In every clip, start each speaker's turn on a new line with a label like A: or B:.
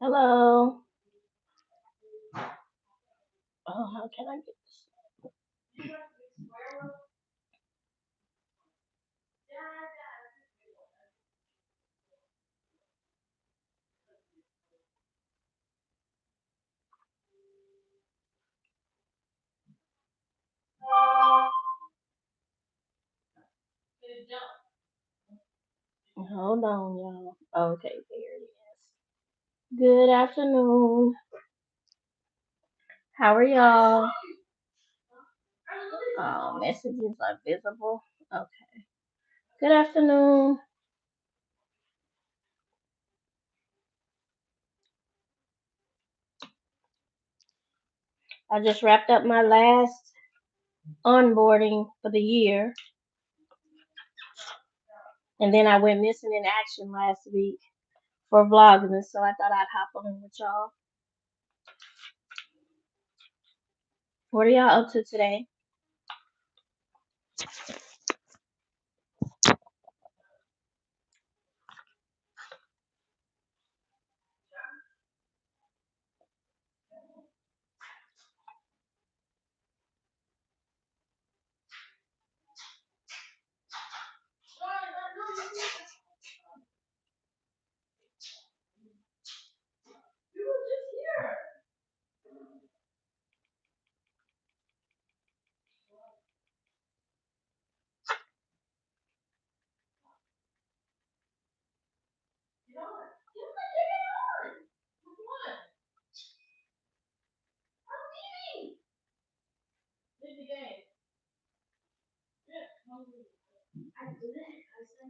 A: Hello. Oh, how can I get this? Hold on, y'all. Okay, there it is. Good afternoon. How are y'all? Oh, messages are visible. Okay. Good afternoon. I just wrapped up my last onboarding for the year, and then I went missing in action last week for vlogging, so I thought I'd hop on with y'all. What are y'all up to today?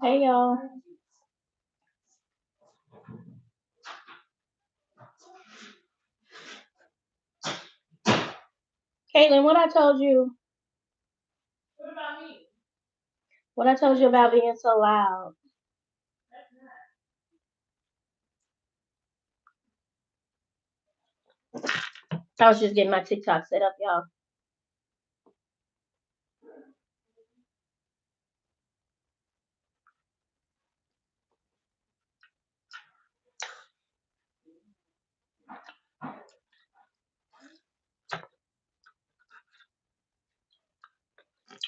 A: Hey y'all. Caitlin, what I told you? What I told you about being so loud? I was just getting my TikTok set up, y'all.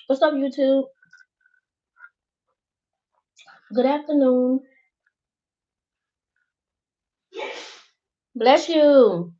A: What's up, YouTube? Good afternoon. Bless you.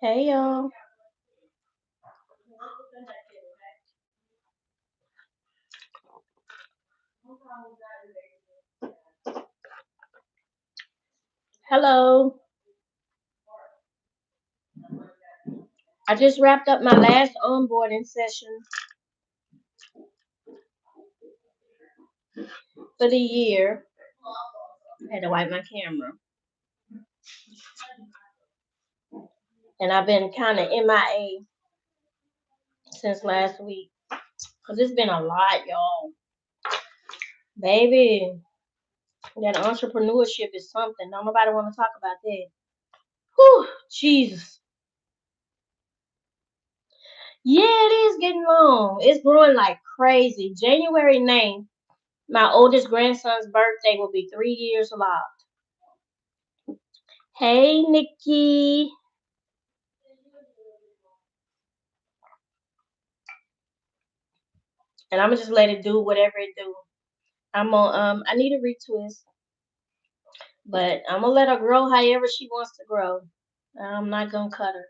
A: Hey y'all. Hello. I just wrapped up my last onboarding session for the year. I had to wipe my camera. And I've been kind of MIA since last week. Because it's been a lot, y'all. Baby, that entrepreneurship is something. Don't nobody want to talk about that. Whew, Jesus. Yeah, it is getting long. It's growing like crazy. January 9th, my oldest grandson's birthday will be 3 years alive. Hey, Nikki. And I'm gonna just let it do whatever it do. I need a retwist, but I'm gonna let her grow however she wants to grow. I'm not gonna cut her.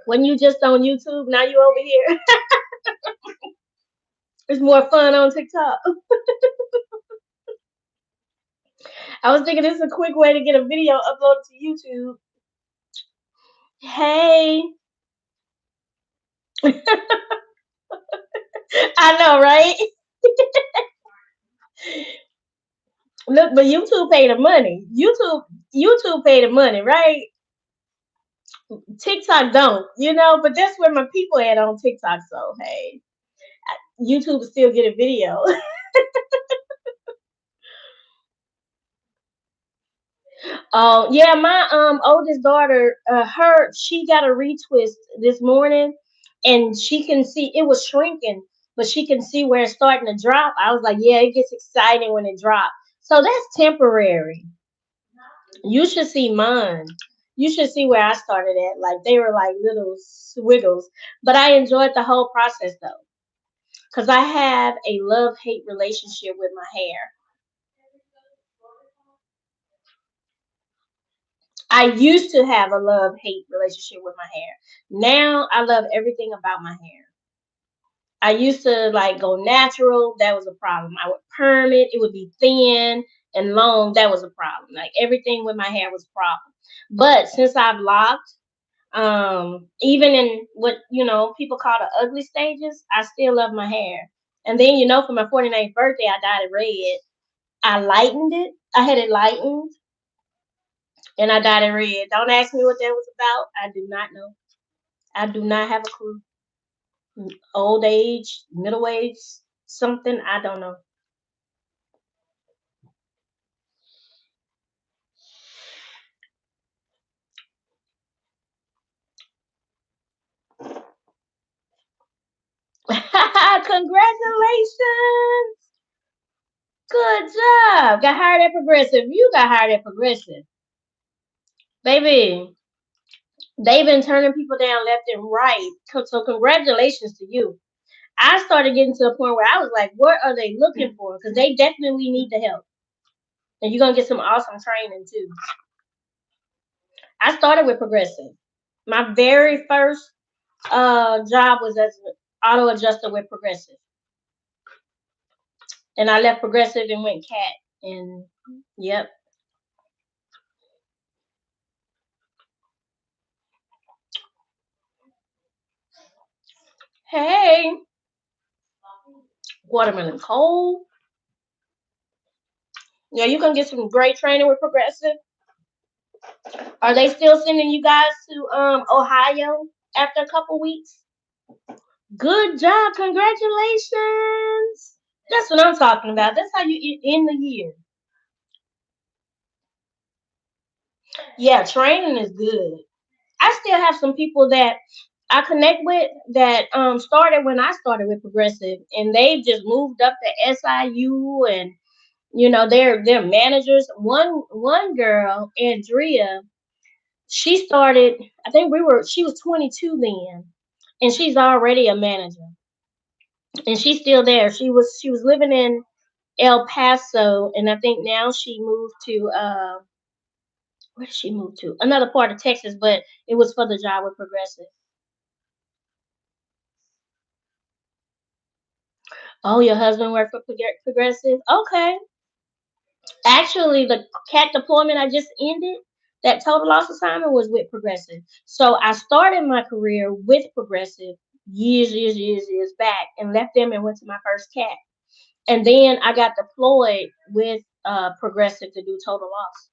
A: When you just on YouTube, now you over here. It's more fun on TikTok. I was thinking this is a quick way to get a video uploaded to YouTube. Hey, I know, right? Look, but YouTube pay the money. YouTube pay the money, right? TikTok don't, but that's where my people at on TikTok. So hey, YouTube still get a video. Oh yeah, my oldest daughter, she got a retwist this morning, and she can see it was shrinking, but she can see where it's starting to drop. I was like, yeah, it gets exciting when it drops. So that's temporary. You should see mine. You should see where I started at. Like they were like little swiggles, but I enjoyed the whole process though, because I have a love hate relationship with my hair. I used to have a love hate relationship with my hair. Now I love everything about my hair. I used to like go natural, that was a problem. I would perm it, it would be thin and long, that was a problem. Like everything with my hair was a problem. But since I've locked, even in what people call the ugly stages, I still love my hair. And then for my 49th birthday, I dyed it red. I lightened it. I had it lightened and I dyed it red. Don't ask me what that was about. I do not know. I do not have a clue. Old age, middle age, something. I don't know. Congratulations. Good job. Got hired at Progressive. You got hired at Progressive. Baby, they've been turning people down left and right. So congratulations to you. I started getting to a point where I was like, what are they looking for? Because they definitely need the help. And you're going to get some awesome training too. I started with Progressive. My very first job was as an auto adjuster with Progressive. And I left Progressive and went Cat. And yep. Hey, watermelon cold. Yeah, you can get some great training with Progressive. Are they still sending you guys to Ohio after a couple weeks? Good job. Congratulations. That's what I'm talking about. That's how you end the year. Yeah, training is good. I still have some people that I connect with that started when I started with Progressive, and they've just moved up to SIU, and they're managers. One girl, Andrea, she started. I think she was 22 then, and she's already a manager, and she's still there. She was living in El Paso, and I think now she moved to where did she move to? Another part of Texas, but it was for the job with Progressive. Oh, your husband worked for Progressive? Okay. Actually, the cat deployment I just ended, that total loss assignment was with Progressive. So I started my career with Progressive years back and left them and went to my first cat. And then I got deployed with Progressive to do total loss,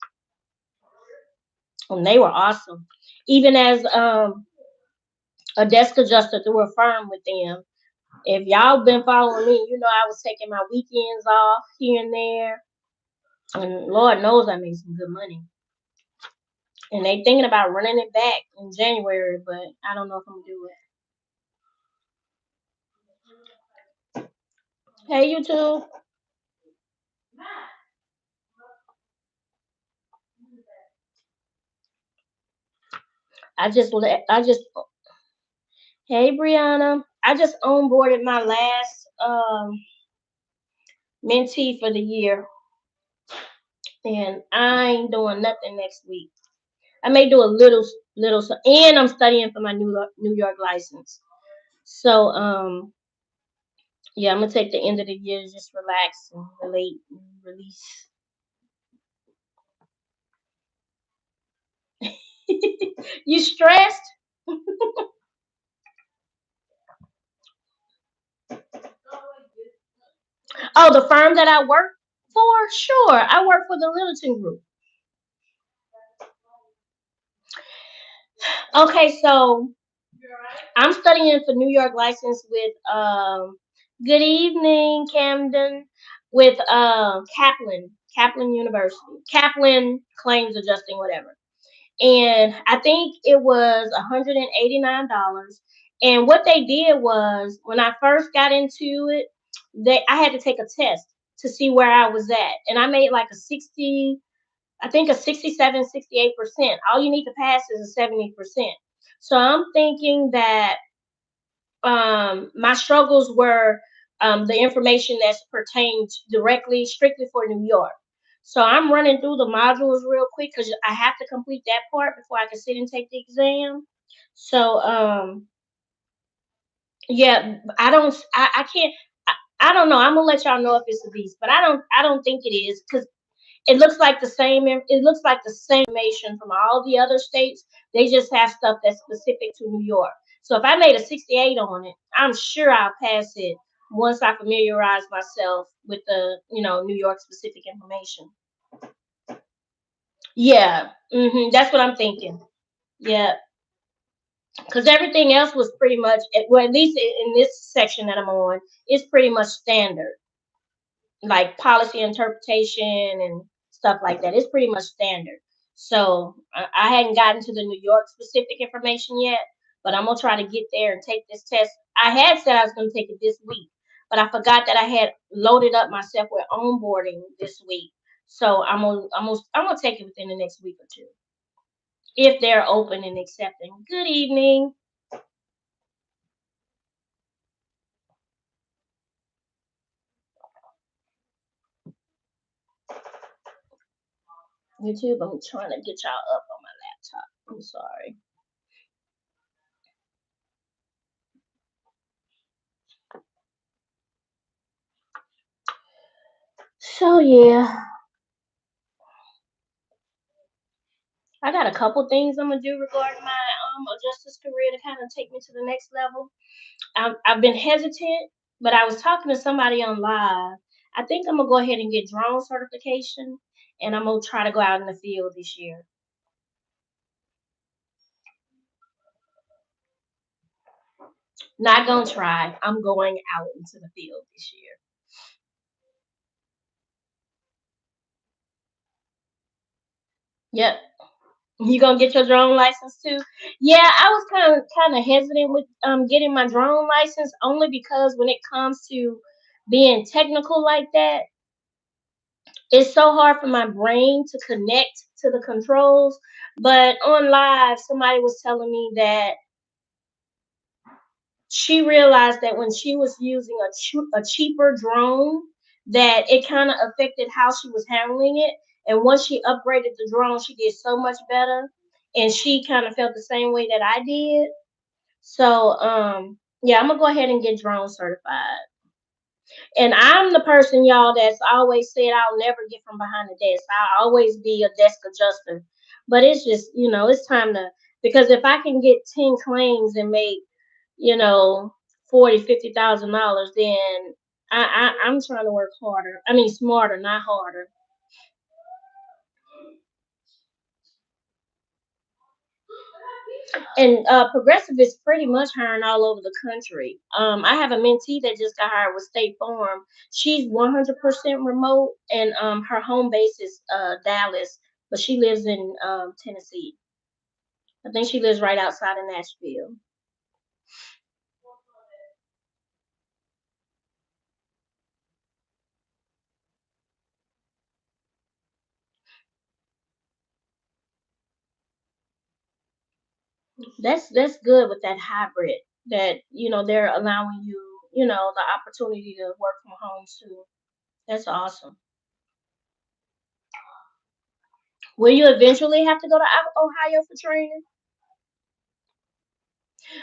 A: and they were awesome. Even as a desk adjuster through a firm with them. If y'all been following me, you know I was taking my weekends off here and there, and Lord knows I made some good money. And they thinking about running it back in January, but I don't know if I'm gonna do it. Hey, YouTube. I just. Hey, Brianna. I just onboarded my last mentee for the year, and I ain't doing nothing next week. I may do a little, and I'm studying for my New York license. So yeah, I'm gonna take the end of the year to just relax and relate and release. You stressed? Oh, the firm that I work for? Sure. I work for the Littleton Group. Okay, so I'm studying for New York license with good evening, Camden, with Kaplan University. Kaplan claims adjusting, whatever. And I think it was $189. And what they did was when I first got into it, I had to take a test to see where I was at. And I made like a 60, I think a 67, 68%. All you need to pass is a 70%. So I'm thinking that my struggles were the information that's pertained directly, strictly for New York. So I'm running through the modules real quick because I have to complete that part before I can sit and take the exam. So yeah, I can't, I don't know. I'm gonna let y'all know if it's a beast, but I don't think it is because it looks like the same. It looks like the same information from all the other states. They just have stuff that's specific to New York. So if I made a 68 on it, I'm sure I'll pass it once I familiarize myself with the New York specific information. Yeah, that's what I'm thinking. Yeah, because everything else was pretty much, well, at least in this section that I'm on, it's pretty much standard. Like policy interpretation and stuff like that. It's pretty much standard. So I hadn't gotten to the New York specific information yet, but I'm gonna try to get there and take this test. I had said I was gonna take it this week, but I forgot that I had loaded up myself with onboarding this week. So I'm gonna take it within the next week or two if they're open and accepting. Good evening, YouTube. I'm trying to get y'all up on my laptop. I'm sorry. So yeah, I got a couple things I'm gonna do regarding my justice career to kind of take me to the next level. I've been hesitant, but I was talking to somebody on live. I think I'm gonna go ahead and get drone certification, and I'm gonna try to go out in the field this year. Not gonna try. I'm going out into the field this year. Yep. You gonna get your drone license too? Yeah, I was kind of hesitant with getting my drone license only because when it comes to being technical like that, it's so hard for my brain to connect to the controls. But on live, somebody was telling me that she realized that when she was using a cheaper drone, that it kind of affected how she was handling it. And once she upgraded the drone, she did so much better. And she kind of felt the same way that I did. So, yeah, I'm gonna go ahead and get drone certified. And I'm the person, y'all, that's always said I'll never get from behind the desk. I'll always be a desk adjuster. But it's just, it's time to, because if I can get 10 claims and make, you know, 40, $50,000, then I'm trying to work harder. I mean, smarter, not harder. And Progressive is pretty much hiring all over the country. I have a mentee that just got hired with State Farm. She's 100% remote, and her home base is Dallas, but she lives in Tennessee. I think she lives right outside of Nashville. That's good with that hybrid. That they're allowing you the opportunity to work from home too. That's awesome. Will you eventually have to go to Ohio for training?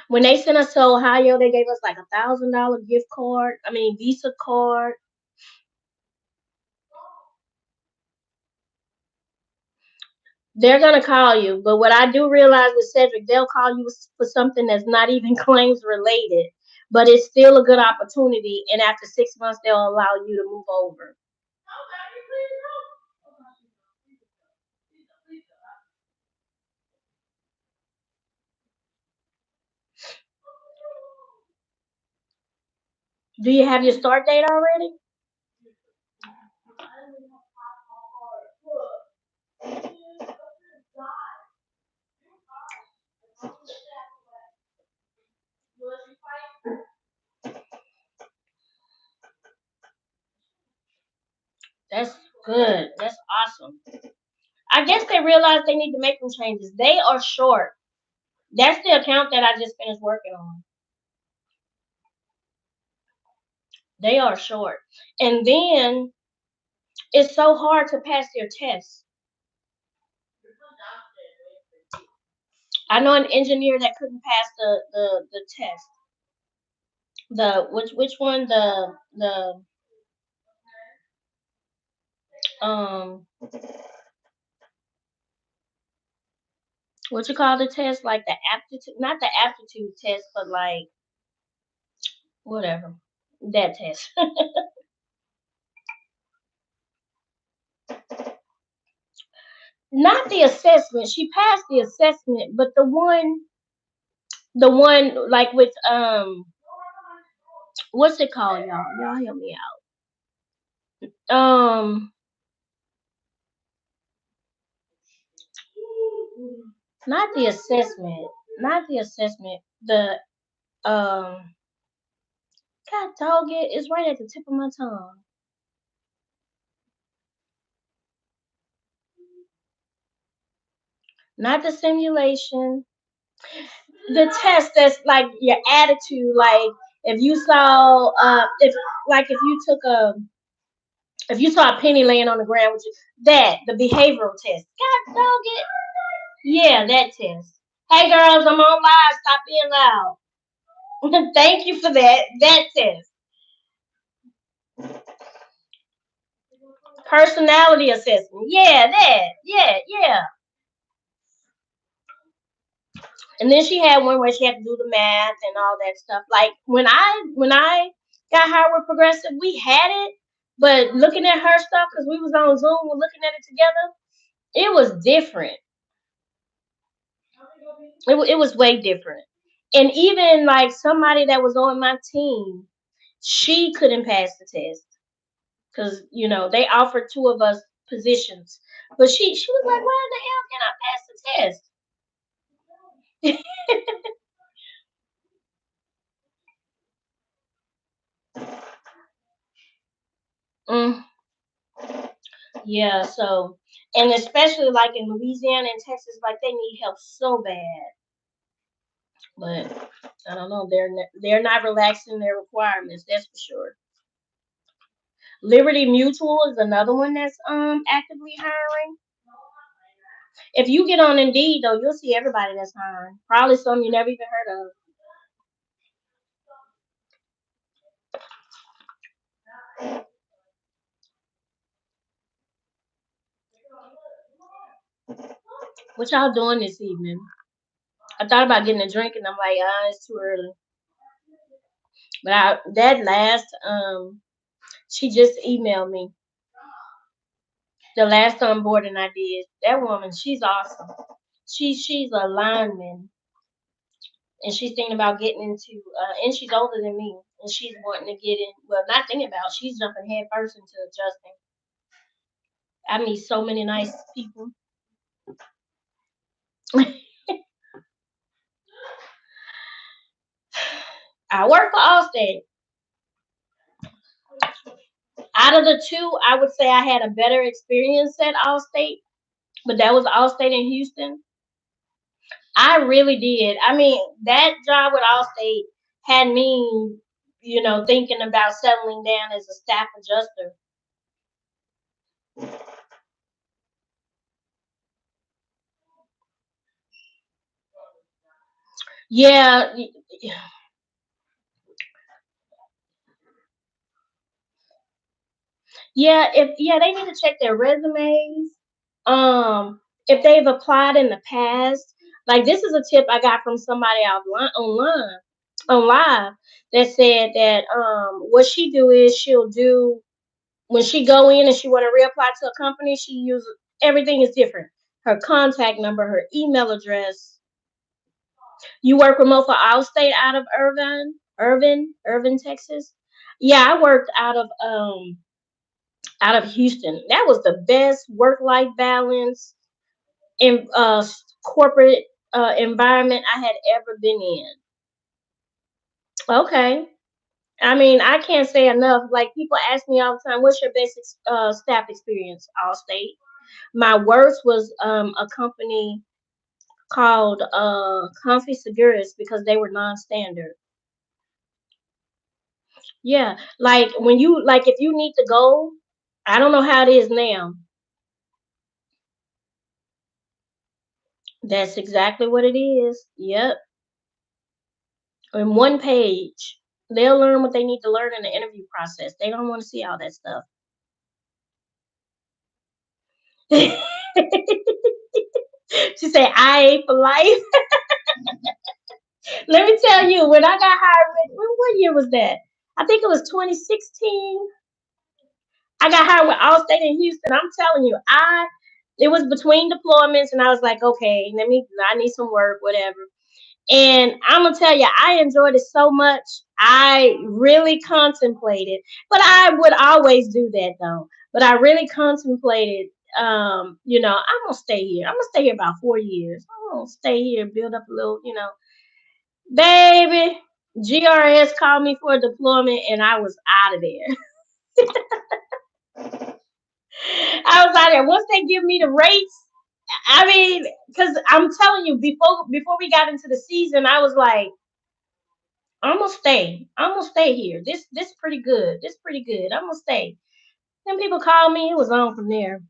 A: When they sent us to Ohio, they gave us like $1,000 gift card. I mean Visa card. They're gonna call you, but what I do realize with Cedric, they'll call you for something that's not even claims related, but it's still a good opportunity. And after 6 months, they'll allow you to move over. Do you have your start date already? That's good. That's awesome. I guess they realize they need to make some changes. They are short. That's the account that I just finished working on. They are short. And then it's so hard to pass their tests. I know an engineer that couldn't pass the test. The which one? The um what you call the test? Like the aptitude, not the aptitude test, but like whatever. That test. Not the assessment. She passed the assessment, but the one like with what's it called, y'all? Y'all help me out. Not the assessment. Not the assessment. The God dog it, it's right at the tip of my tongue. Not the simulation. The test that's like your attitude. Like if you saw if you took a if you saw a penny laying on the ground, which is that the behavioral test. God dog it. Yeah, that test. Hey girls, I'm on live. Stop being loud. Thank you for that. That test. Personality assessment. Yeah, that. Yeah, yeah. And then she had one where she had to do the math and all that stuff. Like when I got hired with Progressive, we had it, but looking at her stuff because we was on Zoom, we're looking at it together. It was different. It was way different. And even like somebody that was on my team, she couldn't pass the test because they offered two of us positions, but she was like, "Why the hell can I pass the test?" Mm, yeah. So, and especially like in Louisiana and Texas, like they need help so bad, but I don't know. They're not relaxing their requirements. That's for sure. Liberty Mutual is another one that's actively hiring. If you get on Indeed though, you'll see everybody that's hiring. Probably some you never even heard of. What y'all doing this evening? I thought about getting a drink and I'm like, it's too early. But that last She just emailed me the last onboarding I did. That woman, she's awesome. She's a lineman, and she's thinking about getting into. And she's older than me, and she's wanting to get in. Well, not thinking about. She's jumping head first into adjusting. I meet so many nice people. I work for Allstate. Out of the two, I would say I had a better experience at Allstate, but that was Allstate in Houston. I really did. I mean, that job with Allstate had me, thinking about settling down as a staff adjuster. Yeah, yeah. If they need to check their resumes. If they've applied in the past, like this is a tip I got from somebody on live that said that what she do is she'll do when she go in and she want to reapply to a company, she uses everything is different. Her contact number, her email address. You work remote for Allstate out of Irvin, Texas. Yeah, I worked out of Houston. That was the best work life balance in corporate environment I had ever been in. Okay. I mean, I can't say enough. Like people ask me all the time, "What's your best staff experience?" Allstate. My worst was a company called Comfy Seguros because they were non-standard. Yeah, like when you like if you need to go, I don't know how it is now. That's exactly what it is. Yep, in one page. They'll learn what they need to learn in the interview process. They don't want to see all that stuff. She said, "I ain't for life." Let me tell you, when I got hired, what year was that? I think it was 2016. I got hired with Allstate in Houston. I'm telling you, it was between deployments, and I was like, okay, I need some work, whatever. And I'm gonna tell you, I enjoyed it so much. I really contemplated, but I would always do that though. But I really contemplated, I'm gonna stay here. I'm gonna stay here about 4 years. I'm gonna stay here, build up a little, baby. GRS called me for a deployment, and I was out of there. I was out there. Once they give me the rates, I mean, because I'm telling you, before we got into the season, I was like, I'm gonna stay. I'm gonna stay here. This pretty good. This pretty good. I'm gonna stay. Then people called me. It was on from there.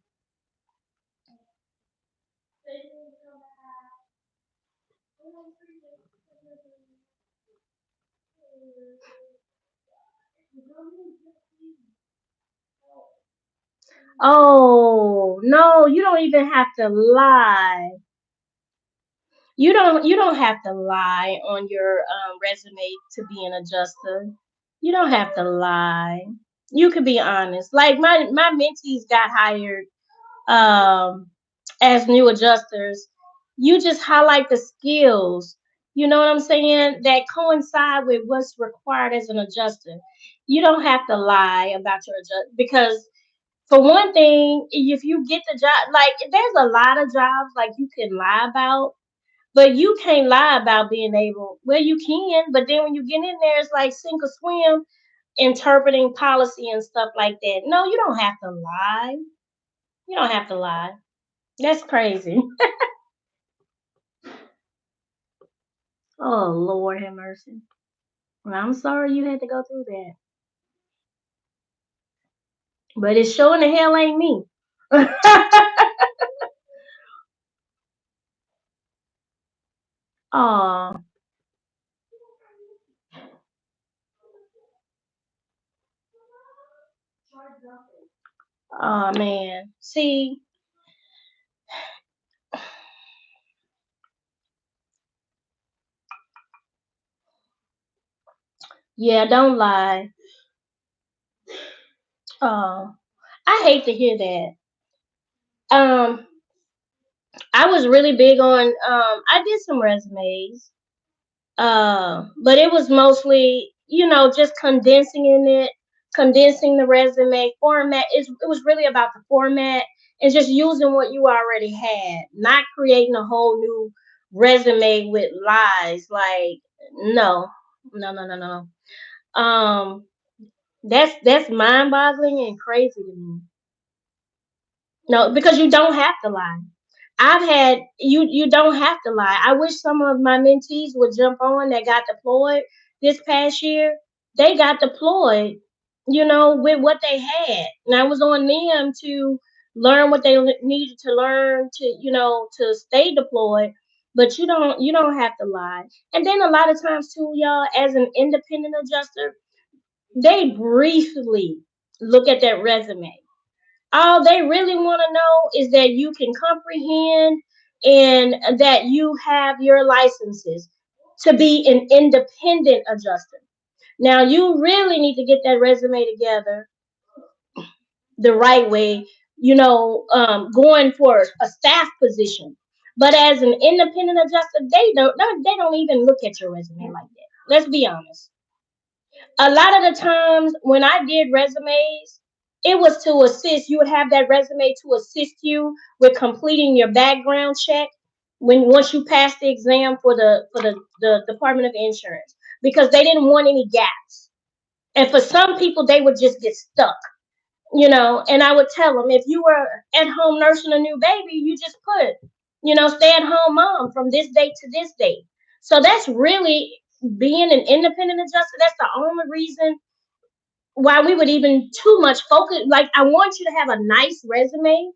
A: Oh no, you don't even have to lie. You don't have to lie on your resume to be an adjuster. You don't have to lie. You could be honest. Like my mentees got hired um, as new adjusters. You just highlight the skills. You know what I'm saying? That coincide with what's required as an adjuster. You don't have to lie about your adjust because for one thing, if you get the job, like there's a lot of jobs like you can lie about, but you can't lie about being able. Well, you can, but then when you get in there, it's like sink or swim, interpreting policy and stuff like that. No, you don't have to lie. You don't have to lie. That's crazy. Oh Lord have mercy. Well, I'm sorry you had to go through that. But it sure in the hell ain't me. Oh, oh man. See, yeah, don't lie. Oh, I hate to hear that. I was really big on I did some resumes. But it was mostly, just condensing the resume format. It was really about the format and just using what you already had, not creating a whole new resume with lies. Like, no, no, no, no, no. That's mind boggling and crazy to me. No, because you don't have to lie. You don't have to lie. I wish some of my mentees would jump on that got deployed this past year. They got deployed, with what they had. And I was on them to learn what they needed to learn to stay deployed. But you don't have to lie. And then a lot of times too, y'all, as an independent adjuster, they briefly look at that resume. All they really want to know is that you can comprehend and that you have your licenses to be an independent adjuster. Now, you really need to get that resume together the right way, going for a staff position. But as an independent adjuster, they don't even look at your resume like that. Let's be honest. A lot of the times when I did resumes, it was to assist. You would have that resume to assist you with completing your background check when once you pass the exam for the Department of Insurance because they didn't want any gaps. And for some people, they would just get stuck, And I would tell them if you were at home nursing a new baby, you just put, stay at home mom from this date to this date. So that's really being an independent adjuster. That's the only reason why we would even too much focus. Like, I want you to have a nice resume,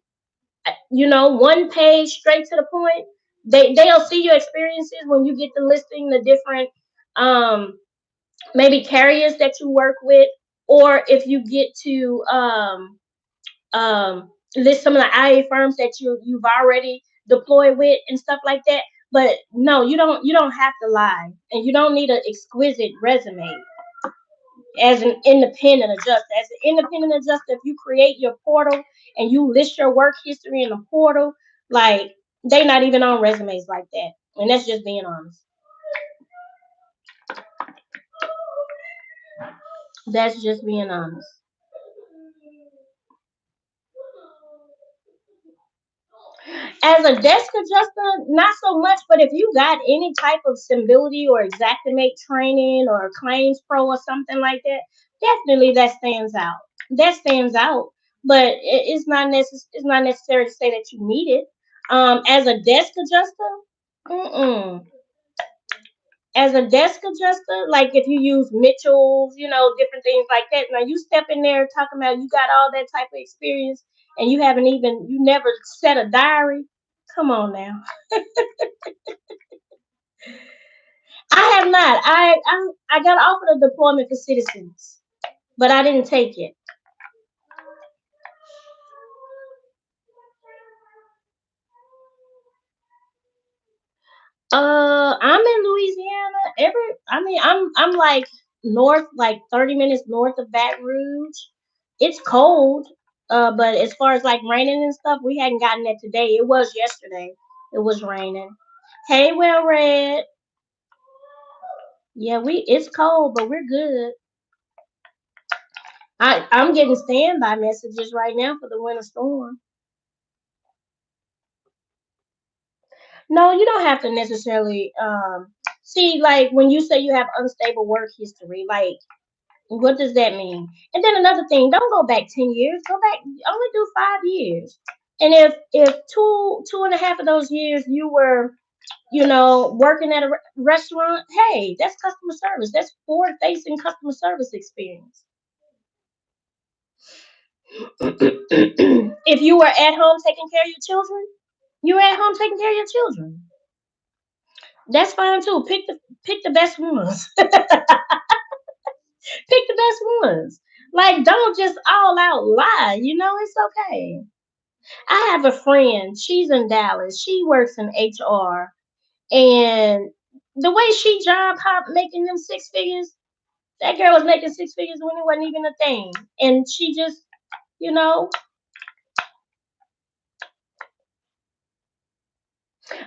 A: one page straight to the point. They'll see your experiences when you get the listing, the different um maybe carriers that you work with, or if you get to list some of the IA firms that you've already deployed with and stuff like that. But no, you don't have to lie, and you don't need an exquisite resume as an independent adjuster. As an independent adjuster, if you create your portal and you list your work history in the portal, like, they not even on resumes like that. And that's just being honest. That's just being honest. As a desk adjuster, not so much, but if you got any type of stability or Xactimate training or Claims Pro or something like that, definitely that stands out. That stands out, but it's not necessary to say that you need it. As a desk adjuster, mm-mm. As a desk adjuster, like if you use Mitchell's, different things like that. Now you step in there talking about you got all that type of experience and you never set a diary. Come on now. I have not. I got offered a deployment for citizens, but I didn't take it. I'm in Louisiana. I'm like north, like 30 minutes north of Baton Rouge. It's cold. But as far as like raining and stuff, we hadn't gotten that today. It was yesterday. It was raining. Hey, well, Red. Yeah, it's cold, but we're good. I'm getting standby messages right now for the winter storm. No, you don't have to necessarily see, like, when you say you have unstable work history, like, what does that mean? And then another thing, don't go back 10 years. Go back, only do 5 years. And if two and a half of those years you were, working at a restaurant, hey, that's customer service. That's forward facing customer service experience. If you were at home taking care of your children, you were at home taking care of your children. That's fine too. Pick the best ones. Pick the best ones. Like, don't just all out lie. It's okay. I have a friend. She's in Dallas. She works in HR, and the way she job hop making them six figures, that girl was making six figures when it wasn't even a thing. And she just you know.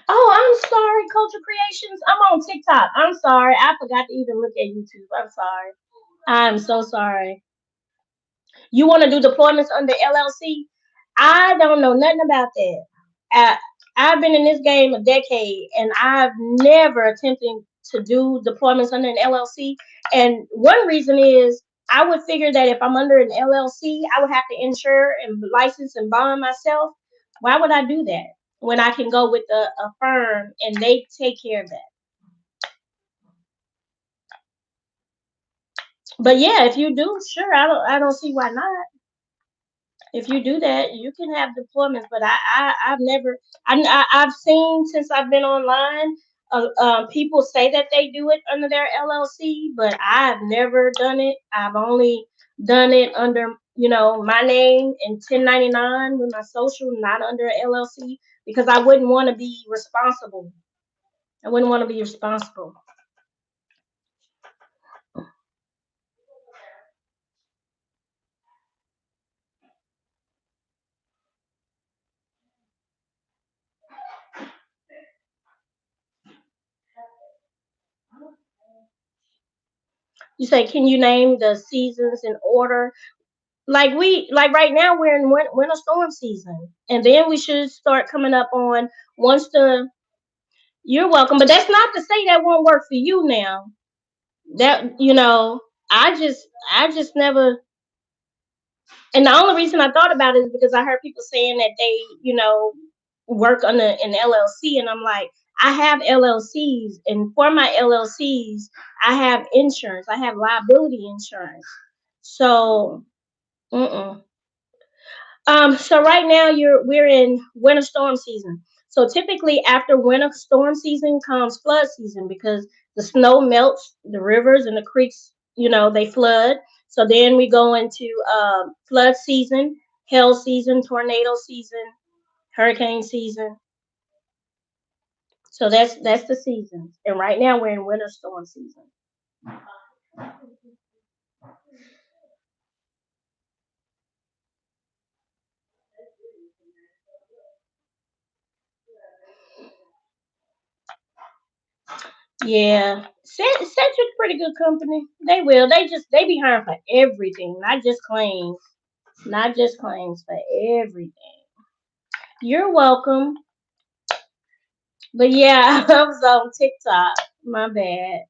A: Oh, I'm sorry, Culture Creations. I'm on TikTok. I'm sorry. I forgot to even look at YouTube. I'm sorry. I'm so sorry. You want to do deployments under LLC? I don't know nothing about that. I, I've been in this game a decade, and I've never attempted to do deployments under an LLC. And one reason is I would figure that if I'm under an LLC, I would have to insure and license and bond myself. Why would I do that when I can go with a firm and they take care of that? But yeah, if you do, sure, I don't see why not. If you do that, you can have deployments. But I've never, I've seen since I've been online, people say that they do it under their LLC, but I've never done it. I've only done it under, my name and 1099 with my social, not under a LLC, because I wouldn't want to be responsible. I wouldn't want to be responsible. You say, can you name the seasons in order? Like right now we're in winter storm season, and then we should start coming up on once the you're welcome, but that's not to say that won't work for you now. That I just never, and the only reason I thought about it is because I heard people saying that they work on an LLC, and I'm like, I have LLCs, and for my LLCs I have insurance, I have liability insurance. So mm-mm. So right now we're in winter storm season. So typically after winter storm season comes flood season because the snow melts, the rivers and the creeks, they flood. So then we go into flood season, hail season, tornado season, hurricane season. So that's the seasons. And right now we're in winter storm season. Yeah, Centric's pretty good company. They will. They be hiring for everything, not just claims for everything. You're welcome. But yeah, I was on TikTok. My bad.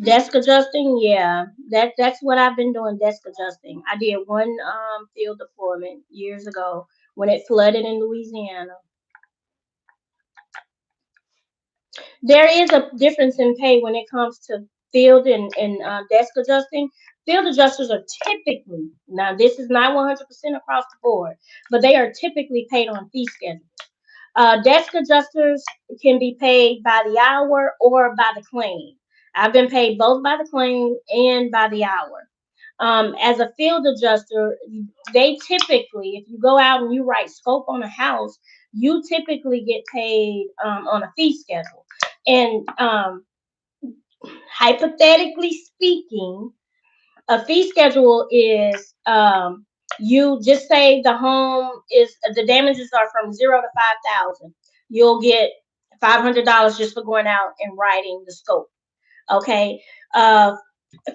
A: Desk adjusting, yeah. That's what I've been doing, desk adjusting. I did one field deployment years ago when it flooded in Louisiana. There is a difference in pay when it comes to field and desk adjusting. Field adjusters are typically, now this is not 100% across the board, but they are typically paid on fee schedule. Desk adjusters can be paid by the hour or by the claim. I've been paid both by the claim and by the hour. As a field adjuster, they typically, if you go out and you write scope on a house, you typically get paid on a fee schedule. And hypothetically speaking, a fee schedule is you just say the damages are from 0 to 5,000. You'll get $500 just for going out and writing the scope. Okay, uh,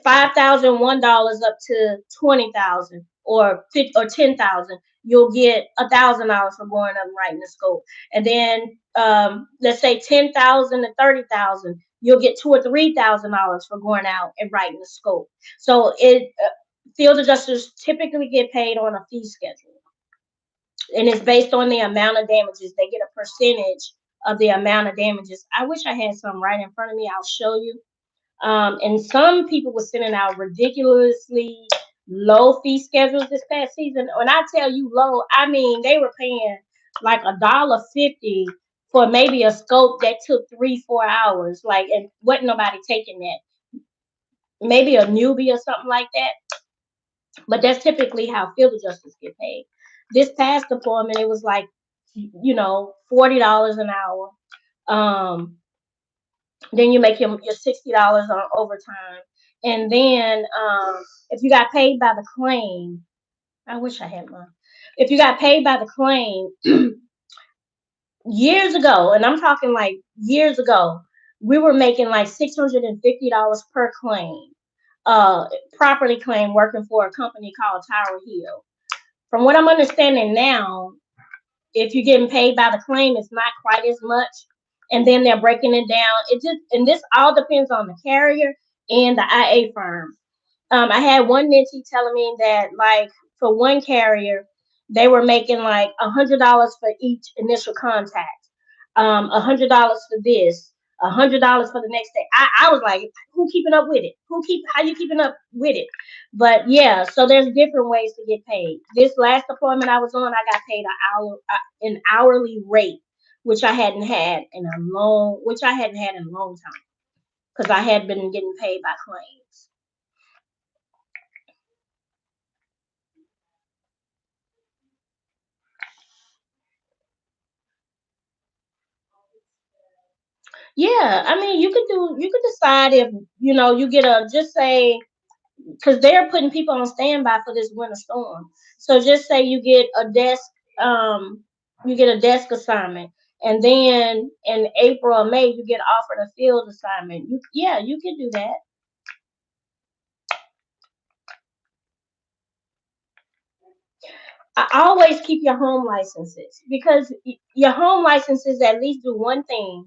A: $5,001 up to 20,000 or 50 or 10,000, you'll get $1,000 for going up and writing the scope. And then let's say 10,000 to 30,000, you'll get $2 or $3,000 for going out and writing the scope. So field adjusters typically get paid on a fee schedule, and it's based on the amount of damages. They get a percentage of the amount of damages. I wish I had some right in front of me. I'll show you. And some people were sending out ridiculously low fee schedules this past season. When I tell you low, I mean they were paying like $1.50 for maybe a scope that took 3 4 hours. Like, and wasn't nobody taking that. Maybe a newbie or something like that. But that's typically how field adjusters get paid. This past deployment, it was like, $40 an hour. Um, then you make your $60 on overtime, and then if you got paid by the claim, I wish I had mine. If you got paid by the claim years ago, and I'm talking like years ago, we were making like $650 per claim, property claim, working for a company called Tower Hill. From what I'm understanding now, if you're getting paid by the claim, it's not quite as much. And then they're breaking it down. And this all depends on the carrier and the IA firm. I had one mentee telling me that, like, for one carrier, they were making like $100 for each initial contact, $100 for this, $100 for the next day. I was like, who keeping up with it? How you keeping up with it? But yeah, so there's different ways to get paid. This last deployment I was on, I got paid an hourly rate, which I hadn't had in a long time, because I had been getting paid by claims. Yeah, I mean, you could decide if, you get a, just say, because they're putting people on standby for this winter storm. So just say um, you get a desk assignment, and then in April or May you get offered a field assignment. Yeah, you can do that. I always keep your home licenses, because your home licenses at least do one thing.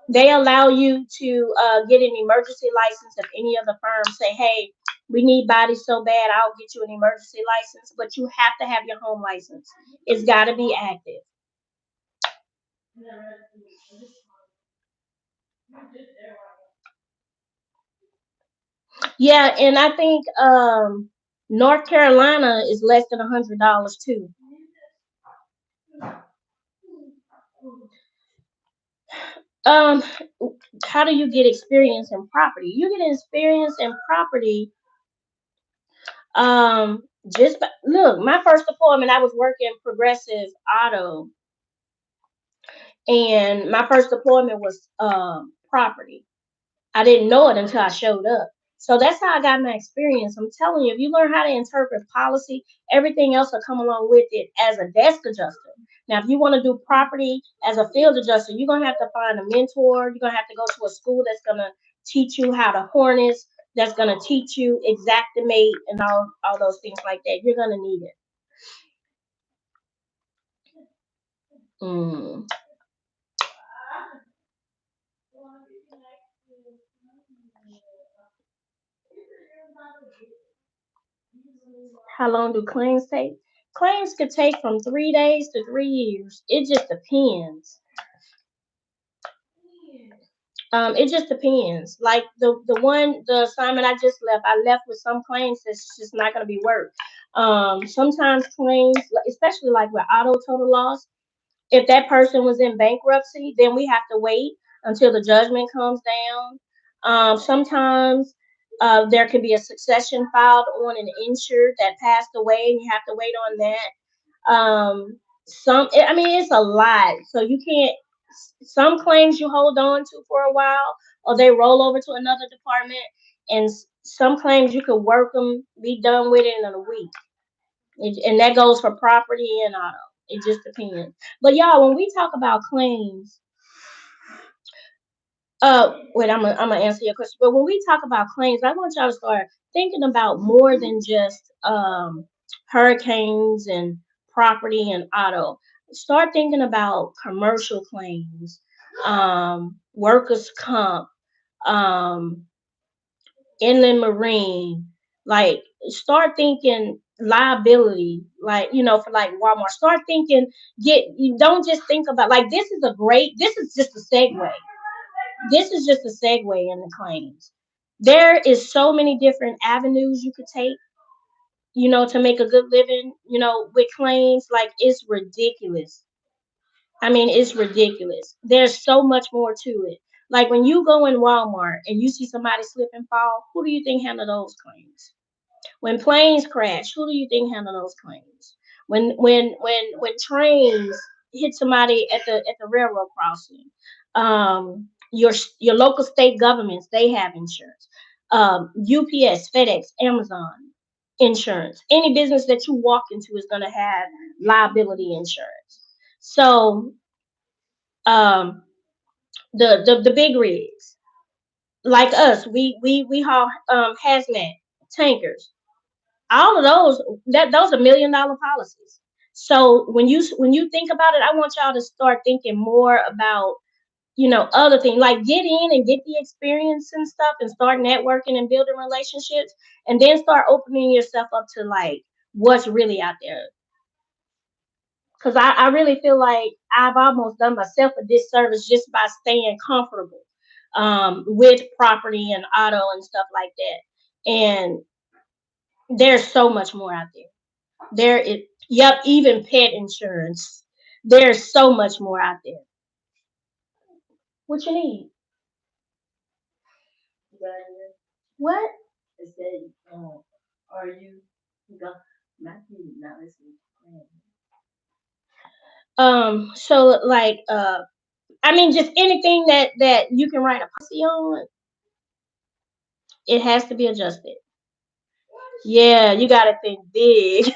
A: They allow you to get an emergency license if any of the firms say, hey, we need bodies so bad, I'll get you an emergency license. But you have to have your home license. It's got to be active. Yeah, and I think North Carolina is less than $100 too. Um, how do you get experience in property? You get experience in property. Um, look, my first deployment, I was working Progressive Auto, and my first deployment was property. I didn't know it until I showed up. So that's how I got my experience. I'm telling you, if you learn how to interpret policy, everything else will come along with it as a desk adjuster. Now, if you want to do property as a field adjuster, you're gonna have to find a mentor. You're gonna have to go to a school that's gonna teach you how to harness, that's gonna teach you Xactimate and all those things like that. You're gonna need it. Mm. How long do claims take? Claims could take from 3 days to 3 years. It just depends. It just depends. Like the assignment I just left, I left with some claims that's just not going to be worked. Sometimes claims, especially like with auto total loss, if that person was in bankruptcy, then we have to wait until the judgment comes down. Sometimes there could be a succession filed on an insured that passed away, and you have to wait on that. I mean, it's a lot. So you can't. Some claims you hold on to for a while, or they roll over to another department, and some claims you can work them, be done with it in a week. And that goes for property and auto. It just depends. But y'all, when we talk about claims, wait, I'm gonna answer your question. But when we talk about claims, I want y'all to start thinking about more than just hurricanes and property and auto. Start thinking about commercial claims, workers' comp, um, inland marine. Like, start thinking liability, like, for like Walmart. Start thinking, you don't just think about, like, this is just a segue. This is just a segue in the claims. There is so many different avenues you could take, to make a good living, with claims. Like, it's ridiculous. I mean, it's ridiculous. There's so much more to it. Like, when you go in Walmart and you see somebody slip and fall, who do you think handle those claims? When planes crash, who do you think handle those claims? When trains hit somebody at the railroad crossing, your local state governments, they have insurance. UPS, FedEx, Amazon insurance. Any business that you walk into is going to have liability insurance. So um, the big rigs like us, we haul hazmat tankers. All of those are $1 million policies. So when you think about it, I want y'all to start thinking more about other things, like get in and get the experience and stuff and start networking and building relationships, and then start opening yourself up to like what's really out there. Because I really feel like I've almost done myself a disservice just by staying comfortable with property and auto and stuff like that. And there's so much more out there. There is, yep, even pet insurance. There's so much more out there. What you need? What? It said, are you Matthew not listening? So like I mean just anything that you can write a policy on, it has to be adjusted. Yeah, you gotta think big.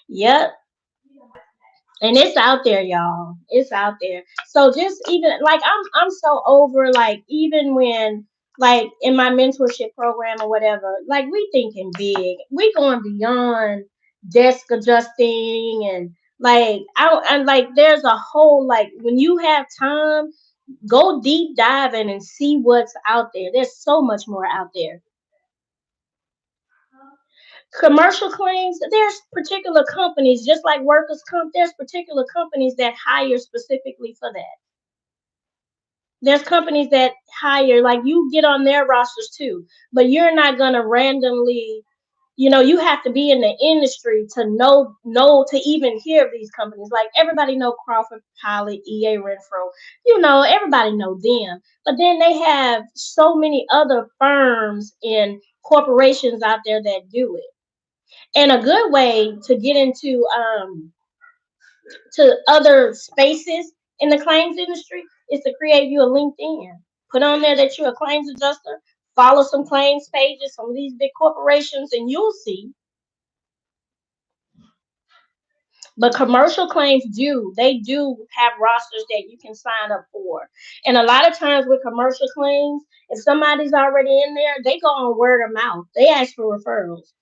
A: Yep. And it's out there, y'all. It's out there. So just even like I'm so over like even when like in my mentorship program or whatever, like we thinking big. We going beyond desk adjusting and like I like there's a whole like when you have time, go deep diving and see what's out there. There's so much more out there. Commercial claims, there's particular companies, just like workers' comp, there's particular companies that hire specifically for that. There's companies that hire, like you get on their rosters too, but you're not gonna randomly, you have to be in the industry to know to even hear of these companies. Like everybody know Crawford Pilot, EA Renfro, everybody know them. But then they have so many other firms and corporations out there that do it. And a good way to get into to other spaces in the claims industry is to create you a LinkedIn. Put on there that you're a claims adjuster. Follow some claims pages, some of these big corporations, and you'll see. But commercial claims they do have rosters that you can sign up for. And a lot of times with commercial claims, if somebody's already in there, they go on word of mouth. They ask for referrals.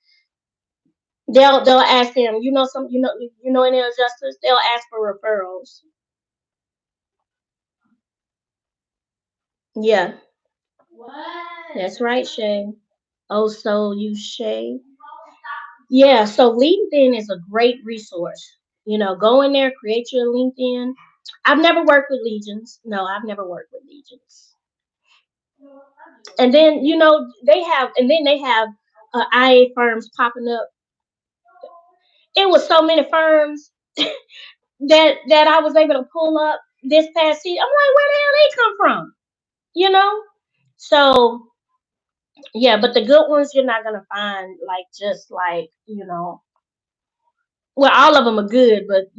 A: They'll ask them, any adjusters, they'll ask for referrals. Yeah, that's right, Shay. Oh, so you Shay. Yeah, so LinkedIn is a great resource. Go in there, create your LinkedIn. I've never worked with Legions. No, I've never worked with Legions. And then they have IA firms popping up. It was so many firms that I was able to pull up this past season. I'm like, where the hell they come from? You know? So yeah, but the good ones you're not gonna find like just like, well, all of them are good, but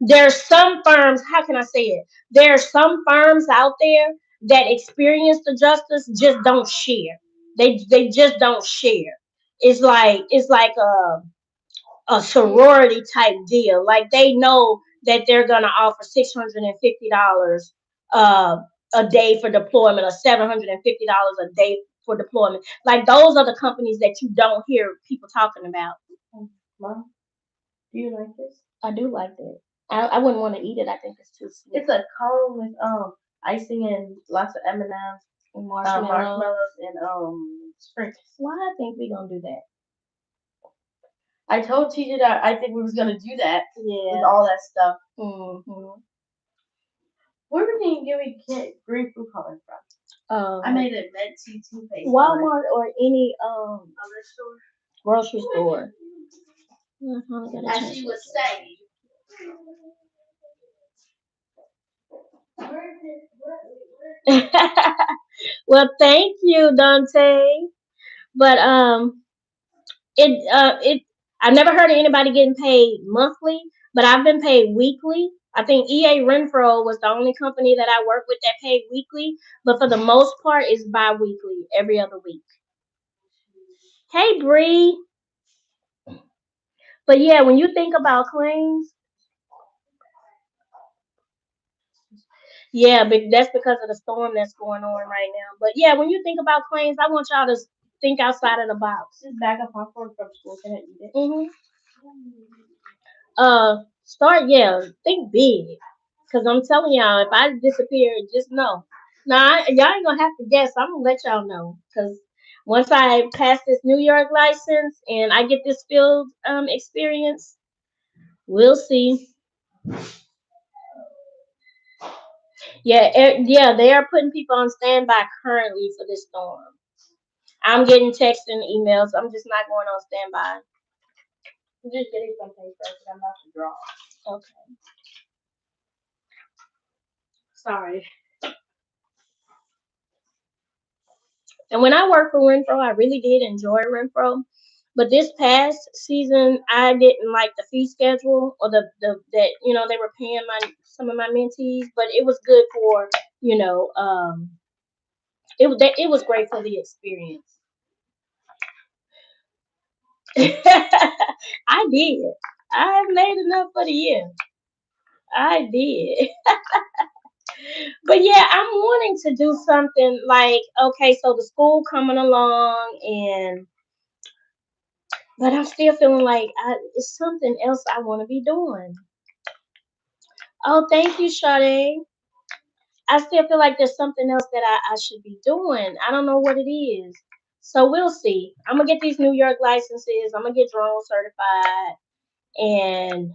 A: there's some firms, how can I say it? There are some firms out there that experienced adjusters just don't share. They just don't share. It's like a sorority type deal. Like they know that they're gonna offer $650 uh, a day for deployment, or $750 a day for deployment. Like those are the companies that you don't hear people talking about. Mom, do you like this? I do like that. I wouldn't want to eat it. I think it's too sweet. It's a cone with icing and lots of M&Ms and marshmallows and sprinkles. Why I think we gonna do that? I told TJ that I think we was gonna do that. Yeah. With all that stuff. Mm-hmm. Where did you give me green food coloring from? I made a Med T toothpaste. Walmart or any other store. Grocery store. As she was saying. Well, thank you, Dante. But it I've never heard of anybody getting paid monthly, but I've been paid weekly. I think EA Renfro was the only company that I work with that paid weekly, but for the most part, it's bi-weekly, every other week. Hey, Bree. But yeah, when you think about claims, yeah, but that's because of the storm that's going on right now. But yeah, when you think about claims, I want y'all to think outside of the box. This bag of popcorn from school. Can I eat it? Start, yeah, think big. Cause I'm telling y'all, if I disappear, just know. Nah, y'all ain't gonna have to guess. I'm gonna let y'all know. Cause once I pass this New York license and I get this field experience, we'll see. Yeah, yeah, they are putting people on standby currently for this storm. I'm getting texts and emails. I'm just not going on standby. I'm just getting something first. I'm about to draw. Okay. Sorry. And when I worked for Renfro, I really did enjoy Renfro. But this past season, I didn't like the fee schedule or the that they were paying my some of my mentees, but it was good for you know it was great for the experience. I did. I made enough for the year. I did. But yeah, I'm wanting to do something like okay, so the school coming along and but I'm still feeling like it's something else I want to be doing. Oh, thank you, Sade. I still feel like there's something else that I should be doing. I don't know what it is. So we'll see. I'm gonna get these New York licenses. I'm gonna get drone certified, and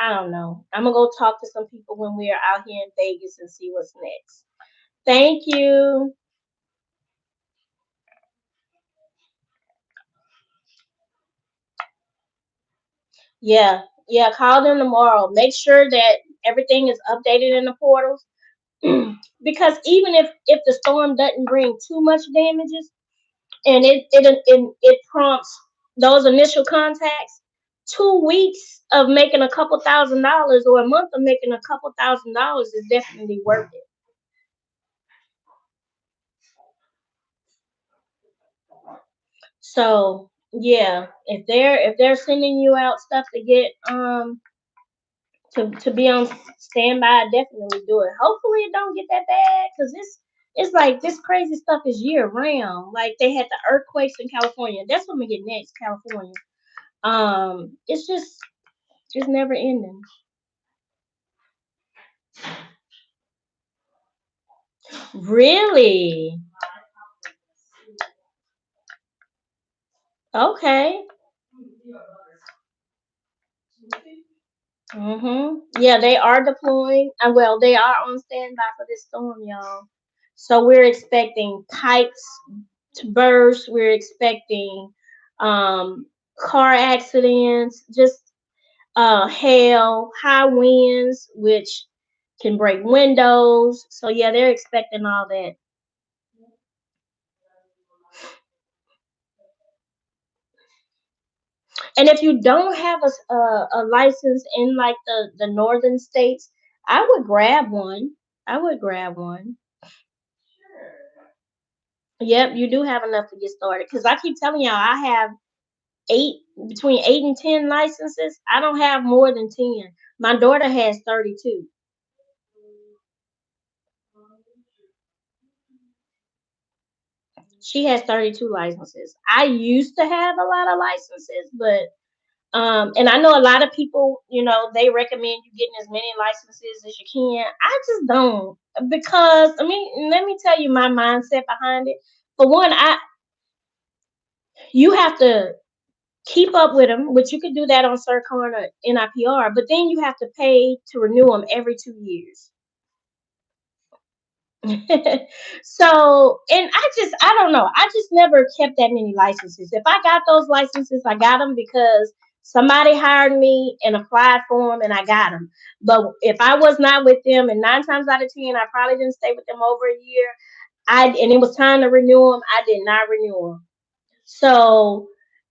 A: I don't know. I'm gonna go talk to some people when we are out here in Vegas and see what's next. Thank you. Yeah, yeah. Call them tomorrow. Make sure that everything is updated in the portals. Because even if the storm doesn't bring too much damages and it prompts those initial contacts, 2 weeks of making a couple $1,000s or a month of making a couple $1,000s is definitely worth it. So yeah, if they're sending you out stuff to get to be on standby, definitely do it. Hopefully it don't get that bad because it's like this crazy stuff is year round. Like they had the earthquakes in California. That's what we get next, California. It's just it's never ending. Really? Okay. Yeah, they are deploying. Well, they are on standby for this storm, y'all. So we're expecting pipes to burst. We're expecting um car accidents, just hail, high winds, which can break windows. So yeah, they're expecting all that. And if you don't have a license in like the northern states, I would grab one. I would grab one. Yep, you do have enough to get started. Because I keep telling y'all, I have eight between 8 and 10 licenses. I don't have more than 10. My daughter has 32. She has 32 licenses. I used to have a lot of licenses, but and I know a lot of people, they recommend you getting as many licenses as you can. I just don't because I mean, let me tell you my mindset behind it. For one, you have to keep up with them, which you could do that on CERCON or NIPR, but then you have to pay to renew them every 2 years. So, and I don't know. I just never kept that many licenses. If I got those licenses, I got them because somebody hired me and applied for them and I got them. But if I was not with them, and 9 times out of 10, I probably didn't stay with them over a year, and it was time to renew them, I did not renew them. So,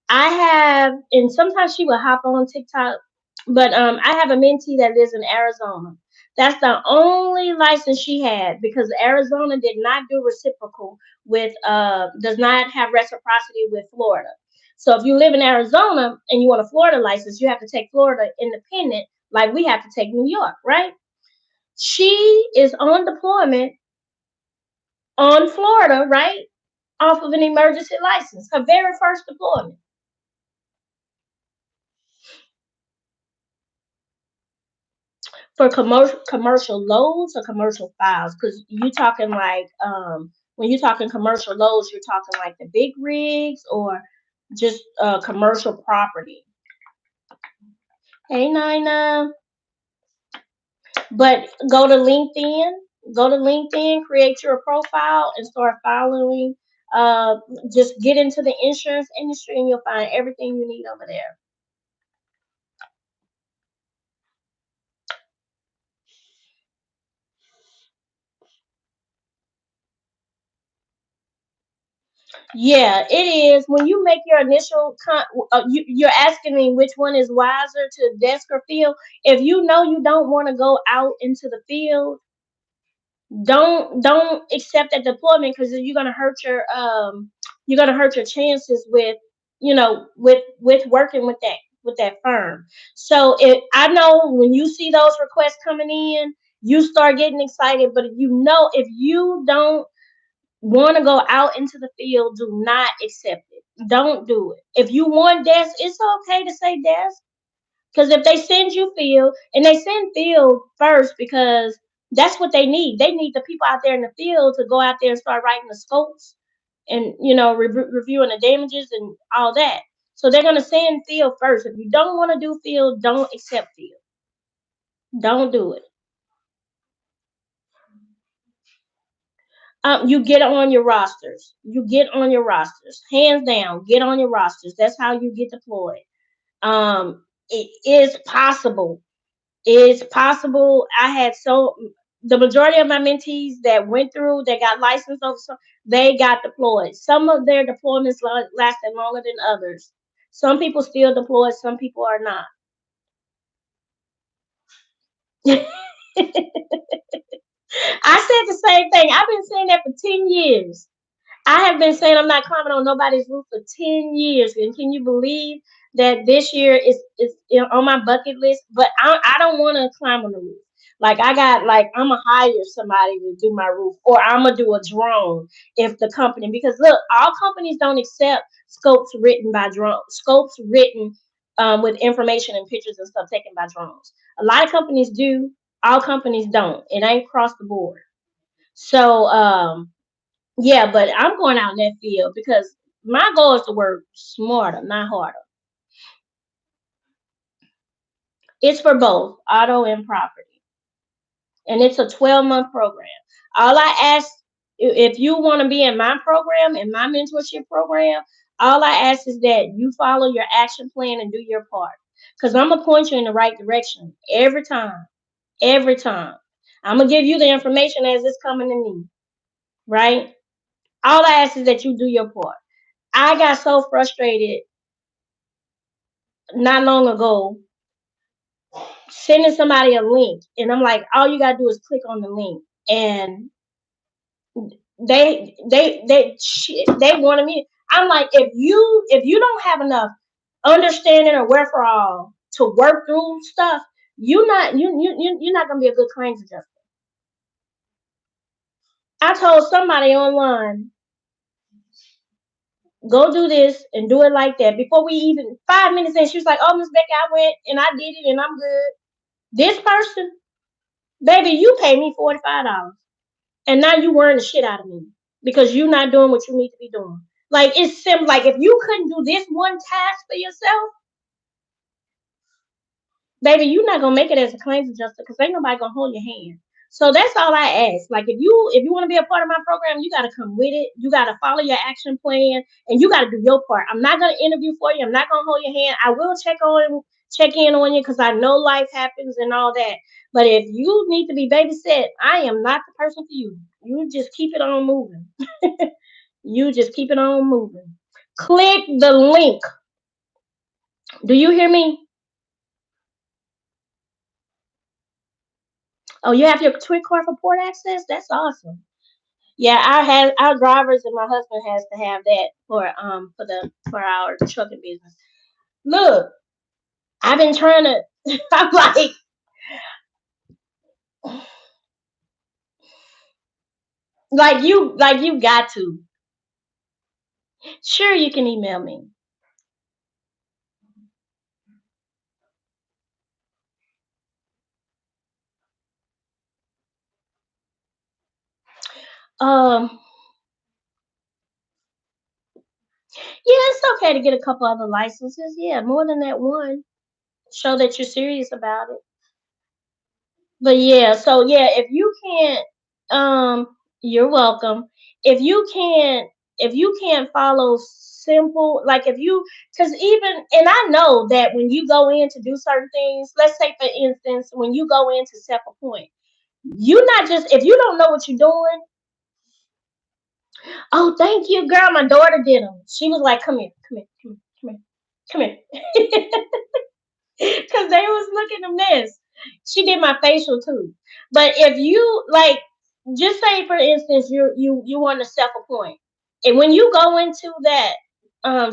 A: I have, and sometimes she will hop on TikTok, but I have a mentee that lives in Arizona. That's the only license she had because Arizona did not do reciprocal with, does not have reciprocity with Florida. So if you live in Arizona and you want a Florida license, you have to take Florida independent, like we have to take New York, right? She is on deployment on Florida, right? Off of an emergency license, her very first deployment. For commercial loads or commercial files, because you talking like when you're talking commercial loads, you're talking like the big rigs or just commercial property. Hey Nina, but go to LinkedIn, create your profile and start following. Uh, just get into the insurance industry and you'll find everything you need over there. Yeah, it is. When you make your initial you're asking me which one is wiser to desk or field. If you know you don't want to go out into the field, don't accept that deployment because you're gonna hurt your chances with with working with that firm. So if I know when you see those requests coming in, you start getting excited. But if you don't want to go out into the field, do not accept it. Don't do it. If you want desk, it's okay to say desk. Because if they send you field, and they send field first because that's what they need. They need the people out there in the field to go out there and start writing the scopes and reviewing the damages and all that. So they're gonna send field first. If you don't want to do field, don't accept field. Don't do it. You get on your rosters. You get on your rosters. Hands down, get on your rosters. That's how you get deployed. It is possible. It's possible. I had the majority of my mentees that went through, that got licensed over, they got deployed. Some of their deployments lasted longer than others. Some people still deployed. Some people are not. I said the same thing. I've been saying that for 10 years. I have been saying I'm not climbing on nobody's roof for 10 years. And can you believe that this year is on my bucket list? But I don't want to climb on the roof. Like I'm gonna hire somebody to do my roof, or I'm gonna do a drone if the company, because look, all companies don't accept scopes written by drone, scopes written with information and pictures and stuff taken by drones. A lot of companies do, all companies don't. It ain't across the board. So yeah, but I'm going out in that field because my goal is to work smarter, not harder. It's for both auto and property, and it's a 12-month program. All I ask, if you want to be in my program, in my mentorship program, all I ask is that you follow your action plan and do your part. Because I'm gonna point you in the right direction every time. Every time. I'm gonna give you the information as it's coming to me, right? All I ask is that you do your part. I got so frustrated not long ago sending somebody a link, and I'm like, all you gotta do is click on the link, and they wanted me. I'm like, if you don't have enough understanding or wherefore to work through stuff, you're not gonna be a good claims adjuster. I told somebody online, go do this and do it like that. Before we even 5 minutes in, she was like, "Oh, Miss Becky, I went and I did it and I'm good." This person, baby, you pay me $45. And now you worrying the shit out of me because you're not doing what you need to be doing. Like it's simple. Like if you couldn't do this one task for yourself, baby, you're not gonna make it as a claims adjuster because ain't nobody gonna hold your hand. So that's all I ask. Like if you want to be a part of my program, you gotta come with it. You gotta follow your action plan and you gotta do your part. I'm not gonna interview for you. I'm not gonna hold your hand. I will check in on you because I know life happens and all that. But if you need to be babysit, I am not the person for you. You just keep it on moving. You just keep it on moving. Click the link. Do you hear me? Oh, you have your Twit card for port access? That's awesome. Yeah, our drivers and my husband has to have that for our trucking business. Look, I've been trying to. I'm like you got to. Sure, you can email me. Um, yeah, it's okay to get a couple other licenses. Yeah, more than that one. Show that you're serious about it. But yeah, so yeah, if you can't, you're welcome. If you can't, if you can't follow simple, like if you, because even, and I know that when you go in to do certain things, let's say for instance, when you go in to self appoint, you not just if you don't know what you're doing. Oh, thank you, girl. My daughter did them. She was like, "Come here, come here, come here, come here, come here." Because they was looking a mess. She did my facial too. But if you like, just say for instance, you want to self appoint, and when you go into that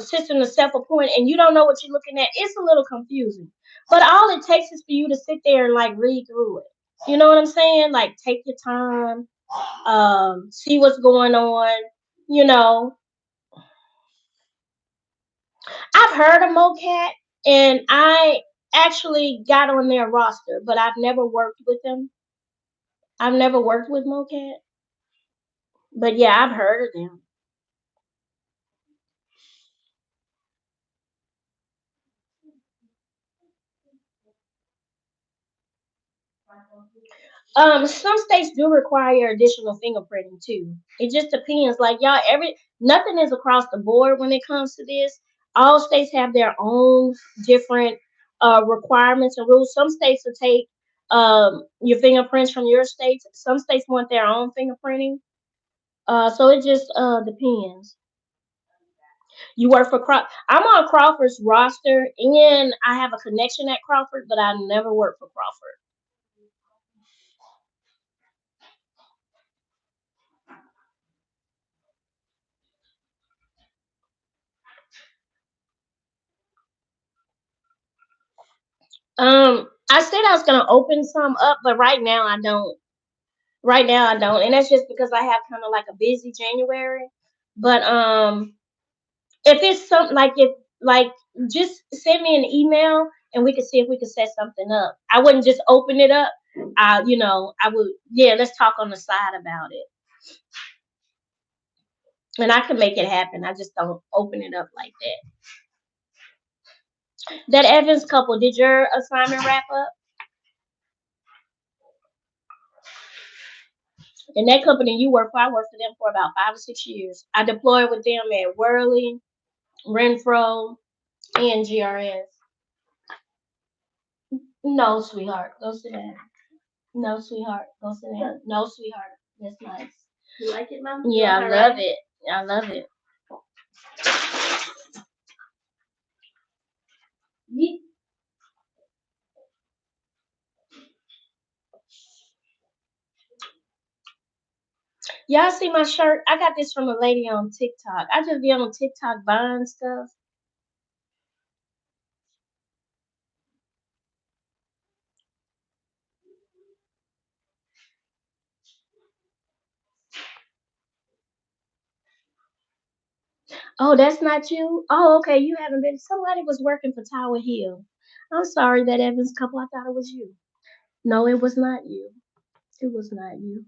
A: system to self appoint, and you don't know what you're looking at, it's a little confusing. But all it takes is for you to sit there and like read through it. You know what I'm saying? Like take your time, see what's going on. You know, I've heard of MoCat, and I actually got on their roster, but I've never worked with them. I've never worked with MoCat, but yeah, I've heard of them. Some states do require additional fingerprinting too. It just depends. Like y'all, nothing is across the board when it comes to this. All states have their own different requirements and rules. Some states will take your fingerprints from your states. Some states want their own fingerprinting. So it just depends. You work for I'm on Crawford's roster, and I have a connection at Crawford, but I never worked for Crawford. I said I was gonna open some up, but right now I don't. Right now I don't, and that's just because I have kind of like a busy January. But if it's something like if like just send me an email and we can see if we can set something up. I wouldn't just open it up. I would. Yeah, let's talk on the side about it, and I can make it happen. I just don't open it up like that. That Evans couple, did your assignment wrap up? And that company you work for, I worked for them for about 5 or 6 years. I deployed with them at Worley, Renfro, and GRS. No, sweetheart, go sit down. No, sweetheart, go sit down. No, sweetheart, that's nice. You like it, Mom? Yeah, I love it. I love it. Y'all see my shirt? I got this from a lady on TikTok. I just be on TikTok buying stuff. Oh, that's not you? Oh, okay. You haven't been. Somebody was working for Tower Hill. I'm sorry that Evans couple. I thought it was you. No, it was not you. It was not you.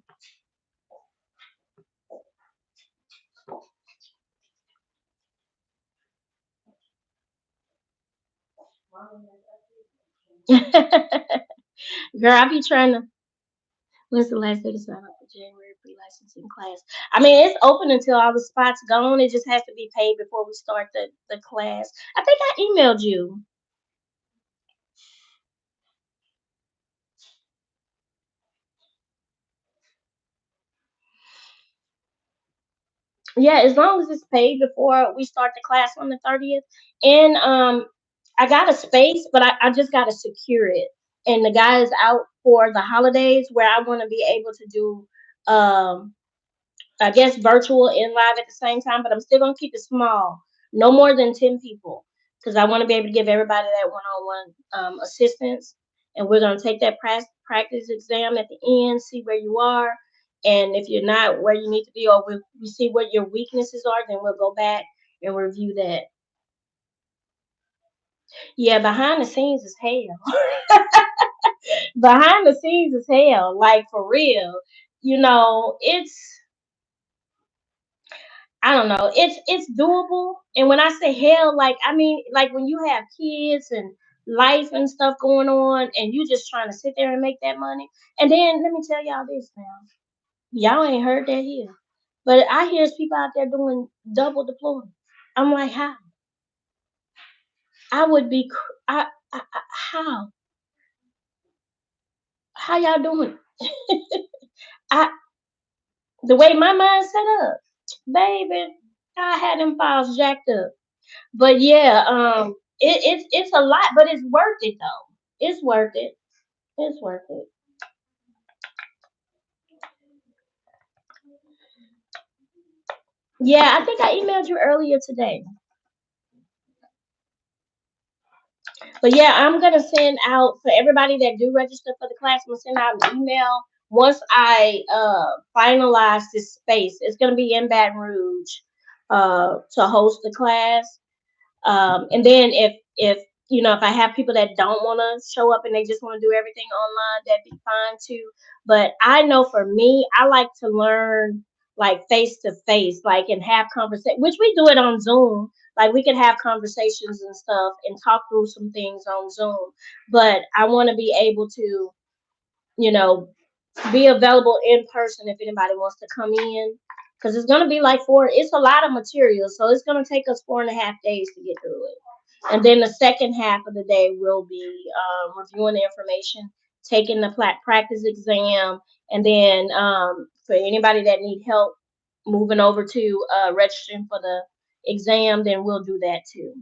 A: Girl, I be trying to. When's the last day to sign up for January pre-licensing class? I mean, it's open until all the spots gone. It just has to be paid before we start the class. I think I emailed you. Yeah, as long as it's paid before we start the class on the 30th. And I got a space, but I just got to secure it. And the guy is out for the holidays where I want to be able to do, um, I guess, virtual and live at the same time, but I'm still going to keep it small. No more than 10 people because I want to be able to give everybody that one on one assistance. And we're going to take that practice exam at the end, see where you are. And if you're not where you need to be, or we see what your weaknesses are, then we'll go back and review that. Yeah, behind the scenes is hell. Behind the scenes is hell, like for real. It's I don't know, it's doable. And when I say hell, like I mean like when you have kids and life and stuff going on and you just trying to sit there and make that money. And then let me tell y'all this now. Y'all ain't heard that here. But I hear people out there doing double deployment. I'm like, how? I would be how? How y'all doing? I The way my mind set up, baby, I had them files jacked up. But yeah, it's a lot, but it's worth it though. It's worth it. It's worth it. Yeah, I think I emailed you earlier today. But yeah, I'm gonna send out for everybody that do register for the class. I'm gonna send out an email once I finalize this space. It's gonna be in Baton Rouge to host the class. And then if I have people that don't want to show up and they just want to do everything online, that'd be fine too. But I know for me, I like to learn like face to face, like and have conversation, which we do it on Zoom. Like we can have conversations and stuff and talk through some things on Zoom. But I want to be able to, you know, be available in person if anybody wants to come in. Because it's gonna be like it's a lot of material, so it's gonna take us 4.5 days to get through it. And then the second half of the day will be reviewing the information, taking the practice exam, and then for anybody that need help moving over to registering for the exam, then we'll do that too.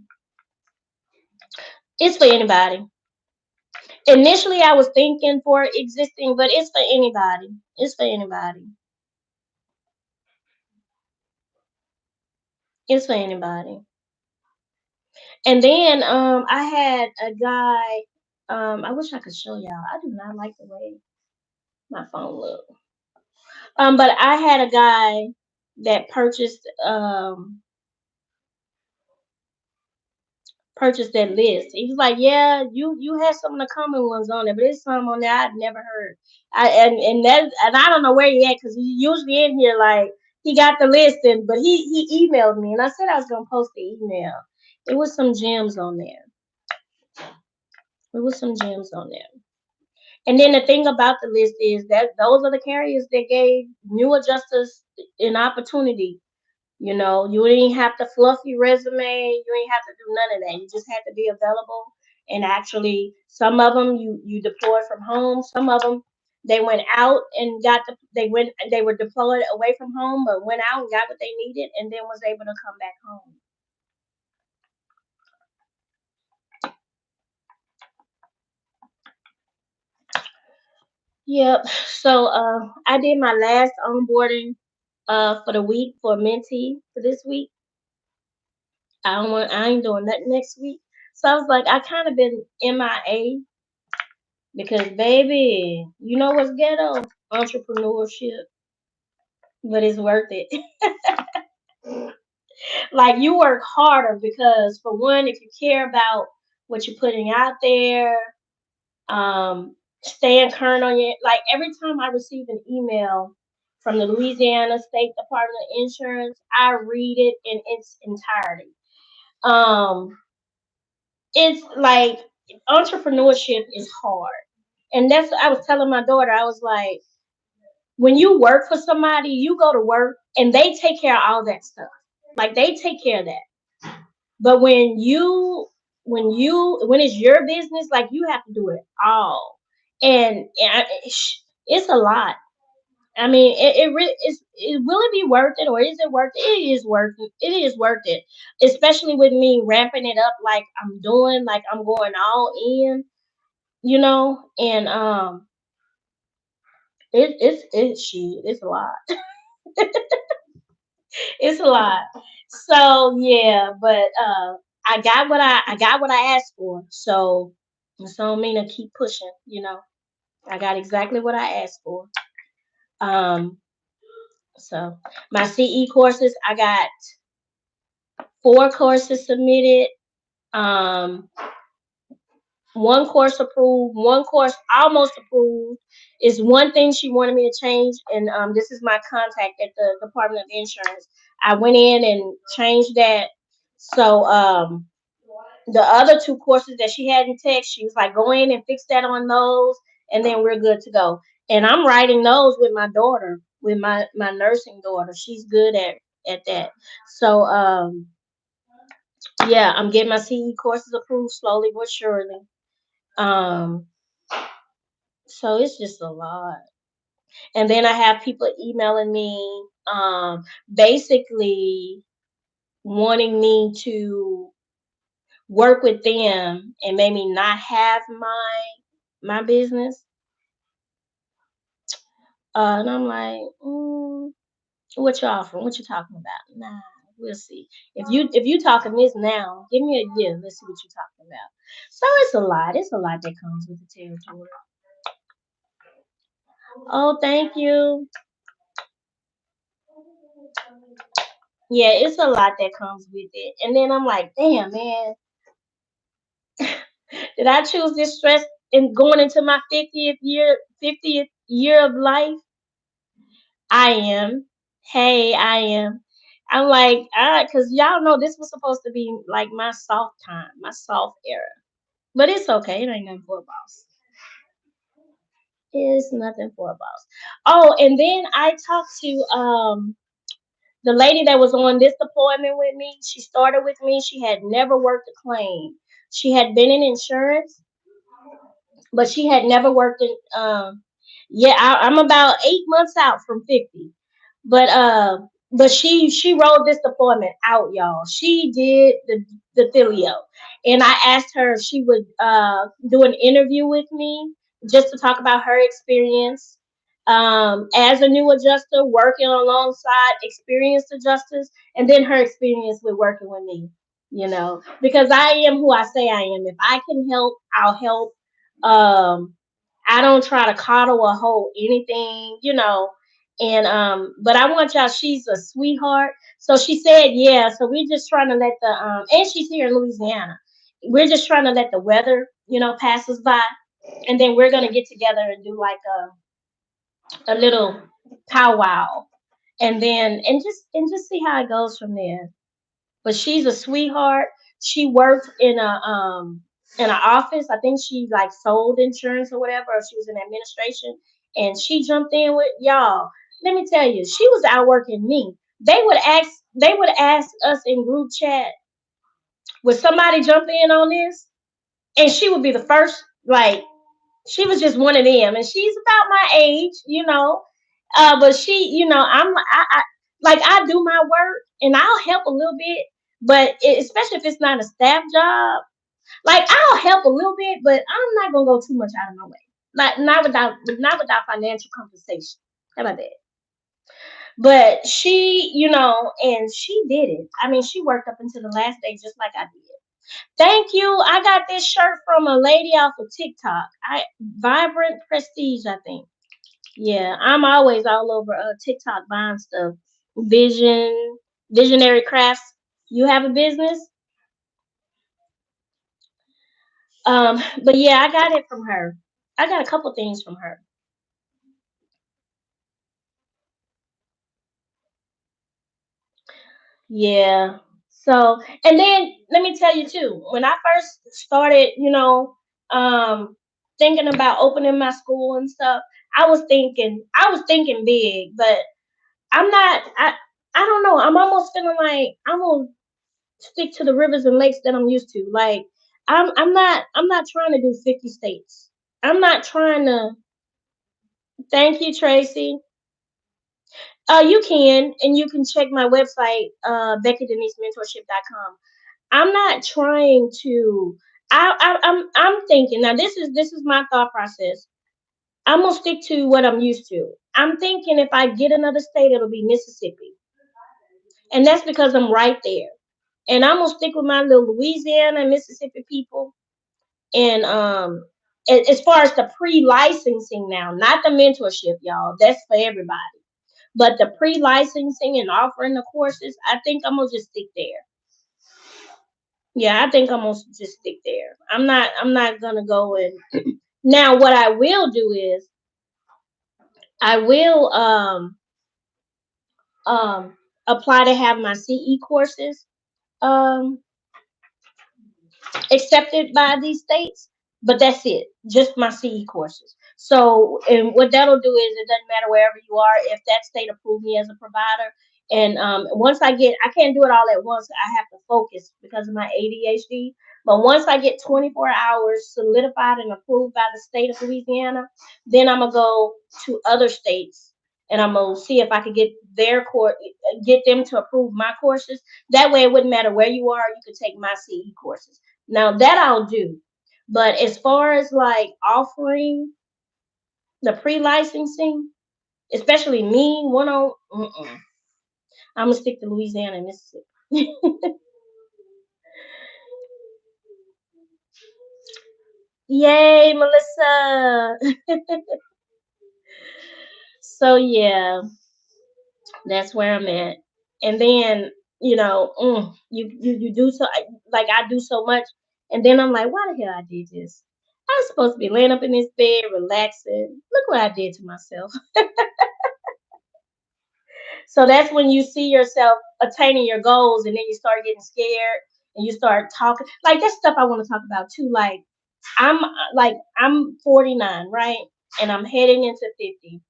A: It's for anybody. Initially, I was thinking for existing, but it's for anybody. It's for anybody. It's for anybody. And then I had a guy. I wish I could show y'all. I do not like the way my phone look. But I had a guy that purchased that list. He was like, "Yeah, you had some of the common ones on there, but there's some on there I'd never heard." And I don't know where he at because he usually in here like he got the list and but he emailed me and I said I was gonna post the email. It was some gems on there. It was some gems on there. And then the thing about the list is that those are the carriers that gave new adjusters an opportunity. You didn't have to fluff your resume. You ain't have to do none of that. You just had to be available. And actually, some of them you deployed from home. Some of them they went out and they were deployed away from home, but went out and got what they needed, and then was able to come back home. Yep. So I did my last onboarding for the week for mentee for this week. I ain't doing nothing next week. So I was like, I kind of been MIA because baby, you know what's ghetto? Entrepreneurship, but it's worth it. Like you work harder because for one, if you care about what you're putting out there, staying current on your like every time I receive an email from the Louisiana State Department of Insurance, I read it in its entirety. Um, it's like entrepreneurship is hard. And that's I was telling my daughter, I was like, when you work for somebody, you go to work and they take care of all that stuff. Like they take care of that. But when it's your business, like you have to do it all. And it's a lot. I mean, it really is. It will it be worth it, or is it worth it? It is worth it. It is worth it, especially with me ramping it up like I'm doing, like I'm going all in, and it's a lot. It's a lot. So yeah, but I got what I asked for. So it's on me to keep pushing. I got exactly what I asked for. Um, so my CE courses, I got 4 courses submitted. Um, one course approved, one course almost approved. Is one thing she wanted me to change, and this is my contact at the Department of Insurance. I went in and changed that. So the other 2 courses that she had in text, she was like, go in and fix that on those, and then we're good to go. And I'm writing those with my daughter, with my nursing daughter. She's good at that. So yeah, I'm getting my CE courses approved slowly but surely. Um, so it's just a lot. And then I have people emailing me, basically wanting me to work with them and maybe not have my business. And I'm like, what you offering? What you talking about? Nah, we'll see. If you talking this now, give me a year. Let's see what you're talking about. So it's a lot. It's a lot that comes with the territory. Oh, thank you. Yeah, it's a lot that comes with it. And then I'm like, damn, man, did I choose this stress in going into my 50th year of life? I am. Hey, I am. I'm like, cause y'all know this was supposed to be like my soft time, my soft era. But it's okay. It ain't nothing for a boss. It's nothing for a boss. Oh, and then I talked to the lady that was on this deployment with me. She started with me. She had never worked a claim. She had been in insurance, but she had never worked in. Yeah, I'm about 8 months out from 50. But she rolled this deployment out, y'all. She did the Thelio, and I asked her if she would do an interview with me just to talk about her experience as a new adjuster, working alongside experienced adjusters, and then her experience with working with me. Because I am who I say I am. If I can help, I'll help. Um, I don't try to coddle or hold anything. And but I want y'all, she's a sweetheart. So she said, yeah. So we're just trying to let the and she's here in Louisiana. We're just trying to let the weather, pass us by. And then we're gonna get together and do like a little powwow. And just see how it goes from there. But she's a sweetheart. She worked in an office. I think she like sold insurance or whatever, or she was in administration, and she jumped in with y'all. Let me tell you, she was outworking me. They would ask us in group chat, would somebody jump in on this? And she would be the first, like she was just one of them, and she's about my age. But I like I do my work and I'll help a little bit, but especially if it's not a staff job, like I'll help a little bit, but I'm not gonna go too much out of my way. Like not without financial compensation. How about that? But and she did it. I mean, she worked up until the last day just like I did. Thank you. I got this shirt from a lady off of TikTok. Vibrant Prestige, I think. Yeah, I'm always all over TikTok buying stuff. Visionary Crafts. You have a business? But yeah, I got it from her. I got a couple things from her. Yeah. So, and then let me tell you too, when I first started, thinking about opening my school and stuff, I was thinking big, but I'm not. I don't know. I'm almost feeling like I'm gonna stick to the rivers and lakes that I'm used to. Like I'm not trying to do 50 states. I'm not trying to. Thank you, Tracy. You can, and you can check my website, BeckyDeniseMentorship.com. I'm not trying to. I'm thinking now. This is my thought process. I'm gonna stick to what I'm used to. I'm thinking if I get another state, it'll be Mississippi, and that's because I'm right there. And I'm gonna stick with my little Louisiana and Mississippi people. And as far as the pre-licensing now, not the mentorship, y'all. That's for everybody. But the pre-licensing and offering the courses, I think I'm gonna just stick there. Yeah, I think I'm gonna just stick there. I'm not gonna go and now what I will do is I will um apply to have my CE courses um accepted by these states, but that's it. Just my CE courses. So, and what that'll do is it doesn't matter wherever you are, if that state approves me as a provider. And once I can't do it all at once. I have to focus because of my ADHD. But once I get 24 hours solidified and approved by the state of Louisiana, then I'm gonna go to other states and I'm gonna see if I could get their court, get them to approve my courses. That way, it wouldn't matter where you are. You could take my CE courses. Now that I'll do. But as far as like offering the pre-licensing, especially me one on, I'm gonna stick to Louisiana and Mississippi. Yay, Melissa! So yeah, that's where I'm at. And then you do so like I do so much, and then I'm like, why the hell I did this? I was supposed to be laying up in this bed, relaxing. Look what I did to myself. So that's when you see yourself attaining your goals, and then you start getting scared, and you start talking. Like that's stuff I want to talk about too. I'm 49, right? And I'm heading into 50.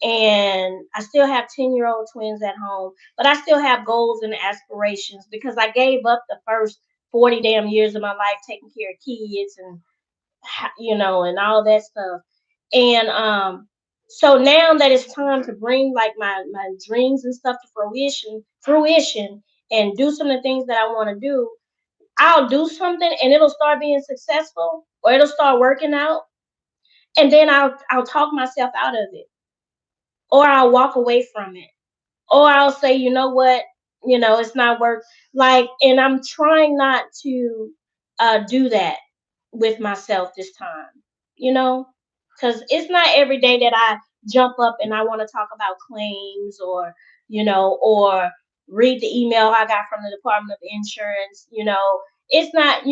A: And I still have 10-year-old twins at home, but I still have goals and aspirations because I gave up the first 40 damn years of my life taking care of kids and and all that stuff. And so now that it's time to bring like my dreams and stuff to fruition and do some of the things that I want to do, I'll do something and it'll start being successful or it'll start working out, and then I'll talk myself out of it, or I'll walk away from it, or I'll say, you know what, it's not worth like, and I'm trying not to do that with myself this time, you know, because it's not every day that I jump up and I want to talk about claims or read the email I got from the Department of Insurance, it's not,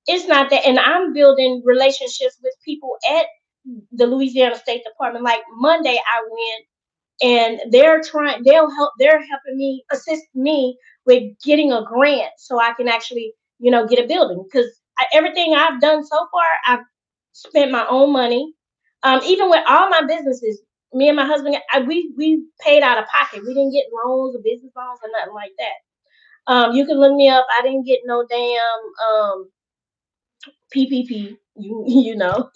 A: it's not that, and I'm building relationships with people at the Louisiana State Department. Like Monday, I went and they're helping me assist me with getting a grant so I can actually get a building because everything I've done so far I've spent my own money. Even with all my businesses, me and my husband, we paid out of pocket. We didn't get loans or business loans or nothing like that. You can look me up. I didn't get no damn PPP, you know.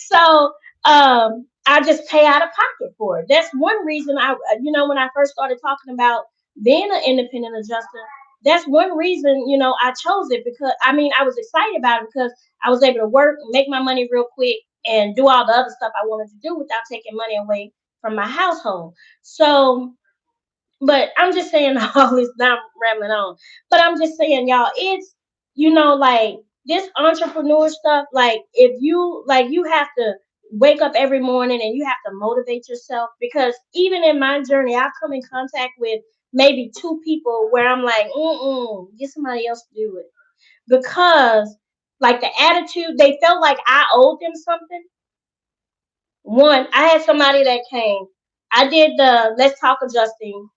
A: So I just pay out of pocket for it. That's one reason when I first started talking about being an independent adjuster, that's one reason, I chose it because I was excited about it because I was able to work, make my money real quick, and do all the other stuff I wanted to do without taking money away from my household. So but I'm just saying all this, not rambling on. But I'm just saying, y'all, it's like this entrepreneur stuff. Like if you have to wake up every morning and you have to motivate yourself because even in my journey, I've come in contact with maybe two people where I'm like, get somebody else to do it because like the attitude, they felt like I owed them something. One, I had somebody that came. I did the Let's Talk Adjusting.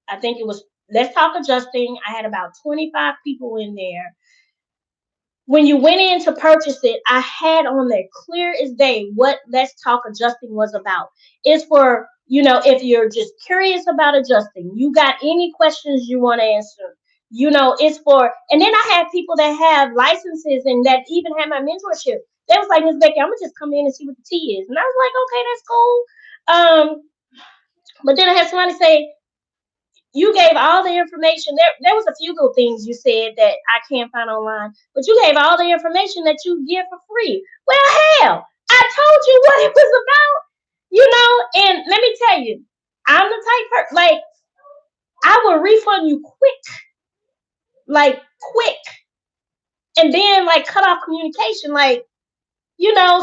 A: I think it was Let's Talk Adjusting. I had about 25 people in there. When you went in to purchase it, I had on there clear as day what Let's Talk Adjusting was about. It's for, if you're just curious about adjusting, you got any questions you want to answer. It's for, and then I had people that have licenses and that even had my mentorship. They was like, Miss Becky, I'm gonna just come in and see what the tea is. And I was like, okay, that's cool. But then I had somebody say, you gave all the information. There was a few little things you said that I can't find online, but you gave all the information that you give for free. Well, hell, I told you what it was about, and let me tell you, I'm the type person, like, I will refund you quick, like, quick, and then, like, cut off communication, like,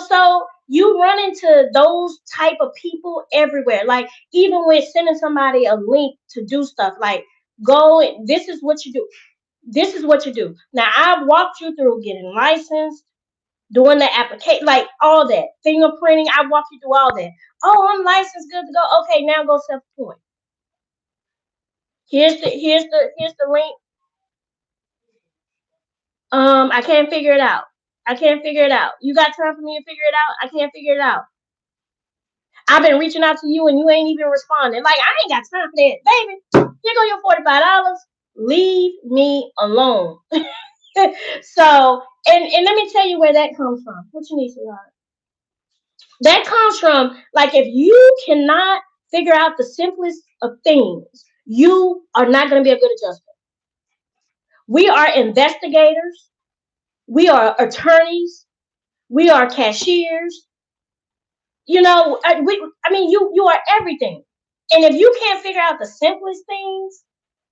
A: so you run into those type of people everywhere. Like, even with sending somebody a link to do stuff, like, this is what you do. This is what you do. Now, I've walked you through getting licensed, doing the application, like, all that. Fingerprinting, I walked you through all that. Oh, I'm licensed, good to go. Okay, now go self-employed. Here's the link. I can't figure it out. I can't figure it out. You got time for me to figure it out? I can't figure it out. I've been reaching out to you and you ain't even responding. Like, I ain't got time for that. Baby, here go your $45. Leave me alone. So, and let me tell you where that comes from. What you need, sweetheart? That comes from, like, if you cannot figure out the simplest of things, you are not going to be a good adjuster. We are investigators. We are attorneys. We are cashiers. You are everything. And if you can't figure out the simplest things,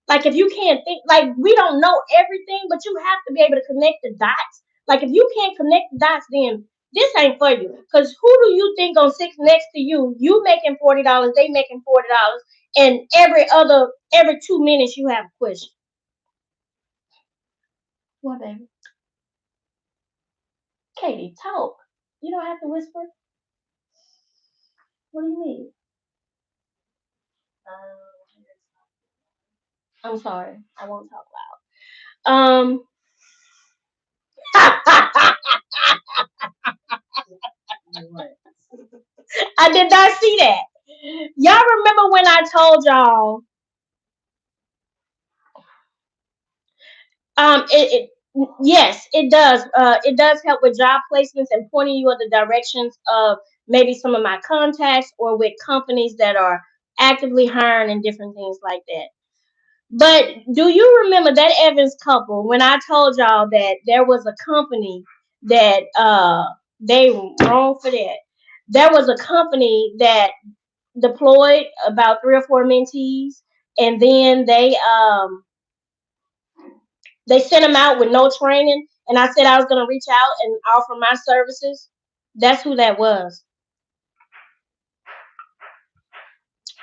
A: like, if you can't think, like, we don't know everything, but you have to be able to connect the dots. Like, if you can't connect the dots, then this ain't for you. Because who do you think gonna sit next to you? You making $40, they making $40, and every 2 minutes you have a question. What, baby? Katie, talk. You don't have to whisper. What do you mean? I'm sorry. I won't talk loud. I did not see that. Y'all remember when I told y'all, yes, it does. It does help with job placements and pointing you in the directions of maybe some of my contacts or with companies that are actively hiring and different things like that. But do you remember that Evans couple when I told y'all that there was a company that they wrong for that? There was a company that deployed about 3 or 4 mentees, and then they sent them out with no training, and I said I was gonna reach out and offer my services. That's who that was.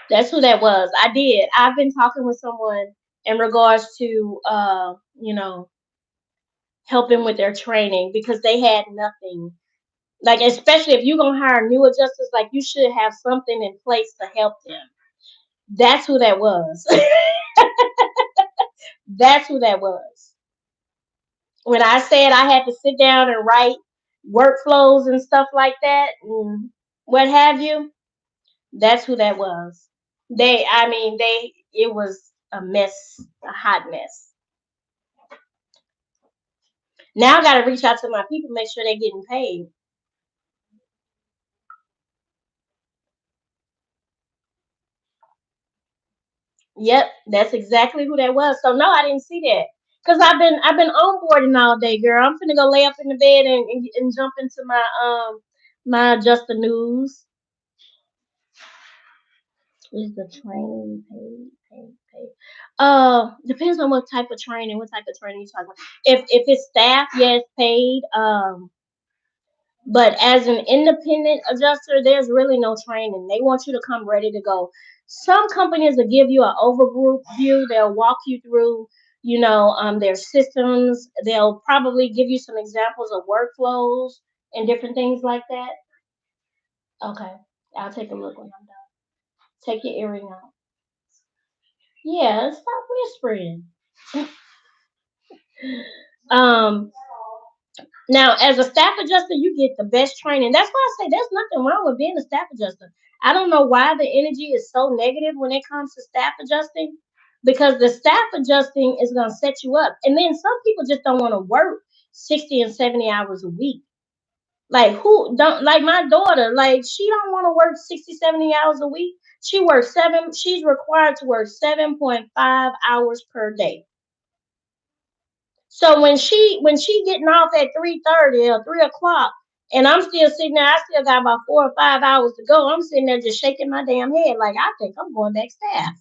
A: That's who that was. I did. I've been talking with someone in regards to helping with their training because they had nothing. Like, especially if you're gonna hire new adjusters, like, you should have something in place to help them. That's who that was. That's who that was. When I said I had to sit down and write workflows and stuff like that, and what have you, that's who that was. It was a mess, a hot mess. Now I got to reach out to my people, make sure they're getting paid. Yep, that's exactly who that was. So no, I didn't see that because I've been onboarding all day, girl. I'm finna go lay up in the bed and jump into my Just the News. Is the training paid? Depends on what type of training, what type of training you're talking about. If it's staff, yes, paid. But as an independent adjuster, there's really no training. They want you to come ready to go. Some companies will give you an overview view. They'll walk you through, their systems. They'll probably give you some examples of workflows and different things like that. Okay, I'll take a look when I'm done. Take your earring out. Yeah, stop whispering. Um, Now, as a staff adjuster, you get the best training. That's why I say there's nothing wrong with being a staff adjuster. I don't know why the energy is so negative when it comes to staff adjusting, because the staff adjusting is going to set you up. And then some people just don't want to work 60 and 70 hours a week. Like, who don't, like my daughter, like, she don't want to work 60, 70 hours a week. She's required to work 7.5 hours per day. So when she getting off at 3:30 or 3 o'clock, and I'm still sitting there, I still got about 4 or 5 hours to go. I'm sitting there just shaking my damn head like I think I'm going back staff.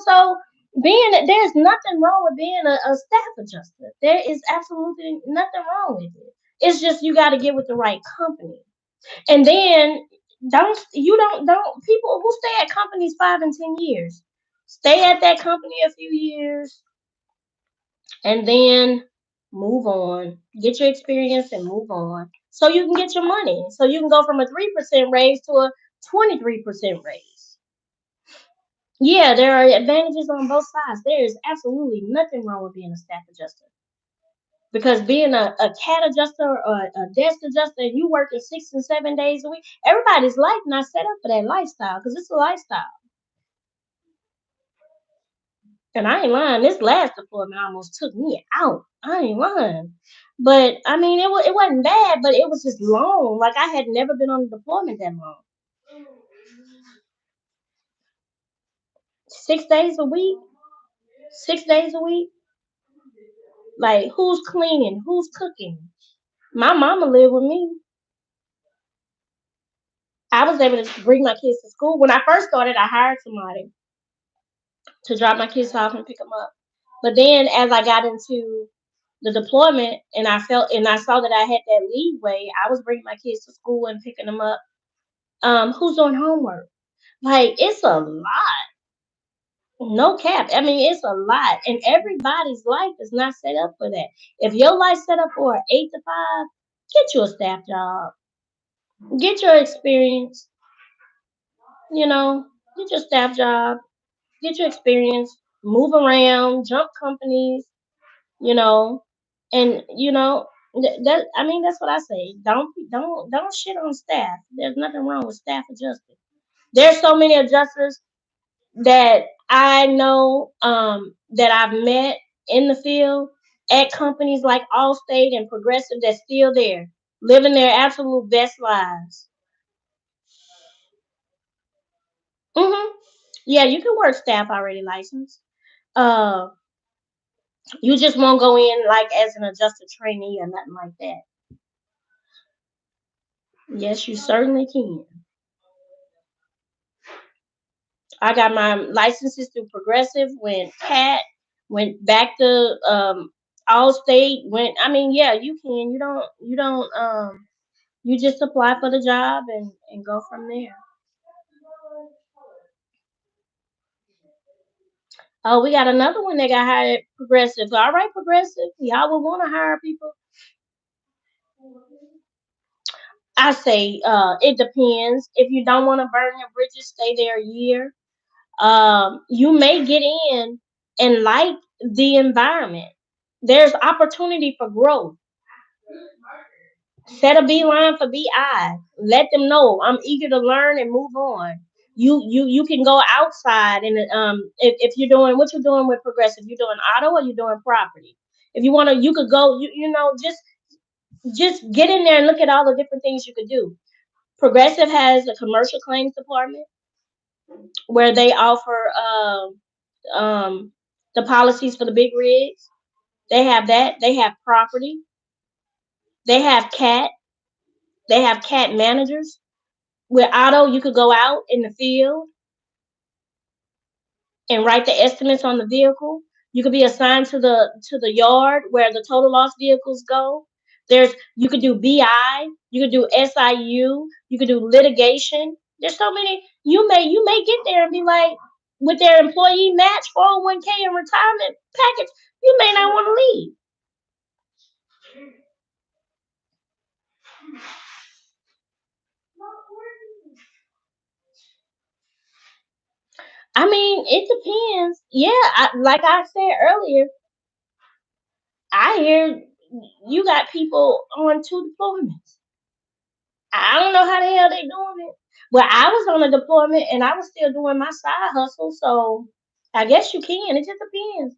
A: So there's nothing wrong with being a staff adjuster. There is absolutely nothing wrong with it. It's just you got to get with the right company, and then don't people who stay at companies 5 and 10 years stay at that company a few years and then move on. Get your experience and move on. So you can get your money. So you can go from a 3% raise to a 23% raise. Yeah, there are advantages on both sides. There is absolutely nothing wrong with being a staff adjuster. Because being a cat adjuster or a desk adjuster, and you working 6 and 7 days a week, everybody's life not set up for that lifestyle because it's a lifestyle. And I ain't lying. This last deployment almost took me out. I ain't lying. But I mean, it wasn't bad, but it was just long. Like I had never been on a deployment that long. 6 days a week. 6 days a week. Like who's cleaning? Who's cooking? My mama lived with me. I was able to bring my kids to school. When I first started, I hired somebody to drop my kids off and pick them up. But then as I got into the deployment and I saw that I had that leeway, I was bringing my kids to school and picking them up. Who's doing homework? Like it's a lot. No cap. I mean, it's a lot. And everybody's life is not set up for that. If your life's set up for an 8 to 5, get you a staff job. Get your experience, you know, get your staff job, get your experience, move around, jump companies, you know, and that I mean that's what I say. Don't shit on staff. There's nothing wrong with staff adjusting. There's so many adjusters that I know that I've met in the field at companies like Allstate and Progressive that's still there, living their absolute best lives. Yeah, you can work staff already licensed. Uh, you just won't go in like as an adjuster trainee or nothing like that. Yes, you certainly can. I got my licenses through Progressive, went CAT, went back to Allstate, went I mean, yeah, you can. You just apply for the job and go from there. Oh, we got another one that got hired at Progressive. All right, Progressive. Y'all would want to hire people. I say it depends. If you don't want to burn your bridges, stay there a year. You may get in and like the environment. There's opportunity for growth. Set a beeline for BI. Let them know I'm eager to learn and move on. You can go outside and if you're doing what you're doing with Progressive, you're doing auto or you're doing property. If you want to, you could go. Just get in there and look at all the different things you could do. Progressive has a commercial claims department where they offer the policies for the big rigs. They have that. They have property. They have cat. They have cat managers. With auto, you could go out in the field and write the estimates on the vehicle. You could be assigned to the yard where the total loss vehicles go. You could do BI, you could do SIU, you could do litigation. There's so many. You may get there and be like with their employee match 401k and retirement package, you may not want to leave. I mean, it depends. Yeah, like I said earlier, I hear you got people on 2 deployments. I don't know how the hell they doing it. Well, I was on a deployment and I was still doing my side hustle, so I guess you can. It just depends.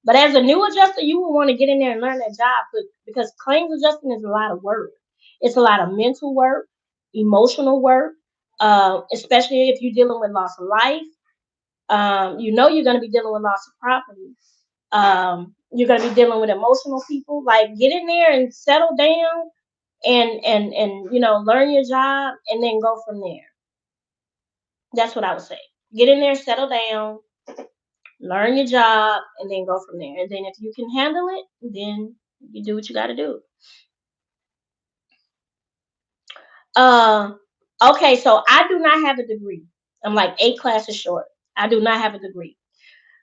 A: But as a new adjuster, you will want to get in there and learn that job because claims adjusting is a lot of work. It's a lot of mental work, emotional work. especially if you're dealing with loss of life. You're going to be dealing with loss of property. You're going to be dealing with emotional people. Like, get in there and settle down and learn your job and then go from there. That's what I would say. Get in there, settle down, learn your job, and then go from there. And then if you can handle it, then you do what you got to do. Uh, okay, so I do not have a degree. I'm like 8 classes short. I do not have a degree.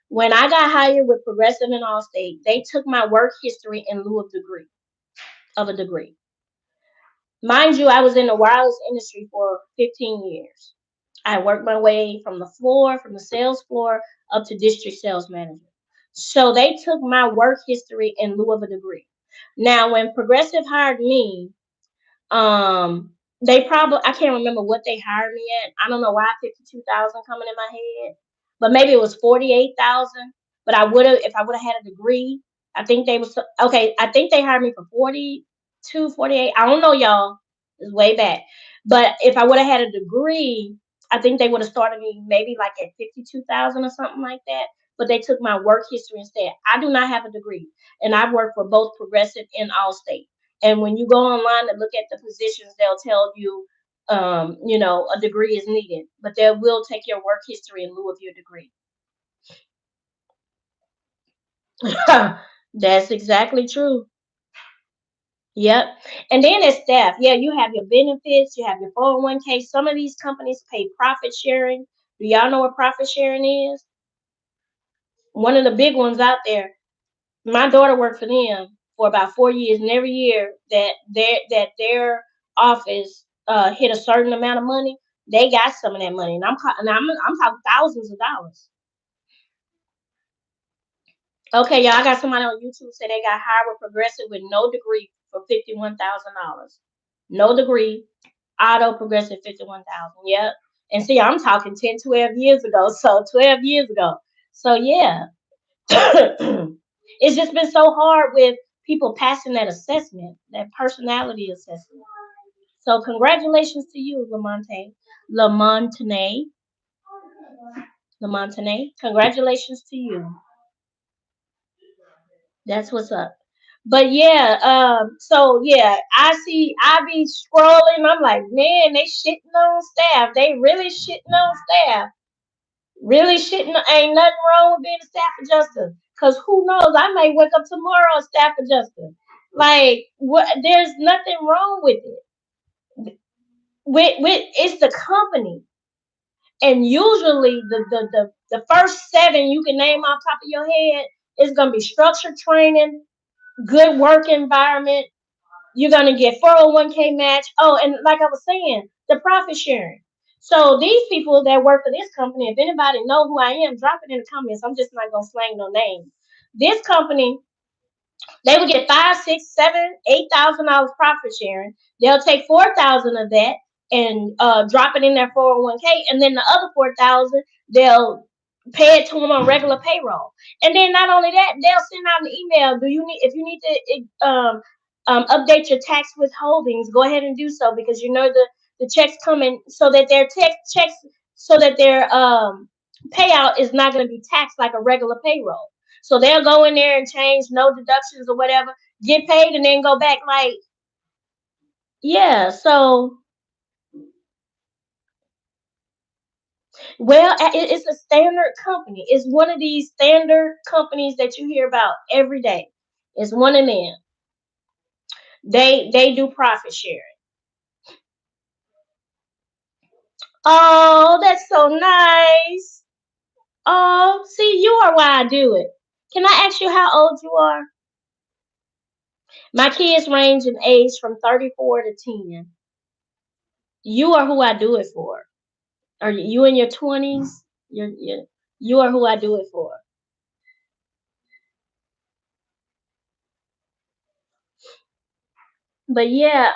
A: When I got hired with Progressive and Allstate, they took my work history in lieu of a degree. Mind you, I was in the wireless industry for 15 years. I worked my way from from the sales floor up to district sales manager. So they took my work history in lieu of a degree. Now, when Progressive hired me, they probably, I can't remember what they hired me at. I don't know why 52,000 coming in my head, but maybe it was 48,000. But I would have, if I would have had a degree, I think they was okay. I think they hired me for 42, 48. I don't know, y'all. It's way back. But if I would have had a degree, I think they would have started me maybe like at 52,000 or something like that. But they took my work history instead. I do not have a degree, and I've worked for both Progressive and Allstate. And when you go online and look at the positions, they'll tell you, a degree is needed, but they will take your work history in lieu of your degree. That's exactly true. Yep. And then as staff, yeah, you have your benefits, you have your 401k. Some of these companies pay profit sharing. Do y'all know what profit sharing is? One of the big ones out there. My daughter worked for them for about 4 years, and every year that their office hit a certain amount of money, they got some of that money, and I'm talking thousands of dollars. Okay, y'all, I got somebody on YouTube say they got hired with Progressive with no degree for $51,000. No degree, auto Progressive 51,000. Yep. And see, I'm talking 10, 12 years ago. So 12 years ago. So yeah. It's just been so hard with people passing that assessment, that personality assessment. So congratulations to you, Lamontane, Lamontane. Congratulations to you. That's what's up. But yeah, so yeah, I be scrolling. I'm like, man, they shitting on staff. They really shitting on staff. Really shitting. Ain't nothing wrong with being a staff adjuster. Cause who knows? I may wake up tomorrow a staff adjuster. Like what? There's nothing wrong with it. With it's the company, and usually the first seven you can name off top of your head is gonna be structured training, good work environment. You're gonna get 401k match. Oh, and like I was saying, the profit sharing. So these people that work for this company, if anybody know who I am, drop it in the comments. I'm just not gonna slang no names. This company, they would get five, six, seven, $8,000 profit sharing. They'll take 4,000 of that and drop it in their 401k, and then the other 4,000 they'll pay it to them on regular payroll. And then not only that, they'll send out an email. Do you need if you need to update your tax withholdings? Go ahead and do so because you know the checks coming so that their checks so that their payout is not going to be taxed like a regular payroll. So they'll go in there and change no deductions or whatever, get paid, and then go back. Like, yeah. So, well, it's a standard company. It's one of these standard companies that you hear about every day. It's one of them. They do profit sharing. Oh, that's so nice. Oh, see, you are why I do it. Can I ask you how old you are? My kids range in age from 34 to 10. You are who I do it for. Are you in your 20s? You are who I do it for. But yeah,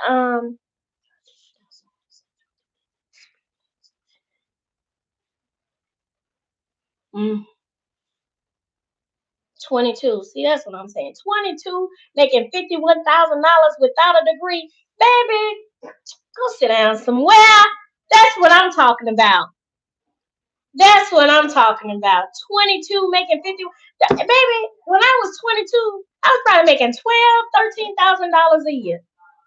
A: mm, 22. See, that's what I'm saying. 22, making $51,000 without a degree. Baby, go sit down somewhere. That's what I'm talking about. That's what I'm talking about. 22 making 50. Baby, when I was 22, I was probably making 12, $13,000 a year.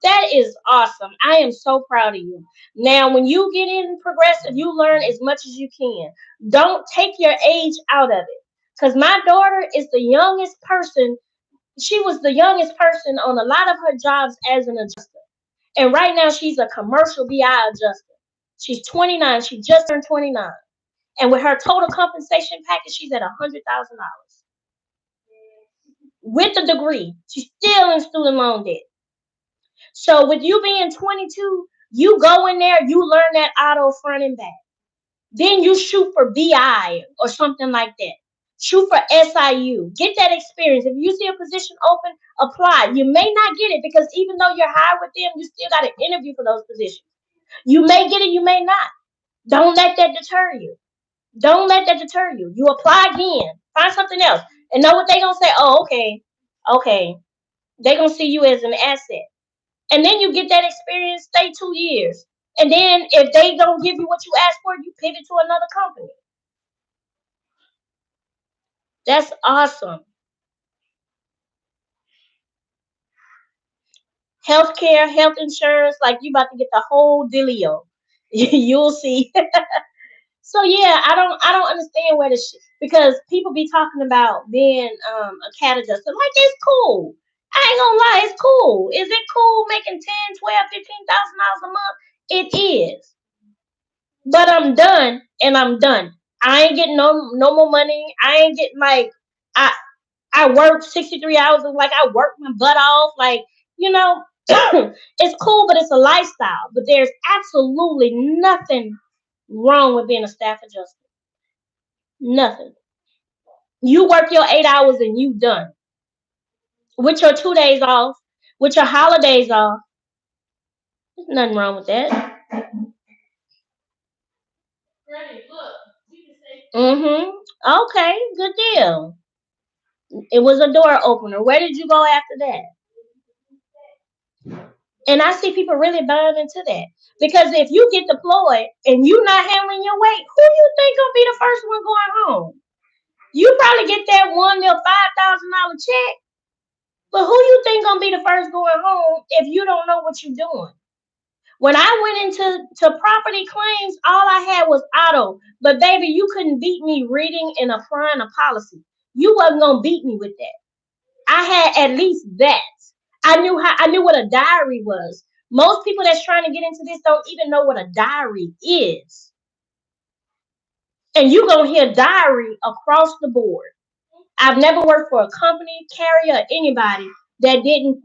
A: That is awesome. I am so proud of you. Now, when you get in progressive, you learn as much as you can. Don't take your age out of it. Because my daughter is the youngest person. She was the youngest person on a lot of her jobs as an adjuster. And right now, she's a commercial BI adjuster. She's 29. She just turned 29. And with her total compensation package, she's at $100,000 with a degree. She's still in student loan debt. So with you being 22, you go in there, you learn that auto front and back. Then you shoot for BI or something like that. Shoot for SIU. Get that experience. If you see a position open, apply. You may not get it because even though you're hired with them, you still got to interview for those positions. You may get it, you may not. Don't let that deter you. Don't let that deter you. You apply again. Find something else. And know what they're gonna say? Oh, okay. Okay. They're gonna see you as an asset. And then you get that experience, stay 2 years. And then if they don't give you what you asked for, you pivot to another company. That's awesome. Healthcare, health insurance, like you about to get the whole dealio. You'll see. So yeah, I don't understand where the because people be talking about being a cat adjuster. Like it's cool. I ain't gonna lie, it's cool. Is it cool making 10, 12, $15,000 a month? It is. But I'm done and I'm done. I ain't getting no more money. I ain't getting like I I work 63 hours like I work my butt off. Like, you know, it's cool, but it's a lifestyle. But there's absolutely nothing wrong with being a staff adjuster. Nothing. You work your 8 hours and you done. With your 2 days off, with your holidays off. There's nothing wrong with that. Mm-hmm. Okay, good deal. It was a door opener. Where did you go after that? And I see people really buying into that. Because if you get deployed and you not handling your weight, who you think gonna be the first one going home? You probably get that one little $5,000 check, but who you think gonna be the first going home if you don't know what you're doing? When I went into property claims, all I had was auto. But baby, you couldn't beat me reading and applying a policy. You wasn't gonna beat me with that. I had at least that. I knew what a diary was. Most people that's trying to get into this don't even know what a diary is. And you gonna hear diary across the board. I've never worked for a company, carrier, or anybody that didn't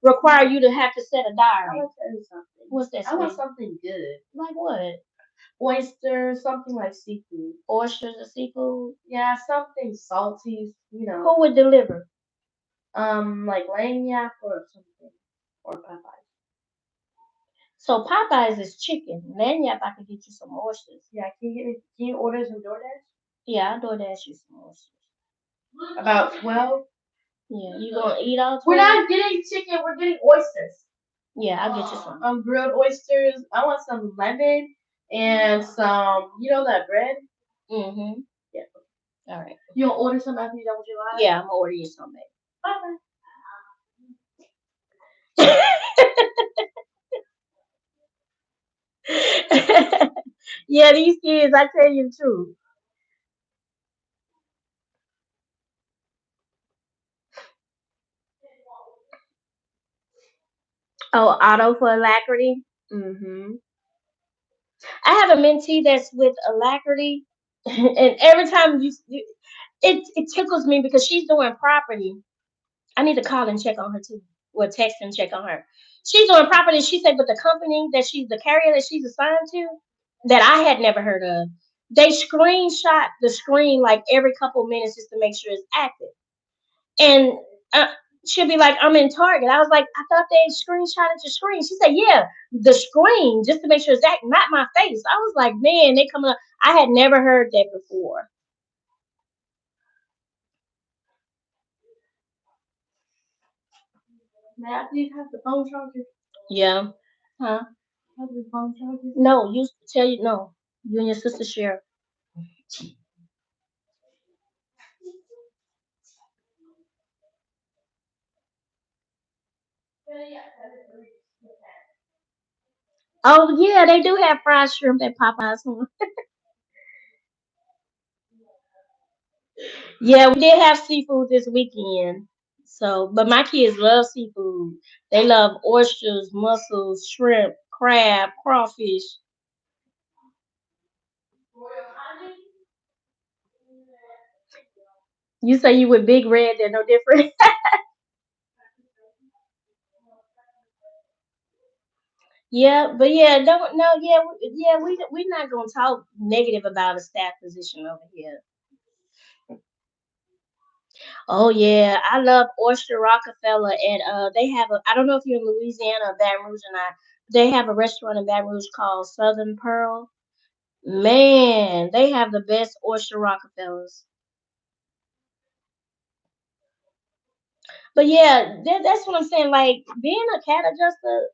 A: require you to have to set a diary.
B: I want to tell you something.
A: What's that?
B: I want
A: Sweet?
B: something good.
A: Like what?
B: Oysters, something like seafood.
A: Oysters or seafood?
B: Yeah, something salty,
A: Who would deliver?
B: like Lanyap or something. Or Popeyes.
A: So Popeyes is chicken. Then yep, I could get you some oysters.
B: Yeah, can you order some DoorDash?
A: Yeah, I'll DoorDash you some oysters.
B: About 12?
A: Yeah, you gonna eat all 12?
B: We're not getting chicken, we're getting oysters.
A: Yeah, I'll get you some.
B: Grilled oysters. I want some lemon and some, that bread?
A: Mm-hmm.
B: Yeah.
A: All right.
B: You'll order some after you done with your life?
A: Yeah, I'm gonna order you some, baby.
B: Bye.
A: Yeah, these kids, I tell you the truth. Oh, auto for alacrity. Mm-hmm. I have a mentee that's with alacrity, and every time it tickles me because she's doing property. I need to call and check on her too, or text and check on her. She's doing property. She said, but the company the carrier that she's assigned to, that I had never heard of, they screenshot the screen like every couple minutes just to make sure it's active. And uh, she'll be like, I'm in Target. I was like, I thought they screenshotted your screen. She said, yeah, the screen, just to make sure it's active, not my face. I was like, man, they coming up. I had never heard that before.
B: May I please have the phone charger?
A: Yeah. Huh?
B: How do we phone charges?
A: No, you tell you no. You and your sister share. Oh yeah, they do have fried shrimp at Popeyes. Yeah, we did have seafood this weekend. So, but my kids love seafood. They love oysters, mussels, shrimp, crab, crawfish. You say you with Big Red, they're no different. Yeah, but yeah, don't no, yeah, yeah, we're not gonna talk negative about a staff position over here. Oh yeah, I love Oyster Rockefeller, and they have a. I don't know if you're in Louisiana or Baton Rouge or not. They have a restaurant in Baton Rouge called Southern Pearl. Man, they have the best Oyster Rockefellers. But yeah, that's what I'm saying. Like being a cat adjuster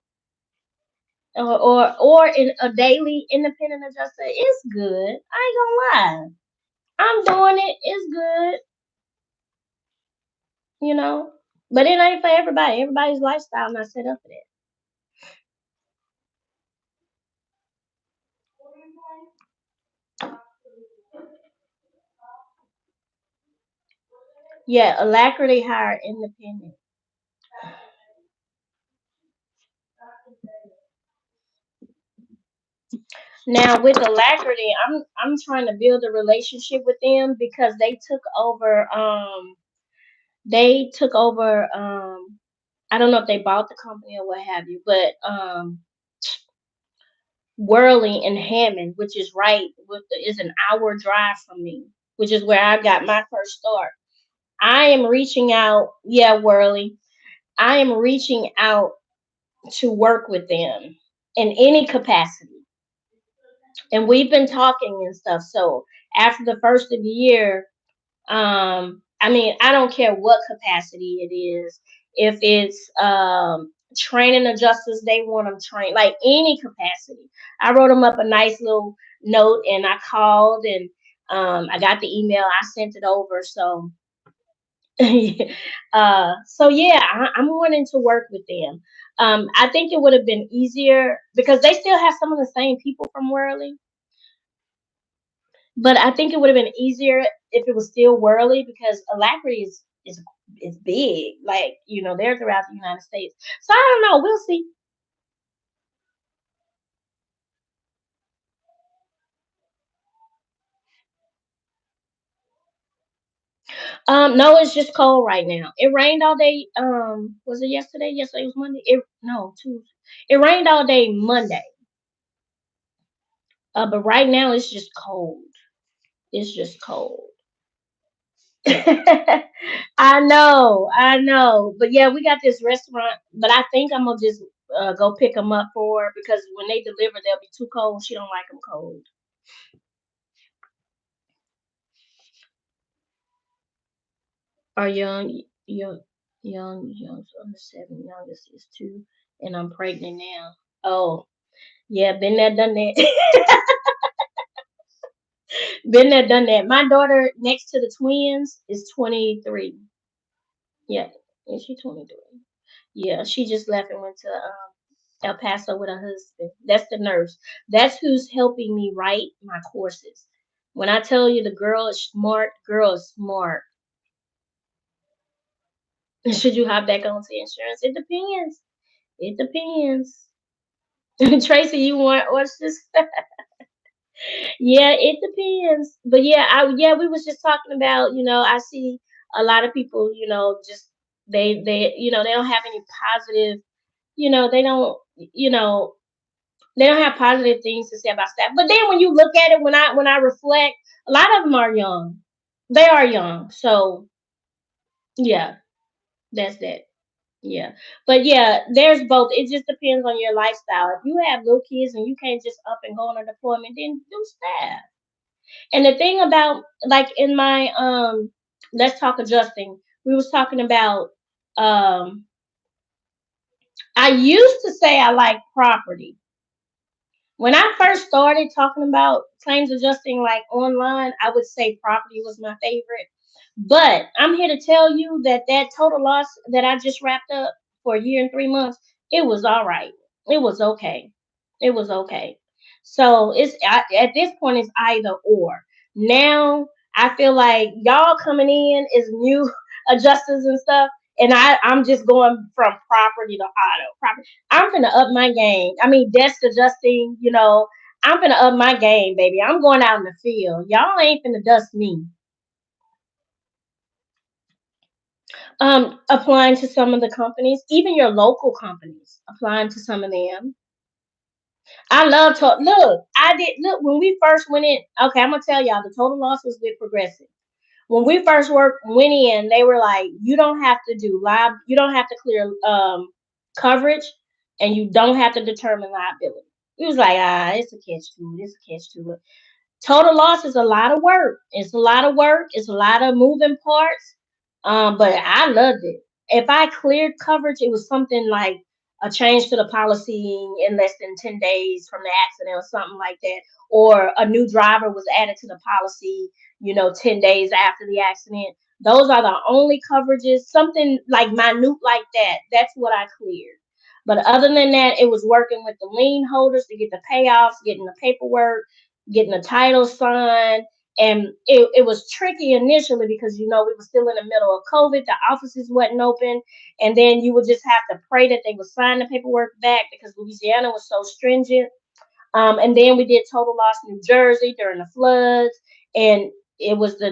A: or in a daily independent adjuster is good. I ain't gonna lie. I'm doing it. It's good, you know. But it ain't for everybody. Everybody's lifestyle not set up for that. Yeah, Alacrity hire independent. Now with Alacrity, I'm trying to build a relationship with them because they took over I don't know if they bought the company or what have you, but Worley and Hammond, which is is an hour drive from me, which is where I got my first start. I am reaching out, yeah, Worley. I am reaching out to work with them in any capacity. And we've been talking and stuff. So after the first of the year, I mean, I don't care what capacity it is. If it's training adjusters, they want them trained, like any capacity. I wrote them up a nice little note, and I called, and I got the email. I sent it over. So, so yeah, I'm wanting to work with them. I think it would have been easier because they still have some of the same people from Worley, but I think it would have been easier if it was still Worley because Alacrity is big. Like, they're throughout the United States. So I don't know. We'll see. No, it's just cold right now. It rained all day. Was it yesterday? Yesterday was Monday. No, Tuesday. It rained all day Monday. But right now it's just cold. It's just cold. I know. But yeah, we got this restaurant. But I think I'm gonna just go pick them up for her because when they deliver, they'll be too cold. She don't like them cold. Our young, under seven, youngest is two, and I'm pregnant now. Oh, yeah, been there, done that. Been there, done that. My daughter next to the twins is 23. Yeah, is she 23? Yeah, she just left and went to El Paso with her husband. That's the nurse. That's who's helping me write my courses. When I tell you the girl is smart. Should you hop back onto insurance? It depends. It depends. Tracy, you want oysters? Yeah, it depends. But yeah, we was just talking about, I see a lot of people, just they don't have any positive, they don't, you know, they don't have positive things to say about staff. But then when you look at it, when I reflect, a lot of them are young. They are young. So yeah, that's that. Yeah. But yeah, there's both. It just depends on your lifestyle. If you have little kids and you can't just up and go on a deployment, then do staff. And the thing about like in my let's talk adjusting, we was talking about um I used to say I like property. When I first started talking about claims adjusting like online, I would say property was my favorite. But I'm here to tell you that that total loss that I just wrapped up for a year and 3 months, it was all right. It was okay. It was okay. So at this point it's either or. Now I feel like y'all coming in is new adjusters and stuff, and I'm just going from property to auto. Property. I'm gonna up my game. I mean, desk adjusting. I'm gonna up my game, baby. I'm going out in the field. Y'all ain't finna dust me. Applying to some of the companies, even your local companies, applying to some of them. I love to look. I did look when we first went in. Okay, I'm gonna tell y'all the total loss was with Progressive. When we first went in, they were like, you don't have to do live, you don't have to clear coverage, and you don't have to determine liability. It was like, it's a catch to it. It's a catch to it. Total loss is a lot of work. It's a lot of work. It's a lot of moving parts. But I loved it. If I cleared coverage, it was something like a change to the policy in less than 10 days from the accident or something like that. Or a new driver was added to the policy, 10 days after the accident. Those are the only coverages, something like minute like that. That's what I cleared. But other than that, it was working with the lien holders to get the payoffs, getting the paperwork, getting the title signed. And it was tricky initially because we were still in the middle of COVID, the offices wasn't open, and then you would just have to pray that they would sign the paperwork back because Louisiana was so stringent. And then we did total loss New Jersey during the floods, and it was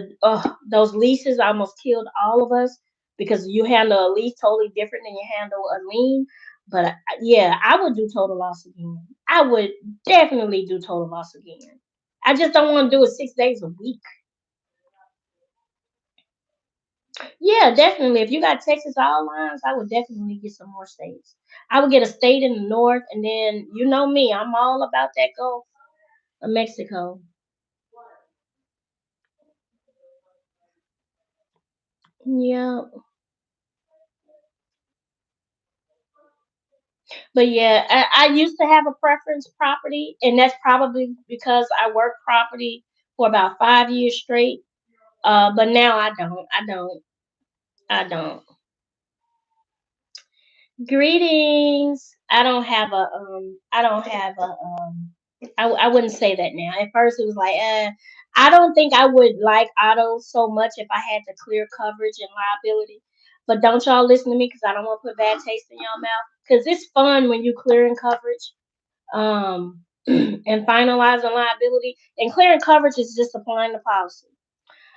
A: those leases almost killed all of us because you handle a lease totally different than you handle a lien. But yeah, I would do total loss again. I would definitely do total loss again. I just don't want to do it 6 days a week. Yeah, definitely. If you got Texas all lines, I would definitely get some more states. I would get a state in the north, and then you know me, I'm all about that Gulf of Mexico. Yeah, but yeah, I used to have a preference property, and that's probably because I worked property for about 5 years straight. But now I don't. I don't. I don't. Greetings. I don't have a I don't have a I wouldn't say that now. At first it was like, I don't think I would like auto so much if I had to clear coverage and liability. But don't y'all listen to me because I don't want to put bad taste in y'all mouth. Because it's fun when you clearing coverage, and finalizing liability. And clearing coverage is just applying the policy.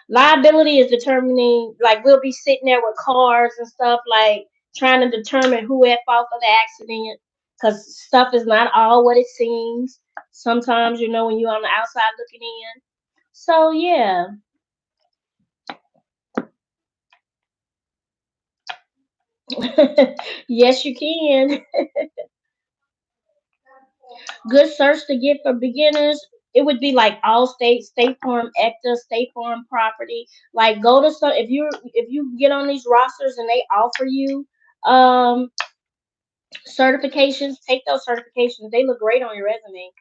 A: Liability is determining, like, we'll be sitting there with cars and stuff, like, trying to determine who at fault for the accident. Because stuff is not all what it seems. Sometimes, when you're on the outside looking in. So, yeah. Yes, you can. Good search to get for beginners. It would be like Allstate, State Farm, Ecta, State Farm Property. Like, go to some if you get on these rosters and they offer you um certifications, take those certifications. They look great on your resume.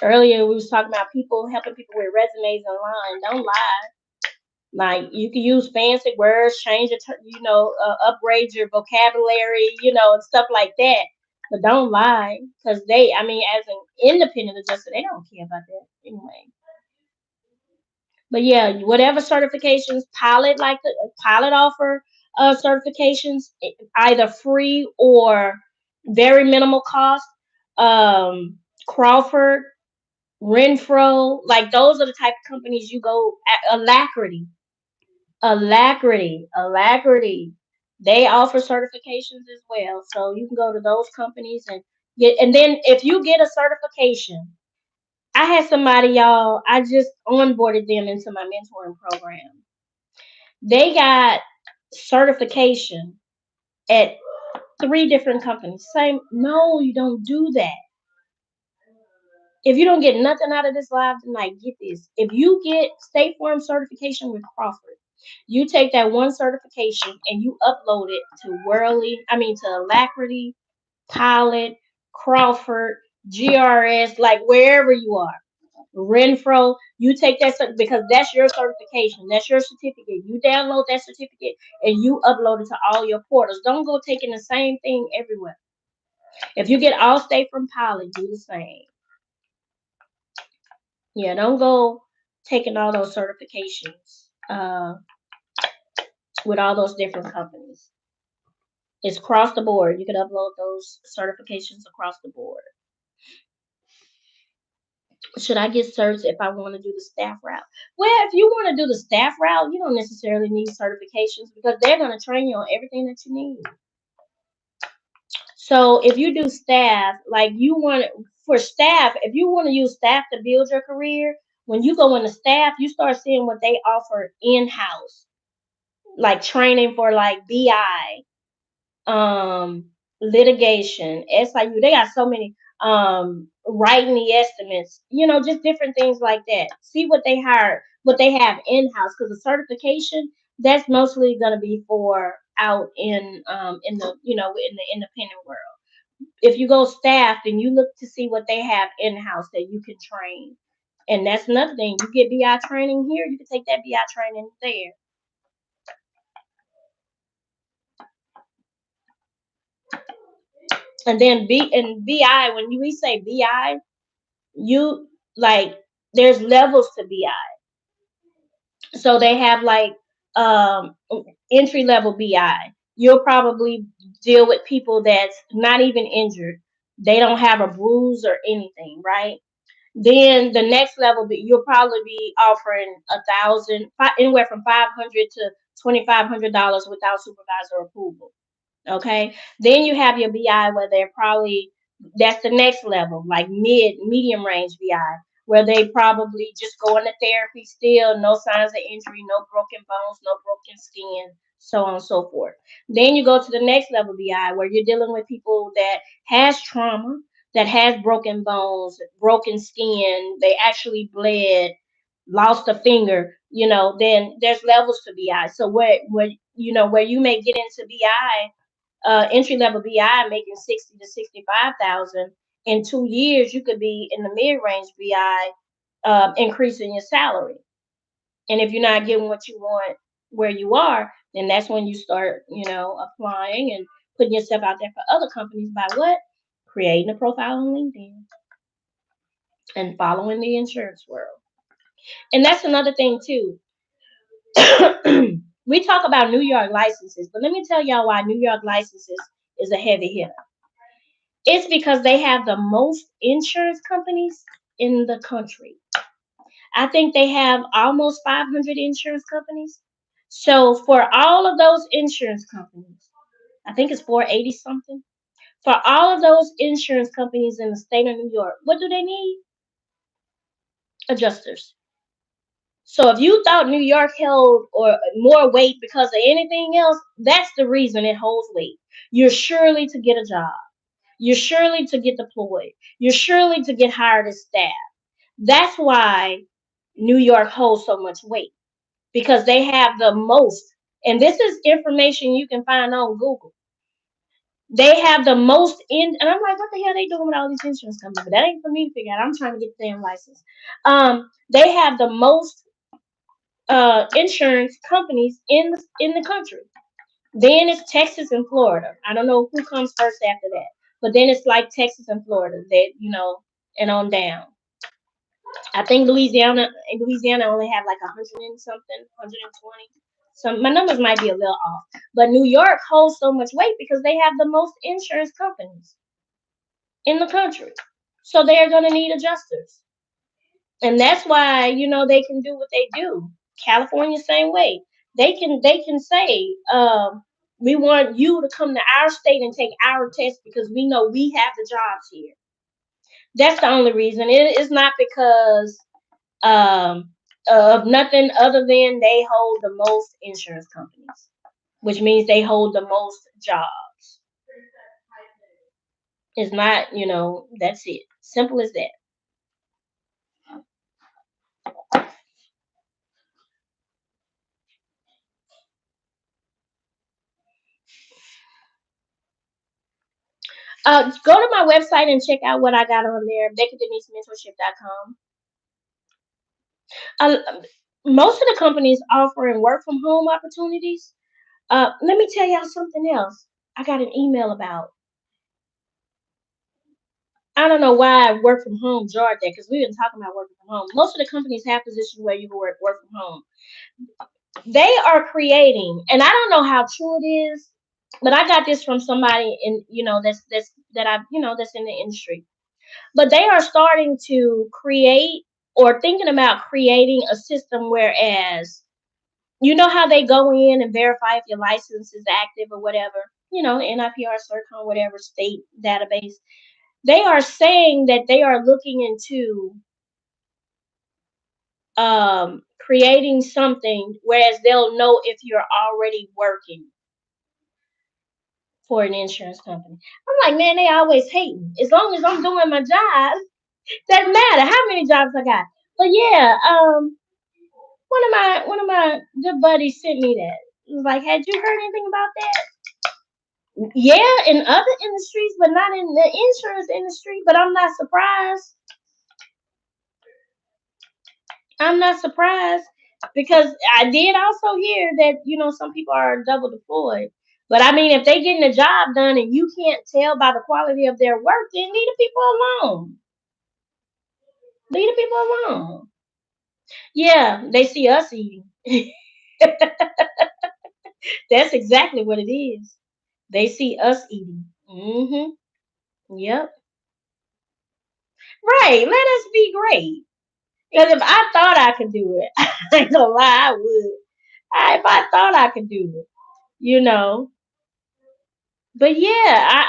A: Earlier we was talking about people helping people with resumes online. Don't lie. Like, you can use fancy words, change upgrade your vocabulary, and stuff like that. But don't lie, because I mean, as an independent adjuster, they don't care about that anyway. But yeah, whatever certifications, pilot offer certifications, either free or very minimal cost. Um, Crawford, Renfro, like those are the type of companies you go. Alacrity, Alacrity. They offer certifications as well, so you can go to those companies and get. And then if you get a certification, I had somebody, y'all. I just onboarded them into my mentoring program. They got certification at three different companies. Same, no, you don't do that. If you don't get nothing out of this live tonight, get this. If you get State Farm certification with Crawford, you take that one certification and you upload it to to Alacrity, Pilot, Crawford. GRS, like wherever you are. Renfro, you take that because that's your certification. That's your certificate. You download that certificate and you upload it to all your portals. Don't go taking the same thing everywhere. If you get Allstate from Poly, do the same. Yeah, don't go taking all those certifications with all those different companies. It's across the board. You can upload those certifications across the board. Should I get certs if I want to do the staff route? Well, if you want to do the staff route, you don't necessarily need certifications because they're going to train you on everything that you need. So if you do staff, like you want for staff, if you want to use staff to build your career, when you go into staff, you start seeing what they offer in-house, like training for like BI, litigation, SIU. They got so many writing the estimates, just different things like that. See what they hire, what they have in-house, because the certification that's mostly going to be for out in the in the independent world. If you go staff, then you look to see what they have in-house that you can train. And that's another thing. You get BI training here, you can take that BI training there. And then BI, when we say BI, you like there's levels to BI. So they have like um entry level BI. You'll probably deal with people that's not even injured. They don't have a bruise or anything, right? Then the next level, you'll probably be offering anywhere from $500 to $2,500 without supervisor approval. Okay. Then you have your BI where they're probably that's the next level, like medium range BI, where they probably just go into therapy still, no signs of injury, no broken bones, no broken skin, so on and so forth. Then you go to the next level BI where you're dealing with people that has trauma, that has broken bones, broken skin, they actually bled, lost a finger, then there's levels to BI. So where you may get into BI, entry level BI making 60 to 65,000 in 2 years, you could be in the mid range BI, increasing your salary. And if you're not getting what you want where you are, then that's when you start, applying and putting yourself out there for other companies by what? Creating a profile on LinkedIn and following the insurance world. And that's another thing too. We talk about New York licenses, but let me tell y'all why New York licenses is a heavy hitter. It's because they have the most insurance companies in the country. I think they have almost 500 insurance companies. So for all of those insurance companies, I think it's 480 something. For all of those insurance companies in the state of New York, what do they need? Adjusters. So if you thought New York held or more weight because of anything else, that's the reason it holds weight. You're surely to get a job. You're surely to get deployed. You're surely to get hired as staff. That's why New York holds so much weight because they have the most. And this is information you can find on Google. They have the most and I'm like, what the hell are they doing with all these insurance companies? But that ain't for me to figure out. I'm trying to get the damn license. They have the most insurance companies in the country. Then it's Texas and Florida. I don't know who comes first after that, but then it's like Texas and Florida. That and on down. I think Louisiana only have like 100 and something, 120. So my numbers might be a little off, but New York holds so much weight because they have the most insurance companies in the country. So they are going to need adjusters. And that's why they can do what they do. California same way. They can say we want you to come to our state and take our test because we know we have the jobs here. That's the only reason. It is not because of nothing other than they hold the most insurance companies, which means they hold the most jobs. It's not, that's it. Simple as that. Go to my website and check out what I got on there, BeccaDeniseMentorship.com. Uh, Most of the companies offering work from home opportunities. Let me tell y'all something else. I got an email about. I don't know why work from home jarred that because we've been talking about working from home. Most of the companies have positions where you can work from home. They are creating, and I don't know how true it is, but I got this from somebody in that's that I that's in the industry. But they are starting to create or thinking about creating a system whereas you know how they go in and verify if your license is active or whatever, NIPR, CERCON, whatever state database. They are saying that they are looking into creating something whereas they'll know if you're already working for an insurance company. I'm like, man, they always hating. As long as I'm doing my job, doesn't matter how many jobs I got. But yeah, one of my good buddies sent me that. He was like, had you heard anything about that? Yeah, in other industries, but not in the insurance industry. But I'm not surprised. I'm not surprised because I did also hear that some people are double deployed. But I mean, if they getting the job done and you can't tell by the quality of their work, then leave the people alone. Leave the people alone. Yeah, they see us eating. That's exactly what it is. They see us eating. Yep. Right. Let us be great. Because if I thought I could do it, I ain't gonna lie, I would. If I thought I could do it, you know. But yeah,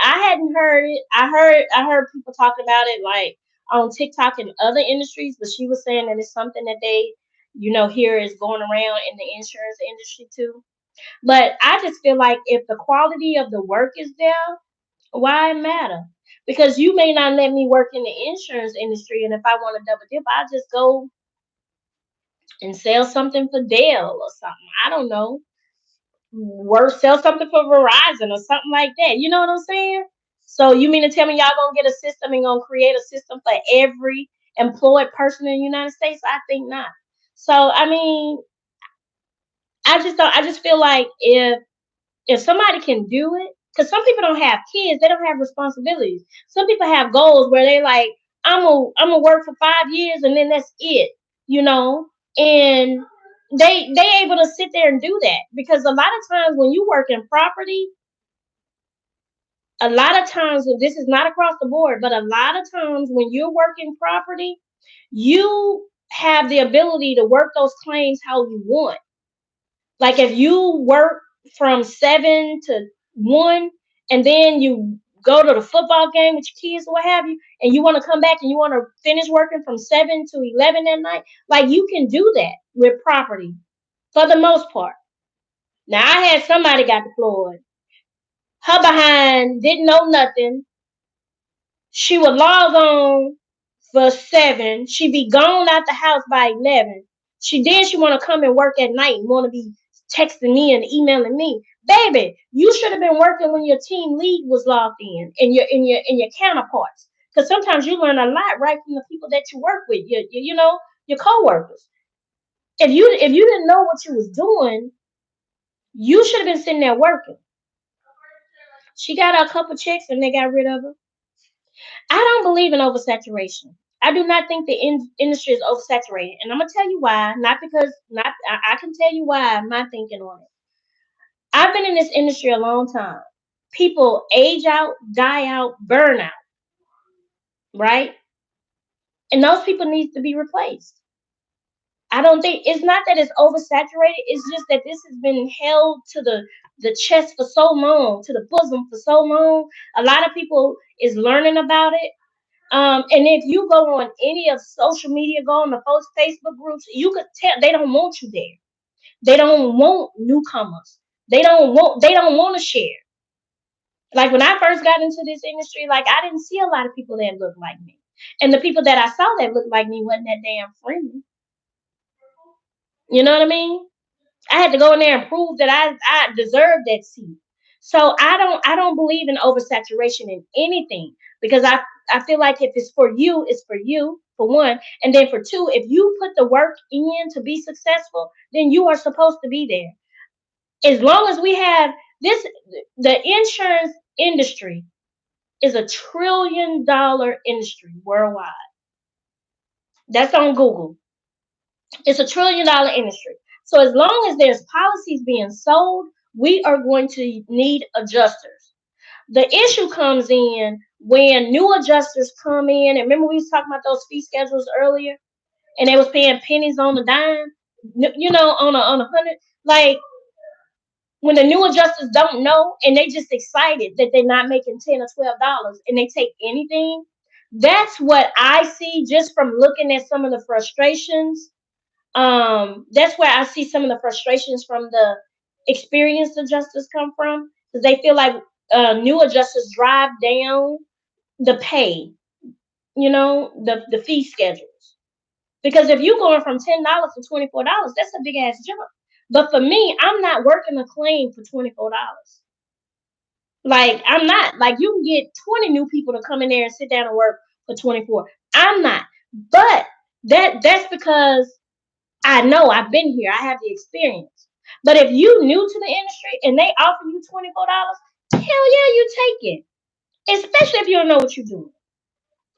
A: I hadn't heard it. I heard people talking about it like on TikTok and other industries, but she was saying that it's something that they, here is going around in the insurance industry too. But I just feel like if the quality of the work is there, why matter? Because you may not let me work in the insurance industry, and if I want to double dip, I just go and sell something for Dell or something. I don't know. Work sell something for Verizon or something like that. You know what I'm saying? So you mean to tell me y'all gonna get a system and gonna create a system for every employed person in the United States? I think not. So I mean, I just don't. I just feel like if somebody can do it, because some people don't have kids, they don't have responsibilities. Some people have goals where they like, I'm gonna work for 5 years and then that's it, you know, and they able to sit there and do that because a lot of times when you work in property, a lot of times and this is not across the board, but a lot of times when you're working property, you have the ability to work those claims how you want. Like if you work from 7 to 1 and then you go to the football game with your kids or what have you, and you want to come back and you want to finish working from 7 to 11 at night, like you can do that with property for the most part. Now I had somebody got deployed. Her behind didn't know nothing. She would log on for 7. She'd be gone out the house by 11. She want to come and work at night and want to be texting me and emailing me. Baby, you should have been working when your team lead was logged in and your counterparts. Because sometimes you learn a lot right from the people that you work with, your coworkers. If you didn't know what you was doing, you should have been sitting there working. She got a couple checks and they got rid of her. I don't believe in oversaturation. I do not think the industry is oversaturated, and I'm gonna tell you why. Not because not I can tell you why. My thinking on it. I've been in this industry a long time. People age out, die out, burn out, right? And those people need to be replaced. I don't think it's not that it's oversaturated. It's just that this has been held to the chest for so long, to the bosom for so long. A lot of people is learning about it. And if you go on any of social media, go on the Facebook groups, you could tell they don't want you there. They don't want newcomers. They don't want to share. Like when I first got into this industry, like I didn't see a lot of people that looked like me. And the people that I saw that looked like me wasn't that damn friendly. You know what I mean? I had to go in there and prove that I deserved that seat. So I don't believe in oversaturation in anything, because I feel like if it's for you, it's for you, for one, and then for two, if you put the work in to be successful, then you are supposed to be there. As long as we have this, the insurance industry is $1 trillion industry worldwide. That's on Google. It's $1 trillion industry. So as long as there's policies being sold, we are going to need adjusters. The issue comes in when new adjusters come in. And remember, we was talking about those fee schedules earlier, and they was paying pennies on the dime. On a hundred. Like, when the new adjusters don't know and they just excited that they're not making $10 or $12 and they take anything. That's what I see just from looking at some of the frustrations. That's where I see some of the frustrations from the experienced adjusters come from, because they feel like new adjusters drive down the pay, the fee schedules. Because if you're going from $10 to $24, that's a big ass jump. But for me, I'm not working a claim for $24. Like, I'm not. Like, you can get 20 new people to come in there and sit down and work for 24. I'm not. But that's because I know I've been here. I have the experience. But if you new to the industry and they offer you $24, hell yeah, you take it. Especially if you don't know what you're doing.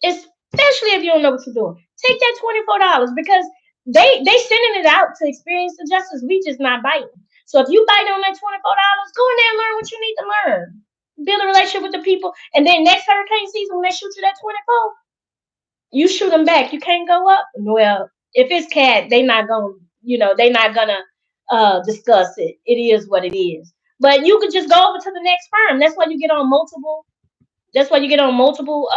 A: Especially if you don't know what you're doing. Take that $24, because they sending it out to experienced adjusters. We just not biting. So if you bite on that $24, go in there and learn what you need to learn. Build a relationship with the people, and then next hurricane season when they shoot you that 24, you shoot them back. You can't go up. Well, if it's cat, they not gonna discuss it. It is what it is. But you could just go over to the next firm. That's why you get on multiple. That's why you get on multiple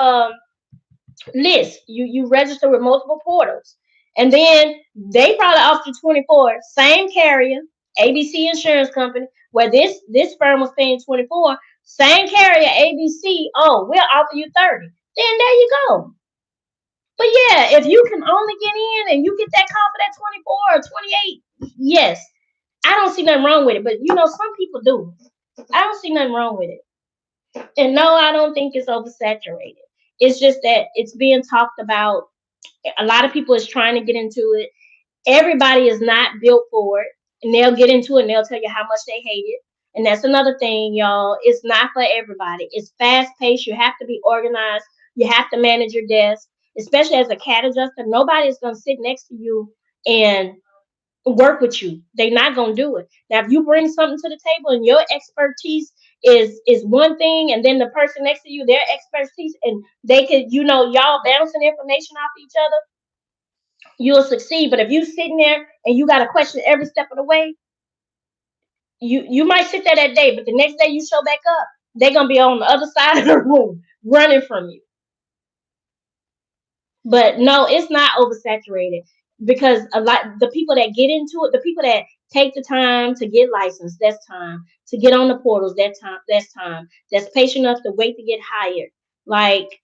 A: lists. You register with multiple portals, and then they probably offer you 24. Same carrier, ABC Insurance Company, where this firm was paying 24. Same carrier, ABC. Oh, we'll offer you 30. Then there you go. But yeah, if you can only get in and you get that call for that 24 or 28, yes, I don't see nothing wrong with it. But some people do. I don't see nothing wrong with it. And no, I don't think it's oversaturated. It's just that it's being talked about. A lot of people is trying to get into it. Everybody is not built for it. And they'll get into it and they'll tell you how much they hate it. And that's another thing, y'all. It's not for everybody. It's fast paced. You have to be organized. You have to manage your desk, especially as a cat adjuster. Nobody is going to sit next to you and work with you. They're not going to do it. Now, if you bring something to the table and your expertise is one thing, and then the person next to you, their expertise, and they could, y'all bouncing information off each other, you'll succeed. But if you sitting there and you got to question every step of the way, you might sit there that day, but the next day you show back up, they're gonna be on the other side of the room running from you. But no, it's not oversaturated, because a lot the people that get into it, the people that take the time to get licensed, that's time. To get on the portals, that's time. That's patient enough to wait to get hired. Like,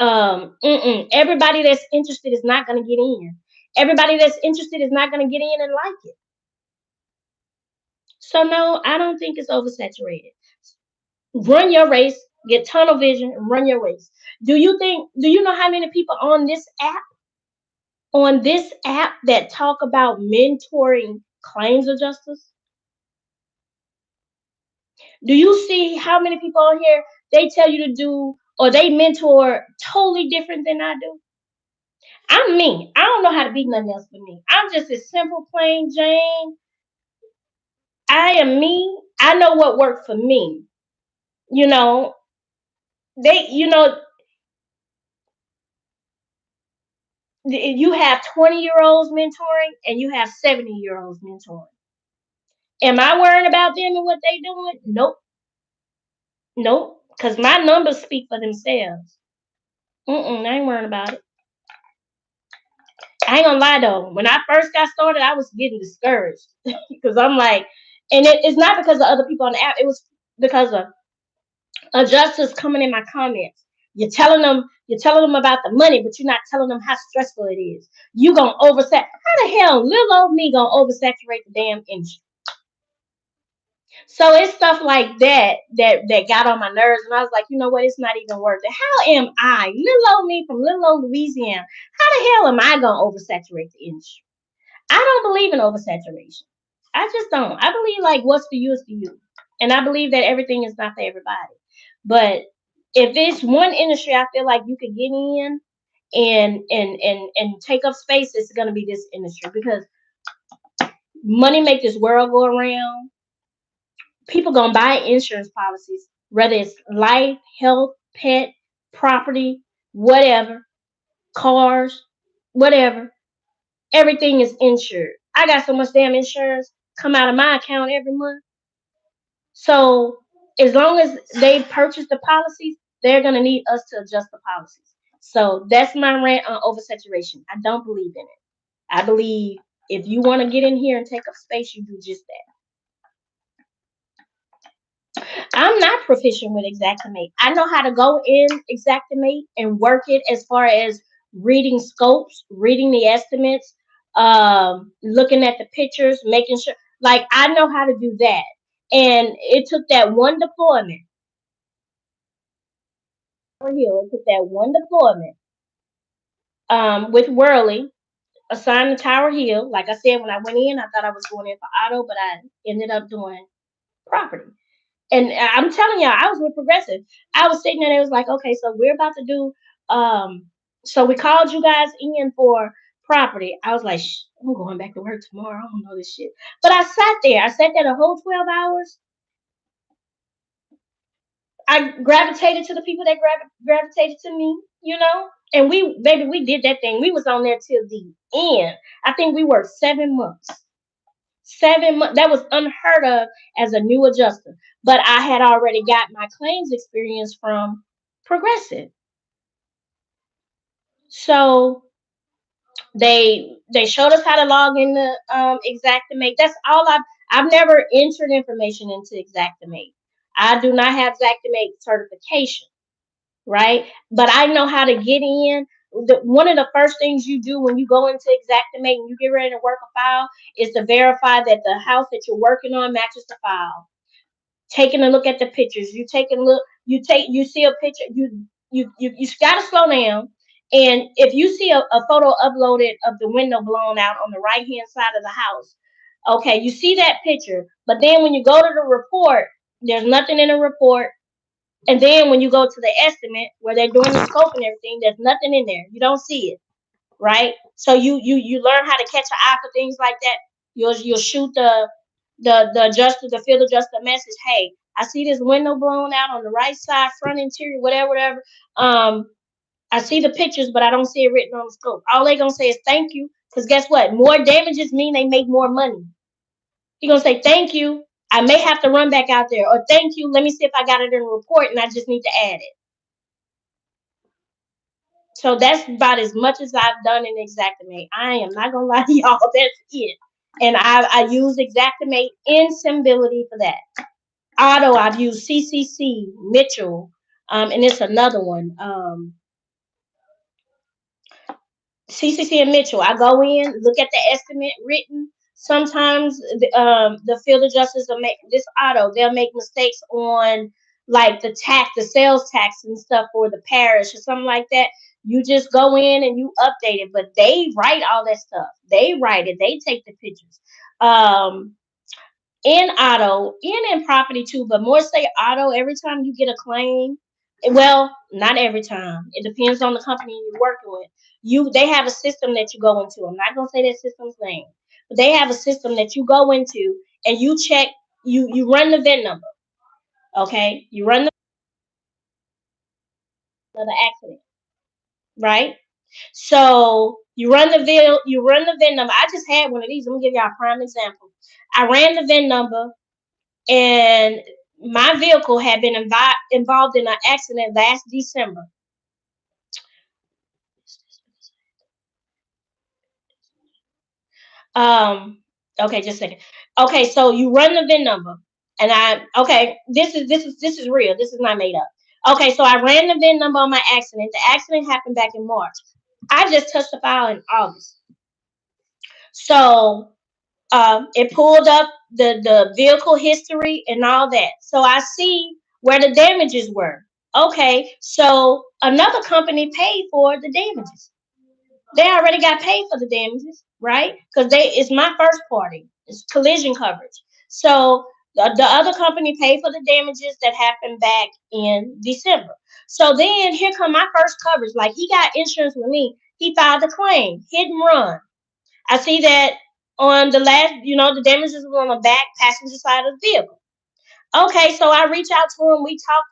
A: everybody that's interested is not gonna get in. Everybody that's interested is not gonna get in and like it. So no, I don't think it's oversaturated. Run your race, get tunnel vision, and run your race. Do you know how many people on this app that talk about mentoring claims adjusters? Do you see how many people on here, they tell you to do, or they mentor totally different than I do? I'm me. I don't know how to be nothing else but me. I'm just a simple, plain Jane. I am me. I know what worked for me. You know, they, you have 20-year-olds mentoring and you have 70-year-olds mentoring. Am I worrying about them and what they doing? Nope. Nope. Because my numbers speak for themselves. I ain't worrying about it. I ain't gonna lie though. When I first got started, I was getting discouraged because I'm like, and it's not because of other people on the app. It was because of adjusters coming in my comments. You're telling them about the money, but you're not telling them how stressful it is. You gonna oversat. How the hell little old me gonna oversaturate the damn industry? So it's stuff like that got on my nerves, and I was like, you know what? It's not even worth it. How am I, little old me from little old Louisiana? How the hell am I gonna oversaturate the industry? I don't believe in oversaturation. I just don't. I believe like what's for you is for you, and I believe that everything is not for everybody. But if it's one industry, I feel like you could get in and take up space, it's gonna be this industry because money make this world go around. People gonna buy insurance policies, whether it's life, health, pet, property, whatever, cars, whatever. Everything is insured. I got so much damn insurance come out of my account every month. So as long as they purchase the policies, they're gonna need us to adjust the policies. So that's my rant on oversaturation. I don't believe in it. I believe if you want to get in here and take up space, you do just that. I'm not proficient with Xactimate. I know how to go in Xactimate and work it as far as reading scopes, reading the estimates, looking at the pictures, making sure. Like I know how to do that, and it took that one deployment. It took that one deployment with Worley assigned to Tower Hill. Like I said, when I went in, I thought I was going in for auto, but I ended up doing property. And I'm telling y'all, I was with Progressive. I was sitting there, and it was like, okay, so we're about to do. So we called you guys in for property. I was like, I'm going back to work tomorrow. I don't know this shit. But I sat there. I sat there the whole 12 hours. I gravitated to the people that gravitated to me, And we did that thing. We was on there till the end. I think we worked 7 months. 7 months. That was unheard of as a new adjuster. But I had already got my claims experience from Progressive. So they showed us how to log in the Xactimate. That's all I've never entered information into Xactimate. I do not have Xactimate certification, right? But I know how to get in. One of the first things you do when you go into Xactimate and you get ready to work a file is to verify that the house that you're working on matches the file. Taking a look at the pictures, you see a picture, you gotta slow down. And if you see a photo uploaded of the window blown out on the right hand side of the house, okay, you see that picture, but then when you go to the report, there's nothing in the report. And then when you go to the estimate where they're doing the scope and everything, there's nothing in there. You don't see it, right? So you learn how to catch an eye for things like that. You'll shoot the adjuster, the field adjuster message. Hey, I see this window blown out on the right side, front interior, whatever. I see the pictures, but I don't see it written on the scope. All they gonna say is thank you, because guess what? More damages mean they make more money. He gonna say thank you. I may have to run back out there, or thank you. Let me see if I got it in a report, and I just need to add it. So that's about as much as I've done in Xactimate. I am not gonna lie to y'all, that's it. And I use Xactimate in Symbility for that. Auto, I've used CCC, Mitchell, and it's another one. CCC and Mitchell. I go in, look at the estimate written. Sometimes the field adjusters will make this auto. They'll make mistakes on like the sales tax and stuff for the parish or something like that. You just go in and you update it, but they write all that stuff. They write it. They take the pictures. Um, in auto, in property too, but more say auto. Every time you get a claim, well, not every time. It depends on the company you're working with. They have a system that you go into. I'm not gonna say that system's name, but they have a system that you go into and you check. You run the VIN number. Okay, you run the accident, right? So you run the VIN number. I just had one of these. Let me give y'all a prime example. I ran the VIN number, and my vehicle had been involved in an accident last December. Okay, just a second. Okay, so you run the VIN number, and this is real. This is not made up. Okay, so I ran the VIN number on my accident. The accident happened back in March. I just touched the file in August. So It pulled up the vehicle history and all that. So I see where the damages were. Okay, so another company paid for the damages. They already got paid for the damages, right? Because it's my first party. It's collision coverage. So the other company paid for the damages that happened back in December. So then here come my first coverage. Like he got insurance with me. He filed a claim, hit and run. I see that on the last, the damages was on the back passenger side of the vehicle. Okay, so I reach out to him. We talk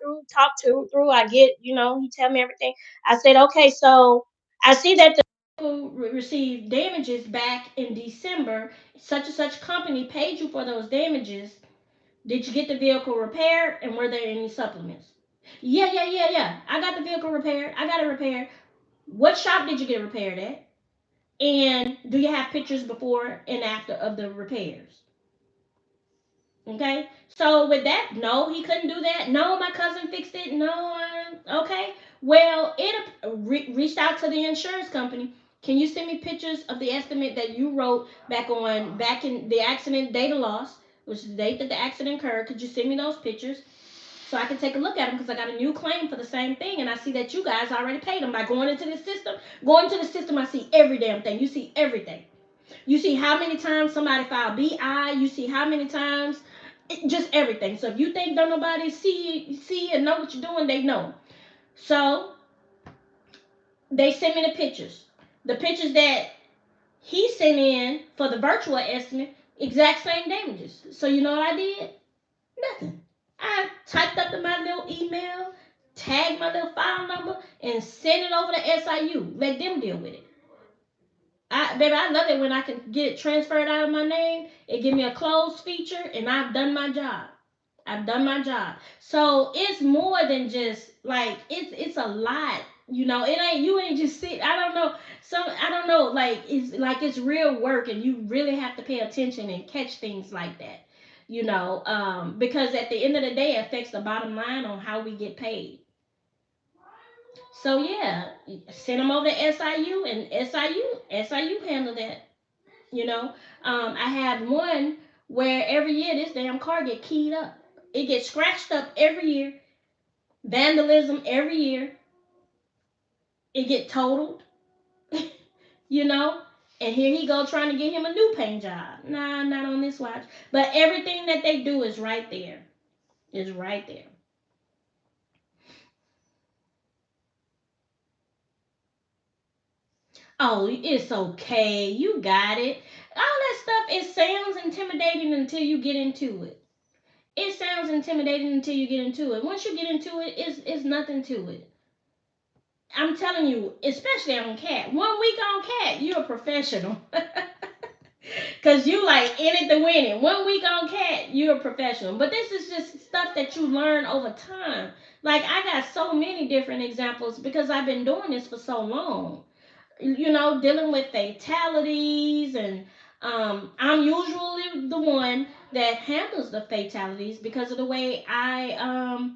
A: through. I get, he tell me everything. I said, okay, so I see that the vehicle received damages back in December. Such and such company paid you for those damages. Did you get the vehicle repaired? And were there any supplements? Yeah, yeah, yeah, yeah. I got the vehicle repaired. I got it repaired. What shop did you get it repaired at? And do you have pictures before and after of the repairs? Okay. So with that, no, he couldn't do that. No, my cousin fixed it. No, okay. Well, it reached out to the insurance company. Can you send me pictures of the estimate that you wrote back in the accident date of loss, which is the date that the accident occurred? Could you send me those pictures so I can take a look at them because I got a new claim for the same thing and I see that you guys already paid them by going into the system. Going to the system, I see every damn thing. You see everything. You see how many times somebody filed BI. You see how many times, just everything. So if you think don't nobody see and know what you're doing, they know. So they sent me the pictures. The pictures that he sent in for the virtual estimate, exact same damages. So you know what I did? Nothing. I typed up in my little email, tagged my little file number, and sent it over to SIU. Let them deal with it. Baby, I love it when I can get it transferred out of my name. It give me a closed feature, and I've done my job. I've done my job. So it's more than just like it's a lot. It ain't you ain't just sit. I don't know. I don't know. It's real work, and you really have to pay attention and catch things like that. Because at the end of the day, it affects the bottom line on how we get paid. So yeah, send them over to SIU, and SIU handle that. I had one where every year this damn car get keyed up. It gets scratched up every year. Vandalism every year. It get totaled. you know. And here he go trying to get him a new paint job. Nah, not on this watch. But everything that they do is right there. Is right there. Oh, it's okay. You got it. All that stuff, it sounds intimidating until you get into it. It sounds intimidating until you get into it. Once you get into it, it's nothing to it. I'm telling you, especially on cat. 1 week on cat, you're a professional. Cause you like in it to win it. 1 week on cat, you're a professional. But this is just stuff that you learn over time. Like I got so many different examples because I've been doing this for so long. Dealing with fatalities and I'm usually the one that handles the fatalities because of the way I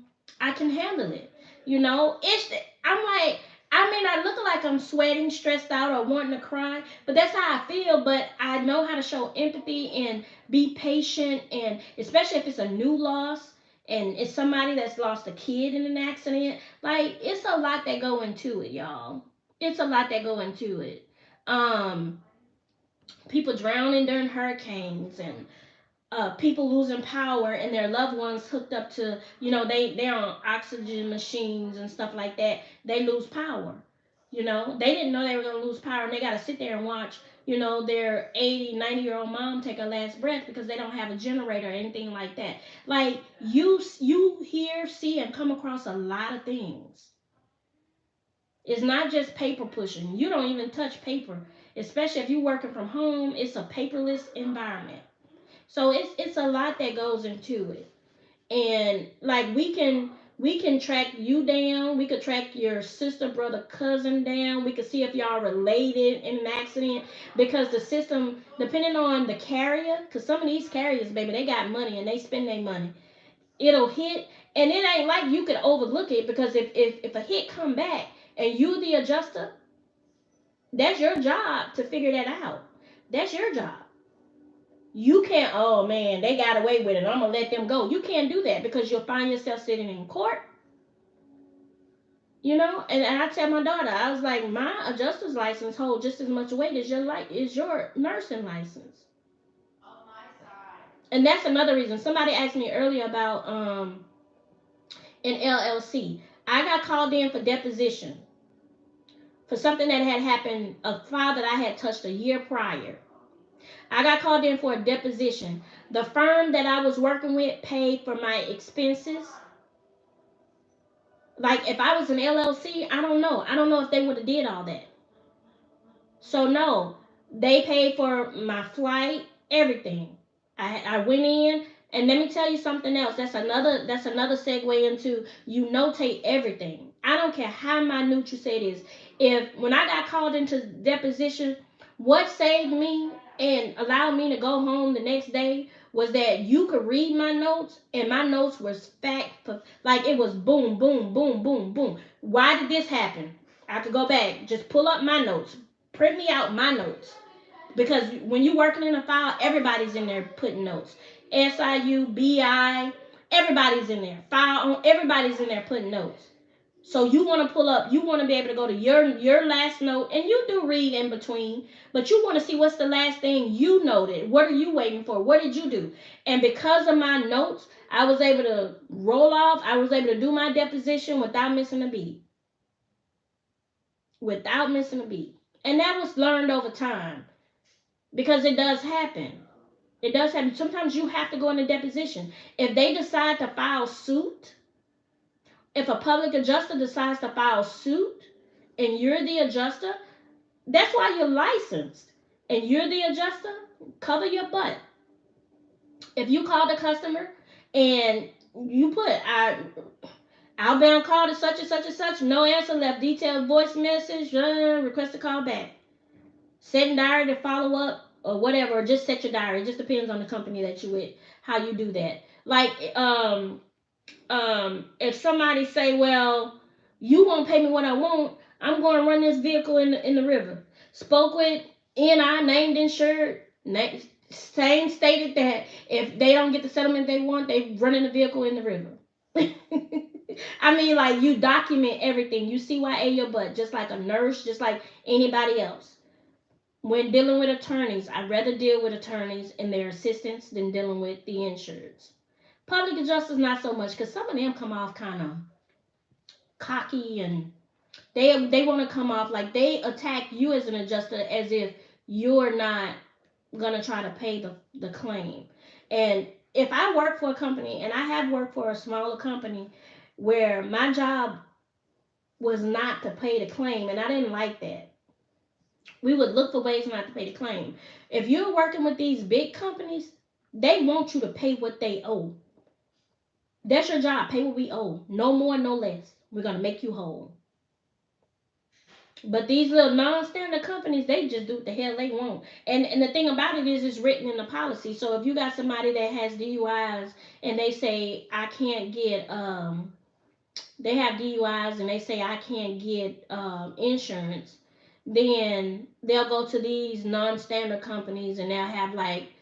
A: can handle it. I'm like I may not look like I'm sweating, stressed out, or wanting to cry, but that's how I feel. But I know how to show empathy and be patient, and especially if it's a new loss and it's somebody that's lost a kid in an accident. Like it's a lot that go into it, y'all. It's a lot that go into it. Um, People drowning during hurricanes and people losing power and their loved ones hooked up to, they're on oxygen machines and stuff like that. They lose power. They didn't know they were going to lose power and they got to sit there and watch, their 80, 90-year-old mom take her last breath because they don't have a generator or anything like that. Like you hear, see, and come across a lot of things. It's not just paper pushing. You don't even touch paper, especially if you're working from home. It's a paperless environment, so it's a lot that goes into it. And like we can track you down. We could track your sister, brother, cousin down. We could see if y'all related in an accident because the system, depending on the carrier, because some of these carriers, baby, they got money and they spend their money. It'll hit, and it ain't like you could overlook it because if a hit come back and you the adjuster, that's your job to figure that out. That's your job. You can't, oh man, they got away with it, I'm gonna let them go. You can't do that because you'll find yourself sitting in court, you know. And I tell my daughter, I was like, my adjuster's license holds just as much weight as your nursing license. And that's another reason. Somebody asked me earlier about an LLC. I got called in for deposition for something that had happened, a file that I had touched a year prior. I got called in for a deposition. The firm that I was working with paid for my expenses. Like if I was an LLC, I don't know. I don't know if they would have did all that. So no, they paid for my flight, everything. I went in, and let me tell you something else. That's another segue into you notate everything. I don't care how minute you say it is. If when I got called into deposition, what saved me and allowed me to go home the next day was that you could read my notes, and my notes was fact for, like it was boom, boom, boom, boom, boom. Why did this happen? I could go back, just pull up my notes, print me out my notes, because when you're working in a file, everybody's in there putting notes. SIU, BI, everybody's in there. File on, everybody's in there putting notes. So you want to pull up, you want to be able to go to your last note, and you do read in between, but you want to see what's the last thing you noted. What are you waiting for? What did you do? And because of my notes, I was able to roll off. I was able to do my deposition without missing a beat. Without missing a beat. And that was learned over time. Because it does happen. It does happen. Sometimes you have to go in a deposition. If they decide to file suit, if a public adjuster decides to file suit and you're the adjuster, that's why you're licensed. And you're the adjuster, cover your butt. If you call the customer and you put outbound call to such and such and such, no answer, left detailed voice message, request a call back. Set a diary to follow up or whatever, or just set your diary. It just depends on the company that you with, how you do that. Like if somebody say, well, you won't pay me what I want, I'm going to run this vehicle in the river. Spoke with NI, named insured, same stated that if they don't get the settlement they want, they running the vehicle in the river. I mean, like, you document everything. You CYA your butt, just like a nurse, just like anybody else. When dealing with attorneys, I'd rather deal with attorneys and their assistants than dealing with the insureds. Public adjusters, not so much, because some of them come off kind of cocky, and they want to come off like they attack you as an adjuster as if you're not gonna try to pay the claim. And if I work for a company, and I have worked for a smaller company where my job was not to pay the claim, and I didn't like that. We would look for ways not to pay the claim. If you're working with these big companies, they want you to pay what they owe. That's your job. Pay what we owe. No more, no less. We're gonna make you whole. But these little non-standard companies, they just do what the hell they want. And the thing about it is, it's written in the policy. So if you got somebody that has DUIs and they say I can't get they have DUIs and they say I can't get insurance, then they'll go to these non-standard companies and they'll have like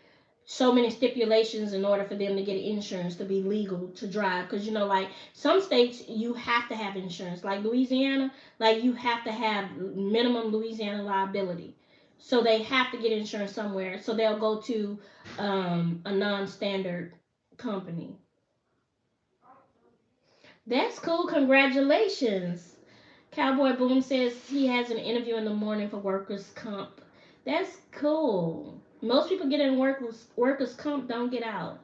A: so many stipulations in order for them to get insurance to be legal to drive. Because like some states you have to have insurance, like Louisiana, like you have to have minimum Louisiana liability. So they have to get insurance somewhere. So they'll go to a non-standard company. That's cool. Congratulations. Cowboy Boom says he has an interview in the morning for workers' comp. That's cool. Most people get in workers' comp, don't get out.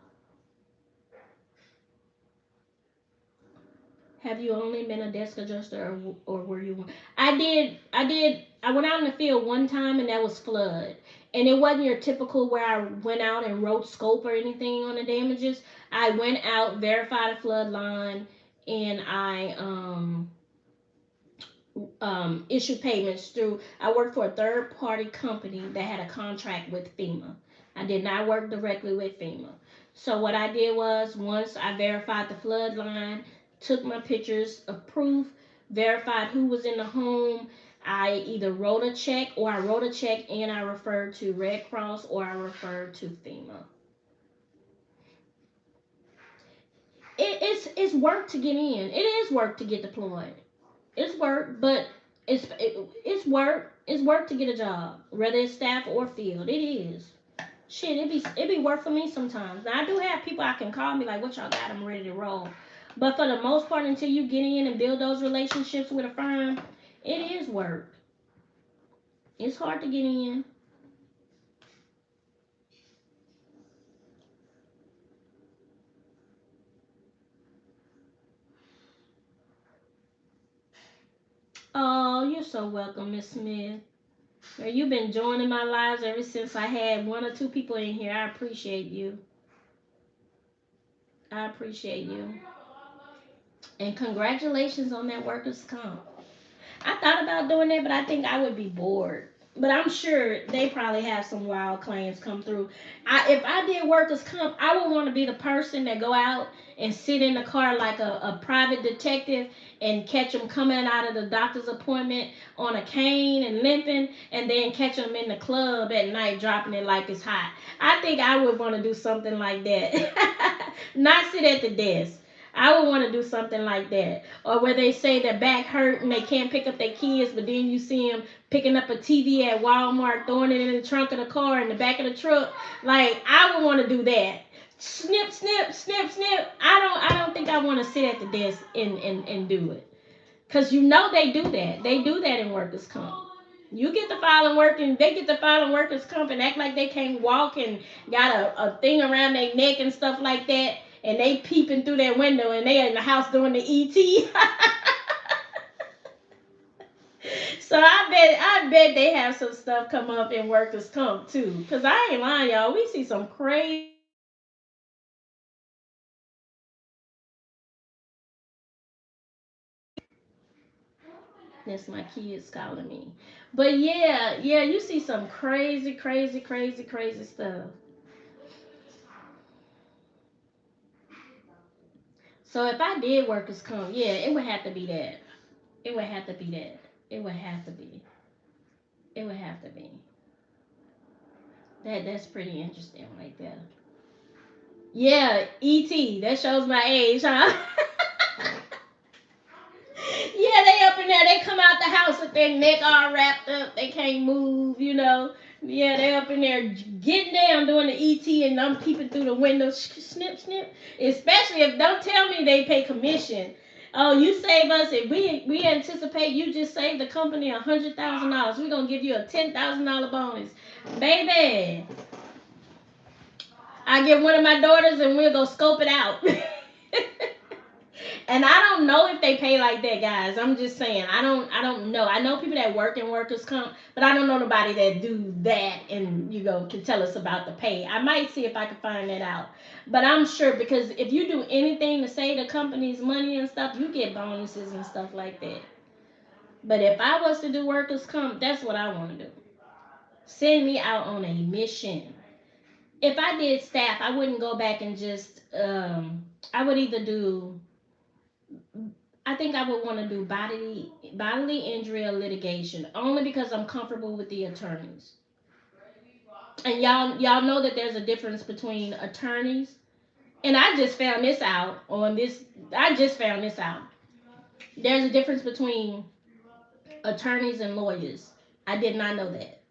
A: Have you only been a desk adjuster, or were you one? I went out in the field one time, and that was flood. And it wasn't your typical where I went out and wrote scope or anything on the damages. I went out, verified a flood line, and I issue payments through. I worked for a third party company that had a contract with FEMA. I did not work directly with FEMA. So what I did was, once I verified the flood line, took my pictures of proof, verified who was in the home, I either wrote a check, or I wrote a check and I referred to Red Cross, or I referred to FEMA. It's work to get in. It is work to get deployed. It's work, but it's work. It's work to get a job, whether it's staff or field. It is. Shit, it be work for me sometimes. Now I do have people I can call me like, "What y'all got? I'm ready to roll." But for the most part, until you get in and build those relationships with a firm, it is work. It's hard to get in. Oh, you're so welcome, Miss Smith. Girl, you've been joining my lives ever since I had one or two people in here. I appreciate you. I appreciate you. And congratulations on that workers' comp. I thought about doing that, but I think I would be bored. But I'm sure they probably have some wild claims come through. If I did workers' comp, I would want to be the person that go out and sit in the car like a private detective and catch them coming out of the doctor's appointment on a cane and limping, and then catch them in the club at night dropping it like it's hot. I think I would want to do something like that. Not sit at the desk. I would want to do something like that. Or where they say their back hurt and they can't pick up their kids, but then you see them picking up a TV at Walmart, throwing it in the trunk of the car, in the back of the truck. Like, I would want to do that. Snip, snip, snip, snip. I don't think I want to sit at the desk and do it. Cause you know they do that. They do that in workers' comp. You get the filing work and they get the filing workers' comp and act like they can't walk and got a thing around their neck and stuff like that, and they peeping through their window and they in the house doing the ET. So I bet they have some stuff come up in workers' comp too. Cause I ain't lying, y'all. We see some crazy. That's my kids calling me. But yeah, yeah, you see some crazy, crazy, crazy, crazy stuff. So if I did workers comp, yeah, it would have to be that. It would have to be that. It would have to be. It would have to be. That's pretty interesting right there. Yeah, E.T. That shows my age, huh? Yeah, they up in there. They come out the house with their neck all wrapped up. They can't move, you know. Yeah, they up in there getting down doing the ET, and I'm peeping through the window, snip, snip. Especially if don't tell me they pay commission. Oh, you save us if we anticipate you just saved the company $100,000. We're gonna give you a $10,000 bonus, baby. I get one of my daughters and we'll go scope it out. And I don't know if they pay like that, guys. I'm just saying. I don't know. I know people that work in workers comp, but I don't know nobody that do that and can tell us about the pay. I might see if I can find that out. But I'm sure, because if you do anything to save the company's money and stuff, you get bonuses and stuff like that. But if I was to do workers comp, that's what I want to do. Send me out on a mission. If I did staff, I wouldn't go back and just I would either do, I think I would want to do bodily injury or litigation, only because I'm comfortable with the attorneys. And y'all know that there's a difference between attorneys, and I just found this out on this. I just found this out. There's a difference between attorneys and lawyers. I did not know that.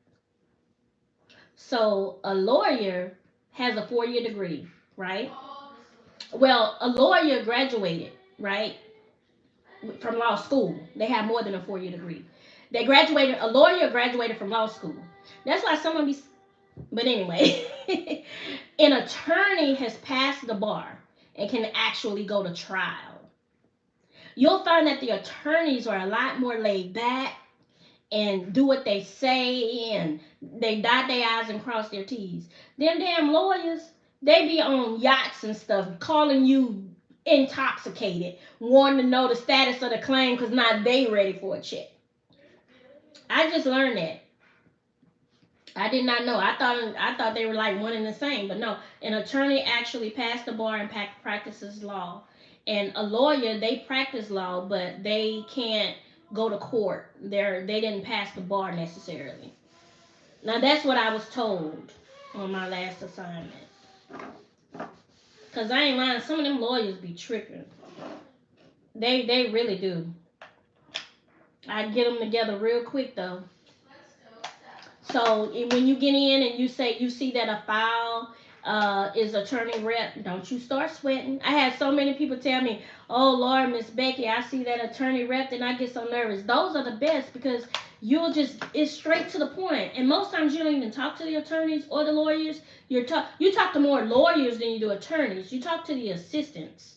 A: So a lawyer has a 4-year degree, right? Well, a lawyer graduated, right, from law school. They have more than a 4-year degree. They graduated. A lawyer graduated from law school. That's why someone be. But anyway, an attorney has passed the bar and can actually go to trial. You'll find that the attorneys are a lot more laid back and do what they say, and they dot their I's and cross their T's. Them damn lawyers, they be on yachts and stuff, calling you intoxicated, wanting to know the status of the claim because not they ready for a check. I just learned that. I did not know. I thought they were like one and the same, but no. An attorney actually passed the bar and practices law, and a lawyer, they practice law, but they can't go to court. They didn't pass the bar necessarily. Now that's what I was told on my last assignment. Cause I ain't lying, some of them lawyers be tripping. They really do. I get them together real quick though. So when you get in and you say you see that a file is attorney rep, don't you start sweating. I had so many people tell me, "Oh Lord, Miss Becky, I see that attorney rep, and I get so nervous." Those are the best because you'll just it's straight to the point. And most times you don't even talk to the attorneys or the lawyers. You talk to more lawyers than you do attorneys. You talk to the assistants.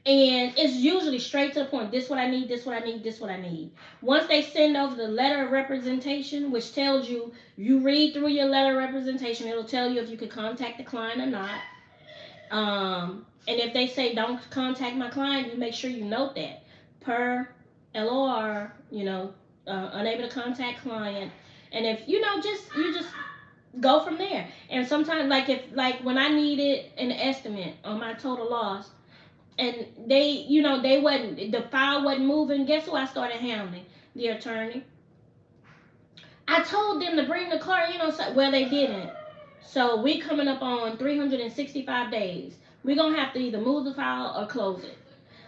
A: And it's usually straight to the point. This what I need, this what I need, this what I need. Once they send over the letter of representation, which tells you, you read through your letter of representation, it'll tell you if you could contact the client or not. And if they say don't contact my client, you make sure you note that. Per LOR, unable to contact client. And if you just go from there. And sometimes like when I needed an estimate on my total loss, and they wasn't the file wasn't moving. Guess who I started handling? The attorney. I told them to bring the car in on well, they didn't. So we coming up on 365 days. We're gonna have to either move the file or close it.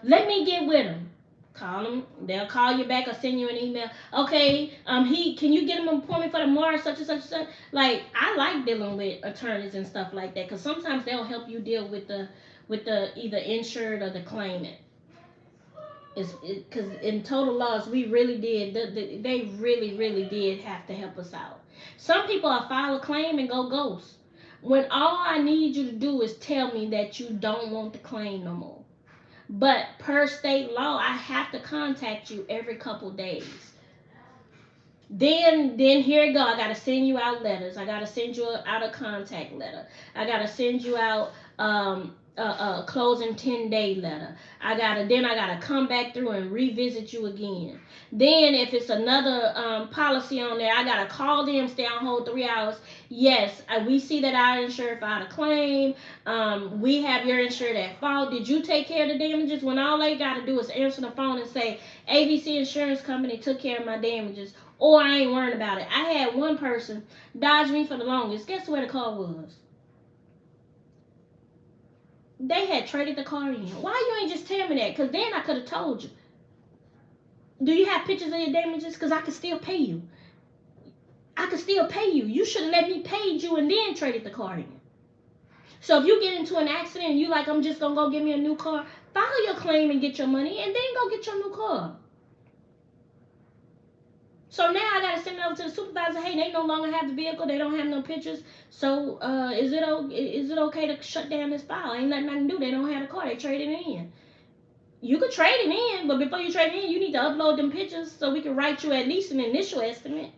A: Let me get with them. Call them. They'll call you back or send you an email. Okay, can you get him an appointment for tomorrow, such and such and such. Like I like dealing with attorneys and stuff like that because sometimes they'll help you deal with the either insured or the claimant. Because in total loss, we really did. They really did have to help us out. Some people will file a claim and go ghost. When all I need you to do is tell me that you don't want the claim no more. But per state law, I have to contact you every couple days. Then here you go. I gotta send you out letters. I gotta send you out a contact letter. I gotta send you out a closing 10-day letter. I gotta come back through and revisit you again. Then if it's another policy on there, I gotta call them, stay on hold 3 hours. Yes, we see that our insured filed a claim. We have your insured at fault. Did you take care of the damages? When all they gotta do is answer the phone and say, ABC Insurance Company took care of my damages, or I ain't worried about it. I had one person dodge me for the longest. Guess where the car was? They had traded the car in. Why you ain't just tell me that? Because then I could have told you. Do you have pictures of your damages? Because I could still pay you. I could still pay you. You should have let me pay you and then traded the car in. So if you get into an accident and you like, I'm just going to go get me a new car, file your claim and get your money and then go get your new car. So now I gotta send it over to the supervisor. Hey, they no longer have the vehicle. They don't have no pictures. So is it okay to shut down this file? Ain't nothing I can do. They don't have the car. They traded it in. You could trade it in, but before you trade it in, you need to upload them pictures so we can write you at least an initial estimate.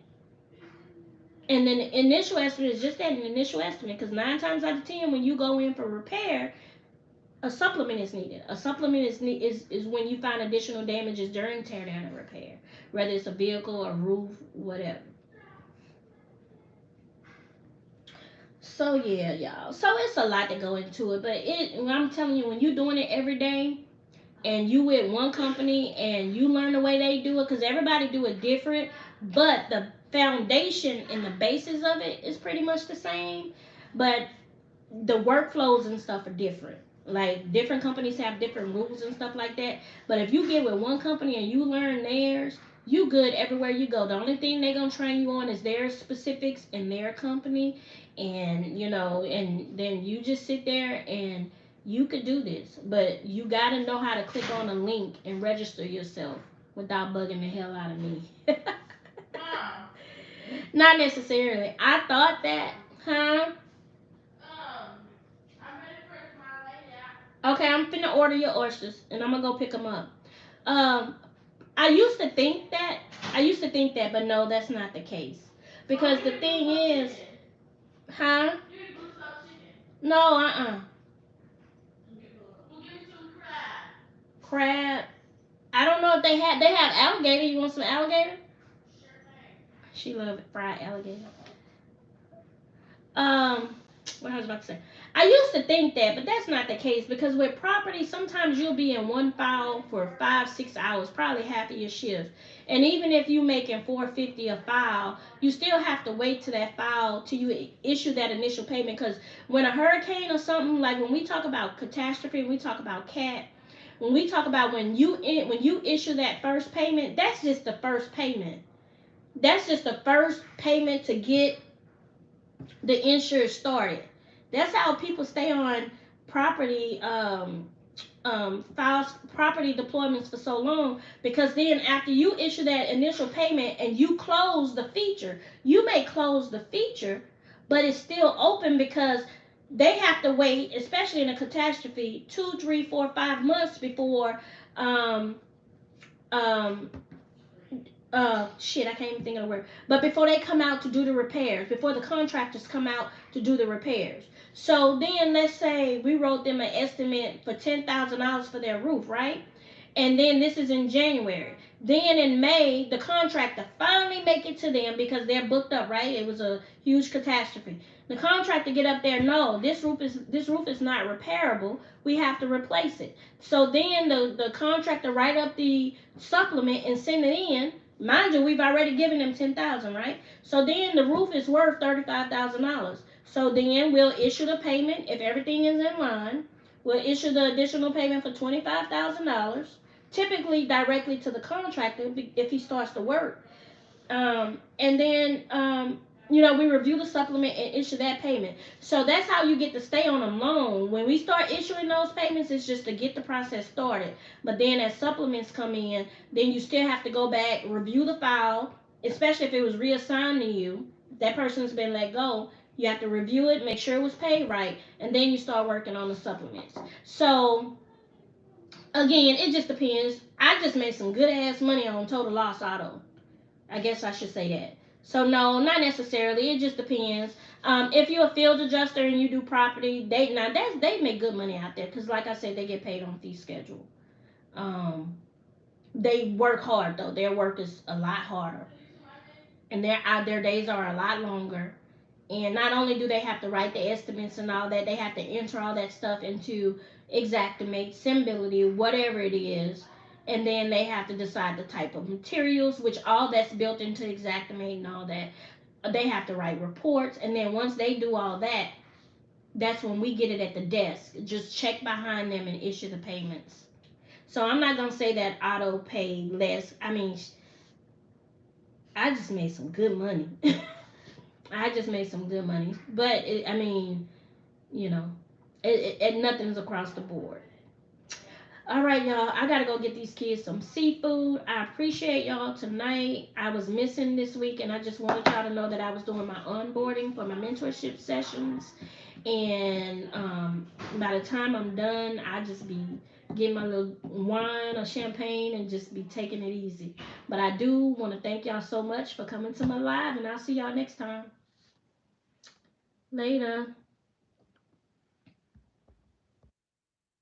A: And then the initial estimate is just that, an initial estimate, because 9 times out of 10, when you go in for repair, a supplement is needed. A supplement is when you find additional damages during tear down and repair, whether it's a vehicle, a roof, whatever. So yeah, y'all. So it's a lot to go into it, but I'm telling you, when you're doing it every day, and you with one company and you learn the way they do it, because everybody do it different, but the foundation and the basis of it is pretty much the same, but the workflows and stuff are different. Like different companies have different rules and stuff like that. But if you get with one company and you learn theirs, you good everywhere you go. The only thing they're gonna train you on is their specifics in their company, and then you just sit there and you could do this. But you gotta know how to click on a link and register yourself without bugging the hell out of me. Not necessarily. I thought that, huh? Okay, I'm finna order your oysters, and I'm gonna go pick them up. Um, I used to think that. But no, that's not the case. Because the thing is, huh? No, crab. I don't know if they have alligator. You want some alligator? She love fried alligator. Um, what I was about to say. I used to think that, but that's not the case because with property, sometimes you'll be in one file for 5, 6 hours, probably half of your shift. And even if you making 450 a file, you still have to wait to that file till you issue that initial payment. Because when a hurricane or something, like when we talk about catastrophe, when we talk about cat, when we talk about when you issue that first payment, that's just the first payment. That's just the first payment to get the insurance started. That's how people stay on property files property deployments for so long, because then after you issue that initial payment and you close the feature, you may close the feature, but it's still open because they have to wait, especially in a catastrophe, 2, 3, 4, 5 months before um, um, shit, I can't even think of the word. But before they come out to do the repairs, before the contractors come out to do the repairs. So then let's say we wrote them an estimate for $10,000 for their roof, right? And then this is in January. Then in May, the contractor finally make it to them because they're booked up, right? It was a huge catastrophe. The contractor get up there, no, this roof is not repairable. We have to replace it. So then the contractor write up the supplement and send it in. Mind you, we've already given them 10,000, right? So then the roof is worth $35,000. So then we'll issue the payment if everything is in line. We'll issue the additional payment for $25,000, typically directly to the contractor if he starts to work. And then we review the supplement and issue that payment. So that's how you get to stay on them long. When we start issuing those payments, it's just to get the process started. But then as supplements come in, then you still have to go back, review the file, especially if it was reassigned to you. That person's been let go. You have to review it, make sure it was paid right, and then you start working on the supplements. So again, it just depends. I just made some good ass money on total loss auto. I guess I should say that. So no, not necessarily. It just depends. If you're a field adjuster and you do property, they make good money out there because, like I said, they get paid on fee schedule. Um, they work hard though. Their work is a lot harder, and their days are a lot longer. And not only do they have to write the estimates and all that, they have to enter all that stuff into Xactimate, Symbility, whatever it is. And then they have to decide the type of materials, which all that's built into Xactimate and all that. They have to write reports. And then once they do all that, that's when we get it at the desk. Just check behind them and issue the payments. So I'm not going to say that auto paid less. I mean, I just made some good money. I just made some good money. But, I mean, you know, nothing's across the board. All right, y'all. I gotta go get these kids some seafood. I appreciate y'all tonight. I was missing this week, and I just wanted y'all to know that I was doing my onboarding for my mentorship sessions. And by the time I'm done, I just be getting my little wine or champagne and just be taking it easy. But I do want to thank y'all so much for coming to my live, and I'll see y'all next time. Later.